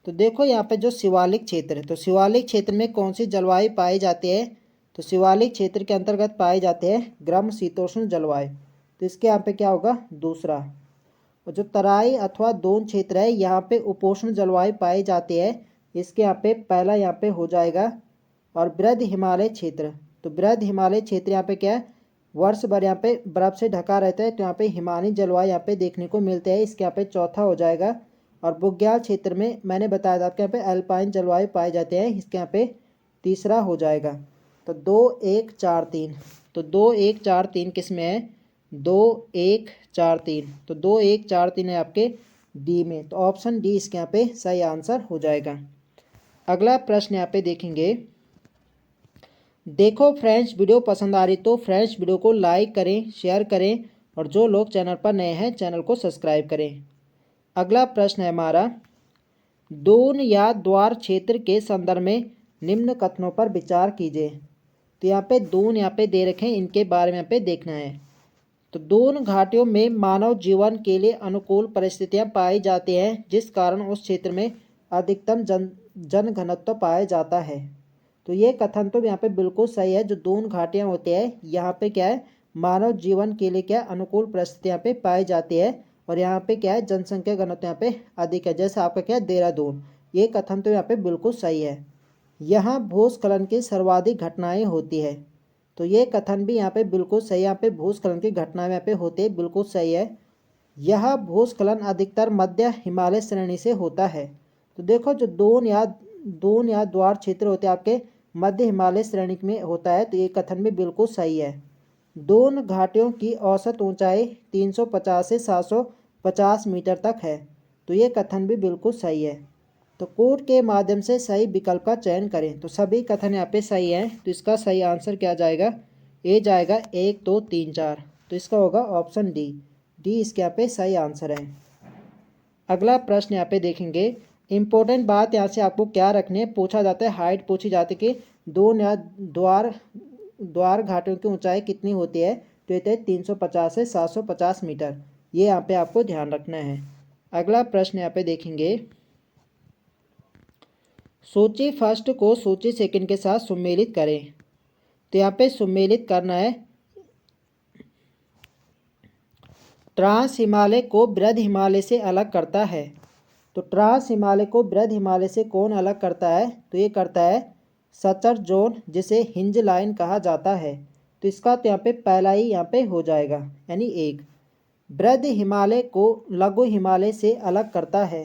तो देखो यहाँ पे जो शिवालिक क्षेत्र है, तो शिवालिक क्षेत्र में कौन सी जलवायु पाई जाती है। तो शिवालिक क्षेत्र के अंतर्गत पाए जाते हैं ग्राम शीतोष्ण जलवायु। तो इसके यहाँ पे क्या होगा दूसरा। और जो तराई अथवा दोन क्षेत्र है यहाँ पे उपोष्ण जलवायु पाई जाती है, इसके यहाँ पे पहला यहाँ पे हो जाएगा। और बृहद हिमालय क्षेत्र, तो बृहद हिमालय क्षेत्र यहाँ पे क्या है वर्ष भर यहाँ पे बर्फ़ से ढका रहता है। तो यहाँ पे हिमानी जलवायु यहाँ पे देखने को मिलते हैं, इसके यहाँ पे चौथा हो जाएगा। और बुग्याल क्षेत्र में मैंने बताया था आपके यहाँ पे अल्पाइन जलवायु पाए जाते हैं, इसके यहाँ पे तीसरा हो जाएगा। तो 2 1 4 3। तो 2 1 4 3 किस में है, 2 1 4 3। तो 2 1 4 3 है आपके डी में। तो ऑप्शन डी इसके यहाँ पे सही आंसर हो जाएगा। अगला प्रश्न यहाँ पे देखेंगे, देखो फ्रेंड्स वीडियो पसंद आ रही तो फ्रेंड्स वीडियो को लाइक करें, शेयर करें और जो लोग चैनल पर नए हैं चैनल को सब्सक्राइब करें। अगला प्रश्न है हमारा, दून या द्वार क्षेत्र के संदर्भ में निम्न कथनों पर विचार कीजिए। तो यहाँ पे दून यहाँ पे दे रखे हैं, इनके बारे में यहाँ पे देखना है। तो दून घाटियों में मानव जीवन के लिए अनुकूल परिस्थितियाँ पाई जाती हैं, जिस कारण उस क्षेत्र में अधिकतम जन घनत्व पाया जाता है। तो ये कथन तो यहाँ पे बिल्कुल सही है। जो दून घाटियाँ होती है यहाँ पे क्या है, मानव जीवन के लिए क्या अनुकूल परिस्थितियाँ पे पाई जाती है और यहाँ पे क्या है, जनसंख्या घनत्व यहाँ पे अधिक है। जैसे आपका क्या है देहरादून, ये कथन तो यहाँ पे बिल्कुल सही है। यहाँ भूस्खलन की सर्वाधिक घटनाएं होती है। तो ये कथन भी यहाँ पे बिल्कुल सही, यहाँ पे भूस्खलन की घटनाएं यहाँ पे होती है, बिल्कुल सही है। यह भूस्खलन अधिकतर मध्य हिमालय श्रेणी से होता है। तो देखो जो दून या द्वार क्षेत्र होते हैं आपके मध्य हिमालय श्रेणी में होता है। तो ये कथन भी बिल्कुल सही है। दून घाटियों की औसत ऊंचाई 350 से 750 मीटर तक है। तो ये कथन भी बिल्कुल सही है। तो कोड के माध्यम से सही विकल्प का चयन करें। तो सभी कथन यहाँ पे सही हैं। तो इसका सही आंसर क्या जाएगा, ए जाएगा 1 2 3 4। तो इसका होगा ऑप्शन डी, डी इसके यहाँ पे सही आंसर है। अगला प्रश्न यहाँ पे देखेंगे, इम्पोर्टेंट बात यहाँ से आपको क्या रखनी है, पूछा जाता है हाइट पूछी जाती है कि दून या द्वार घाटियों की ऊंचाई कितनी होती है। तो ये 350 से 750 मीटर, ये यहाँ पे आपको ध्यान रखना है। अगला प्रश्न यहाँ पे देखेंगे, सूची फर्स्ट को सूची सेकंड के साथ सुमेलित करें। तो यहाँ पे सुमेलित करना है, ट्रांस हिमालय को बृहद हिमालय से अलग करता है। तो ट्रांस हिमालय को बृहद हिमालय से कौन अलग करता है, तो ये करता है सचर जोन, जिसे हिंज लाइन कहा जाता है। तो इसका तो यहाँ पे पहला ही यहाँ पे हो जाएगा, यानी 1। बृहद हिमालय को लघु हिमालय से अलग करता है।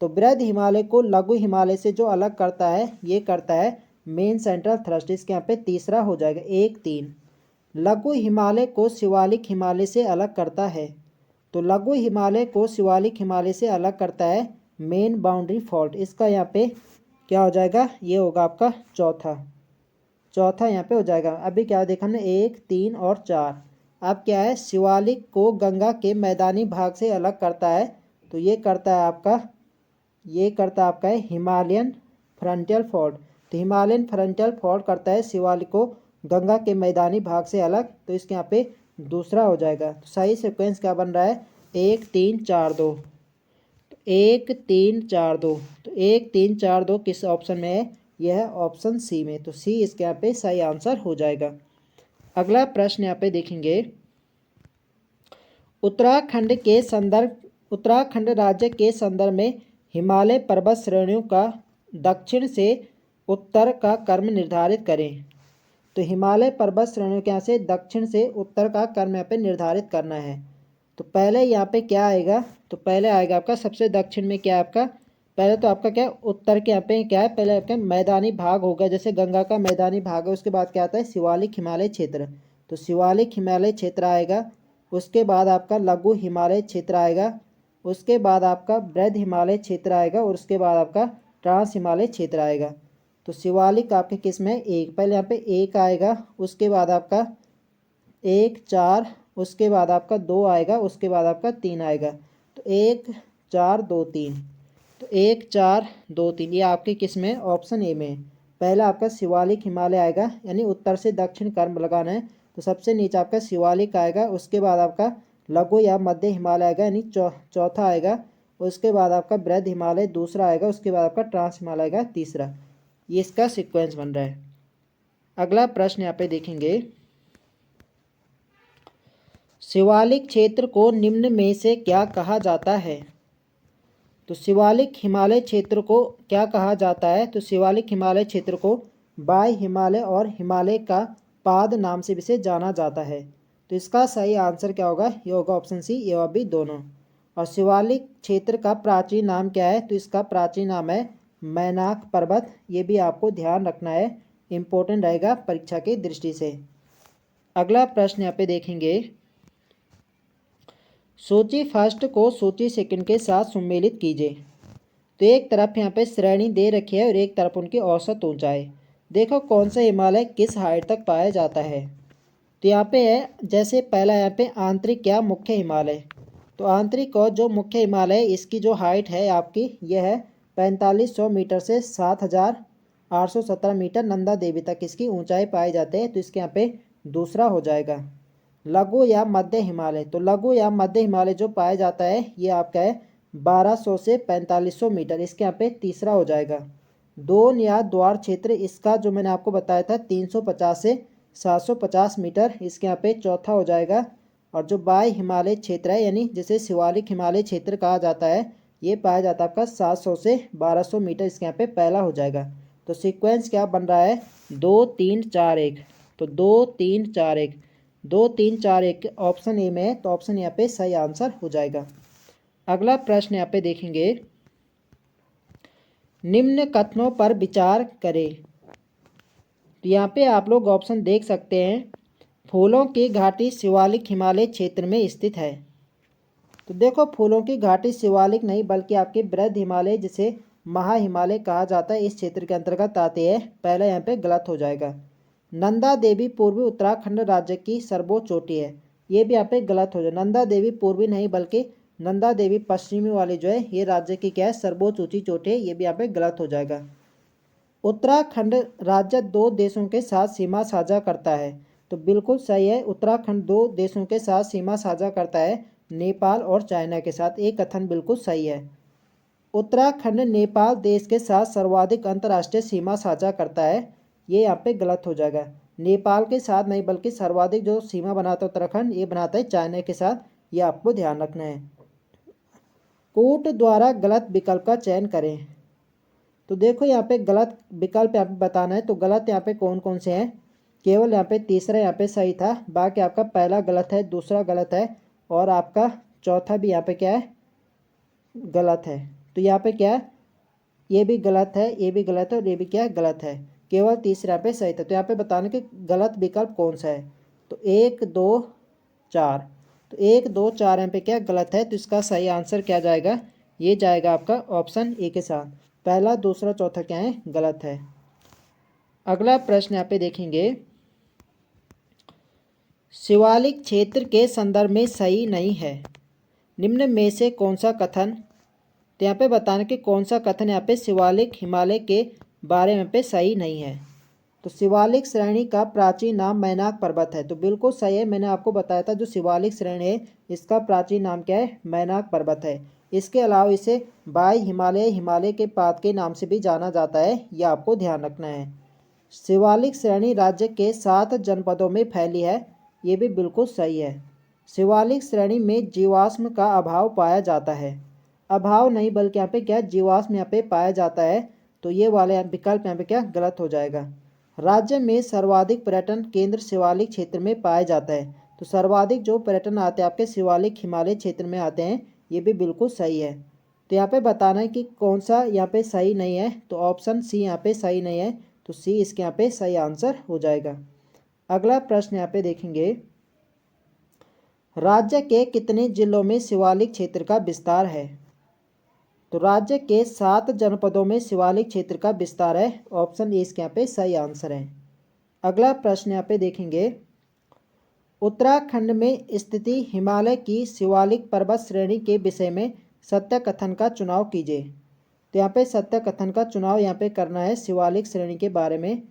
तो बृहद हिमालय को लघु हिमालय से जो अलग करता है, ये करता है मेन सेंट्रल थ्रस्ट। इसके यहाँ पे तीसरा हो जाएगा 1 3। लघु हिमालय को शिवालिक हिमालय से अलग करता है। तो लघु हिमालय को शिवालिक हिमालय से अलग करता है मेन बाउंड्री फॉल्ट। इसका यहाँ पे क्या हो जाएगा, ये होगा आपका चौथा यहाँ पे हो जाएगा। अभी क्या देखा हमने 1 3 और 4। अब क्या है, शिवालिक को गंगा के मैदानी भाग से अलग करता है। तो ये करता है आपका है हिमालयन फ्रंटियल फॉल्ट। तो हिमालयन फ्रंटियल फॉल्ट करता है शिवालिक को गंगा के मैदानी भाग से अलग। तो इसके यहाँ पे दूसरा हो जाएगा। तो सही सीक्वेंस क्या बन रहा है, 1 3 4 2। 1 3 4 2। तो 1 3 4 2 किस ऑप्शन में है, यह है ऑप्शन सी में। तो सी इसके यहाँ पे सही आंसर हो जाएगा। अगला प्रश्न यहाँ पे देखेंगे, उत्तराखंड राज्य के संदर्भ में हिमालय पर्वत श्रेणियों का दक्षिण से उत्तर का क्रम निर्धारित करें। तो हिमालय पर्वत श्रेणियों के यहाँ से दक्षिण से उत्तर का क्रम यहाँ पे निर्धारित करना है। तो पहले यहाँ पे क्या आएगा, तो पहले आएगा आपका सबसे दक्षिण में क्या है आपका, पहले तो आपका क्या उत्तर के यहाँ पे क्या है, पहले आपका मैदानी भाग होगा, जैसे गंगा का मैदानी भाग है। उसके बाद क्या आता है, शिवालिक हिमालय क्षेत्र। तो शिवालिक हिमालय क्षेत्र आएगा। उसके बाद आपका लघु हिमालय क्षेत्र आएगा। उसके बाद आपका बृहद हिमालय क्षेत्र आएगा और उसके बाद आपका ट्रांस हिमालय क्षेत्र आएगा। तो शिवालिक आपके किस में, 1, पहले यहाँ पे 1 आएगा। उसके बाद आपका 1 4, उसके बाद आपका 2 आएगा, उसके बाद आपका 3 आएगा। तो 1 4 2 3। तो 1 4 2 3 ये आपके किस में, ऑप्शन ए में। पहला आपका शिवालिक हिमालय आएगा, यानी उत्तर से दक्षिण क्रम लगाना है। तो सबसे नीचे आपका शिवालिक आएगा। उसके बाद आपका लघु या मध्य हिमालय आएगा, यानी चौथा आएगा। उसके बाद आपका बृहद हिमालय दूसरा आएगा। उसके बाद आपका ट्रांस हिमालय आएगा तीसरा। ये इसका सीक्वेंस बन रहा है। अगला प्रश्न यहाँ पे देखेंगे, शिवालिक क्षेत्र को निम्न में से क्या कहा जाता है। तो शिवालिक हिमालय क्षेत्र को क्या कहा जाता है, तो शिवालिक हिमालय क्षेत्र को बाय हिमालय और हिमालय का पाद नाम से भी जाना जाता है। तो इसका सही आंसर क्या होगा, ये होगा ऑप्शन सी, ये और बी दोनों। और शिवालिक क्षेत्र का प्राचीन नाम क्या है, तो इसका प्राचीन नाम है मैनाक पर्वत। ये भी आपको ध्यान रखना है, इम्पोर्टेंट रहेगा परीक्षा की दृष्टि से। अगला प्रश्न यहाँ पे देखेंगे, सूची फर्स्ट को सूची सेकंड के साथ सम्मिलित कीजिए। तो एक तरफ यहाँ पे श्रेणी दे रखी है और एक तरफ उनकी औसत ऊंचाई। देखो कौन सा हिमालय किस हाइट तक पाया जाता है। तो यहाँ पे है जैसे पहला यहाँ पे आंतरिक या मुख्य हिमालय। तो आंतरिक और जो मुख्य हिमालय इसकी जो हाइट है आपकी यह है 4500 मीटर से 7817 मीटर नंदा देवी तक इसकी ऊंचाई पाई जाती है। तो इसके यहाँ पे दूसरा हो जाएगा। लघु या मध्य हिमालय। तो लघु या मध्य हिमालय जो पाया जाता है ये आपका है 1200 से 4500 मीटर, इसके यहाँ पे तीसरा हो जाएगा। दोन या द्वार क्षेत्र इसका जो मैंने आपको बताया था 350 से 750 मीटर, इसके यहाँ पे चौथा हो जाएगा। और जो बाह्य हिमालय क्षेत्र है यानी जिसे शिवालिक हिमालय क्षेत्र कहा जाता है ये पाया जाता है आपका 700 से 1200 मीटर, इसके यहाँ पे पहला हो जाएगा। तो सीक्वेंस क्या बन रहा है 2 3 4 1। तो 2 3 4 1, 2 3 4 1 ऑप्शन ए में है। तो ऑप्शन यहाँ पे सही आंसर हो जाएगा। अगला प्रश्न यहाँ पे देखेंगे, निम्न कथनों पर विचार करें। तो यहाँ पे आप लोग ऑप्शन देख सकते हैं, फूलों की घाटी शिवालिक हिमालय क्षेत्र में स्थित है। तो देखो फूलों की घाटी शिवालिक नहीं बल्कि आपके बृहद हिमालय जिसे महा हिमालय कहा जाता है इस क्षेत्र के अंतर्गत आते हैं। पहला यहाँ पे गलत हो जाएगा। नंदा देवी पूर्वी उत्तराखंड राज्य की सर्वोच्च चोटी है, ये भी यहाँ पे गलत हो जाए। नंदा देवी पूर्वी नहीं बल्कि नंदा देवी पश्चिमी वाली जो है ये राज्य की क्या है सर्वोच्च ऊंची चोटी है, ये भी यहाँ पे गलत हो जाएगा। उत्तराखंड राज्य दो देशों के साथ सीमा साझा करता है। तो बिल्कुल सही है, उत्तराखंड दो देशों के साथ सीमा साझा करता है, नेपाल और चाइना के साथ। एक कथन बिल्कुल सही है। उत्तराखंड नेपाल देश के साथ सर्वाधिक अंतर्राष्ट्रीय सीमा साझा करता है, ये यहाँ पे गलत हो जाएगा। नेपाल के साथ नहीं बल्कि सर्वाधिक जो सीमा बनाता है उत्तराखंड ये बनाता है चाइना के साथ, ये आपको ध्यान रखना है। कूट द्वारा गलत विकल्प का चयन करें। तो देखो यहाँ पे गलत विकल्प यहाँ पे बताना है। तो गलत यहाँ पे कौन कौन से हैं, केवल यहाँ पे तीसरा यहाँ पे सही था, बाकी आपका पहला गलत है, दूसरा गलत है और आपका चौथा भी यहाँ पे क्या है गलत है। तो यहाँ पे क्या है ये भी गलत है, ये भी गलत है और ये भी क्या है गलत है, केवल तीसरा यहाँ पे सही था। तो यहाँ पे बताने कि गलत विकल्प कौन सा है। तो 1 2 4, तो 1 2 4 यहाँ पे क्या गलत है। तो इसका सही आंसर क्या जाएगा, ये जाएगा आपका ऑप्शन ए के साथ। पहला दूसरा चौथा क्या है गलत है। अगला प्रश्न यहाँ पे देखेंगे, शिवालिक क्षेत्र के संदर्भ में सही नहीं है, निम्न में से कौन सा कथन। तो यहाँ पे बताने कि कौन सा कथन यहाँ पे शिवालिक हिमालय के बारे में पे सही नहीं है। तो शिवालिक श्रेणी का प्राचीन नाम मैनाक पर्वत है, तो बिल्कुल सही है। मैंने आपको बताया था जो शिवालिक श्रेणी है इसका प्राचीन नाम क्या है मैनाक पर्वत है। इसके अलावा इसे बाह्य हिमालय हिमालय के पाद के नाम से भी जाना जाता है, यह आपको ध्यान रखना है। शिवालिक श्रेणी राज्य के 7 जनपदों में फैली है, ये भी बिल्कुल सही है। शिवालिक श्रेणी में जीवाश्म का अभाव पाया जाता है, अभाव नहीं बल्कि यहाँ पे क्या जीवाश्म यहाँ पे पाया जाता है। तो ये वाले विकल्प यहाँ पे क्या गलत हो जाएगा। राज्य में सर्वाधिक पर्यटन केंद्र शिवालिक क्षेत्र में पाया जाता है, तो सर्वाधिक जो पर्यटन आते हैं आपके शिवालिक हिमालय क्षेत्र में आते हैं, ये भी बिल्कुल सही है। तो यहाँ पे बताना है कि कौन सा यहाँ पे सही नहीं है। तो ऑप्शन सी यहाँ पे सही नहीं है, तो सी इसके यहाँ पे सही आंसर हो जाएगा। अगला प्रश्न यहाँ पे देखेंगे, राज्य के कितने जिलों में शिवालिक क्षेत्र का विस्तार है। तो राज्य के 7 जनपदों में शिवालिक क्षेत्र का विस्तार है, ऑप्शन ए इसके यहाँ पे सही आंसर है। अगला प्रश्न यहाँ पे देखेंगे, उत्तराखंड में स्थिति हिमालय की शिवालिक पर्वत श्रेणी के विषय में सत्य कथन का चुनाव कीजिए। तो यहाँ पे सत्य कथन का चुनाव यहाँ पे करना है शिवालिक श्रेणी के बारे में।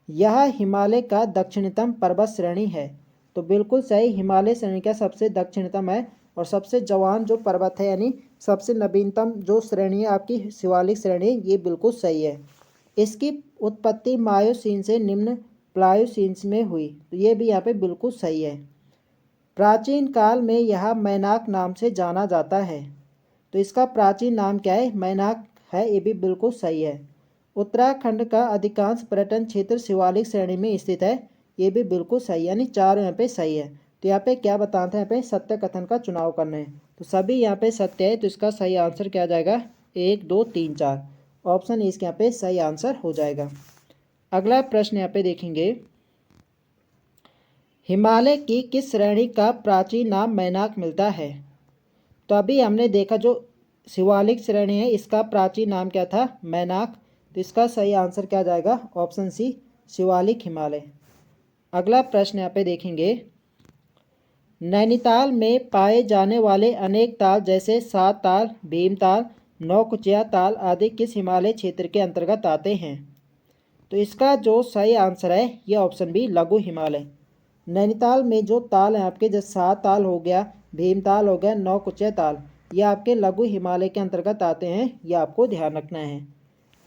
यह हिमालय का दक्षिणतम पर्वत श्रेणी है, तो बिल्कुल सही, हिमालय श्रेणी का सबसे दक्षिणतम है और सबसे जवान जो पर्वत है यानी सबसे नवीनतम जो श्रेणी है आपकी शिवालिक श्रेणी, ये बिल्कुल सही है। इसकी उत्पत्ति मायोसीन से निम्न प्लायोसीन में हुई, तो ये भी यहाँ पे बिल्कुल सही है। प्राचीन काल में यह मैनाक नाम से जाना जाता है, तो इसका प्राचीन नाम क्या है मैनाक है, ये भी बिल्कुल सही है। उत्तराखंड का अधिकांश पर्यटन क्षेत्र शिवालिक श्रेणी में स्थित है, ये भी बिल्कुल सही, यानी 4 यहाँ पे सही है। तो यहाँ पे क्या बताते हैं, यहाँ पे सत्य कथन का चुनाव करना है, तो सभी यहाँ पे सत्य है। तो इसका सही आंसर क्या जाएगा 1 2 3 4, ऑप्शन इसके यहाँ पे सही आंसर हो जाएगा। अगला प्रश्न यहाँ पे देखेंगे, हिमालय की किस श्रेणी का प्राचीन नाम मैनाक मिलता है। तो अभी हमने देखा जो शिवालिक श्रेणी है इसका प्राचीन नाम क्या था, मैनाक। तो इसका सही आंसर क्या जाएगा, ऑप्शन सी शिवालिक हिमालय। अगला प्रश्न यहाँ पे देखेंगे, नैनीताल में पाए जाने वाले अनेक ताल जैसे सात ताल, भीमताल, नौकुचिया ताल आदि किस हिमालय क्षेत्र के अंतर्गत आते हैं। तो इसका जो सही आंसर है ये ऑप्शन बी लघु हिमालय। नैनीताल में जो ताल हैं आपके, जैसे सात ताल हो गया, भीमताल हो गया, नौकुचिया ताल, ये आपके लघु हिमालय के अंतर्गत आते हैं, ये आपको ध्यान रखना है।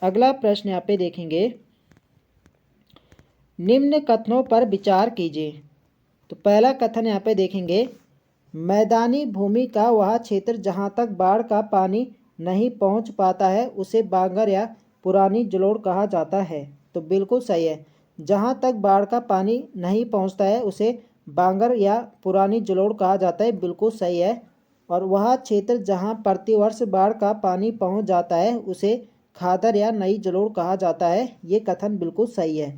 अगला प्रश्न यहाँ पे देखेंगे, निम्न कथनों पर विचार कीजिए। तो पहला कथन यहाँ पे देखेंगे, मैदानी भूमि का वह क्षेत्र जहाँ तक बाढ़ का पानी नहीं पहुँच पाता है उसे बांगर या पुरानी जलोढ़ कहा जाता है। तो बिल्कुल सही है, जहाँ तक बाढ़ का पानी नहीं पहुँचता है उसे बांगर या पुरानी जलोढ़ कहा जाता है, बिल्कुल सही है। और वह क्षेत्र जहाँ प्रतिवर्ष बाढ़ का पानी पहुँच जाता है उसे खादर या नई जलोढ़ कहा जाता है, ये कथन बिल्कुल सही है।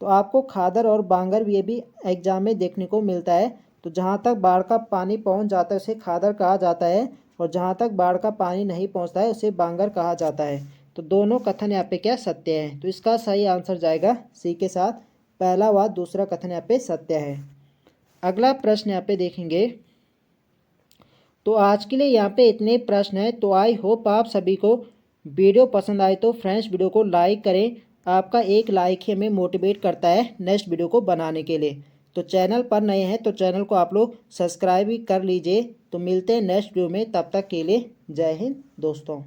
तो आपको खादर और बांगर ये भी एग्जाम में देखने को मिलता है। तो जहाँ तक बाढ़ का पानी पहुँच जाता है उसे खादर कहा जाता है, और जहाँ तक बाढ़ का पानी नहीं पहुँचता है उसे बांगर कहा जाता है। तो दोनों कथन यहाँ पे क्या सत्य है। तो इसका सही आंसर जाएगा सी के साथ, पहला व दूसरा कथन यहाँ पे सत्य है। अगला प्रश्न यहाँ पे देखेंगे, तो आज के लिए यहाँ पे इतने प्रश्न हैं। तो आई होप आप सभी को वीडियो पसंद आए। तो फ्रेंड्स वीडियो को लाइक करें, आपका एक लाइक ही हमें मोटिवेट करता है नेक्स्ट वीडियो को बनाने के लिए। तो चैनल पर नए हैं तो चैनल को आप लोग सब्सक्राइब भी कर लीजिए। तो मिलते हैं नेक्स्ट वीडियो में, तब तक के लिए जय हिंद दोस्तों।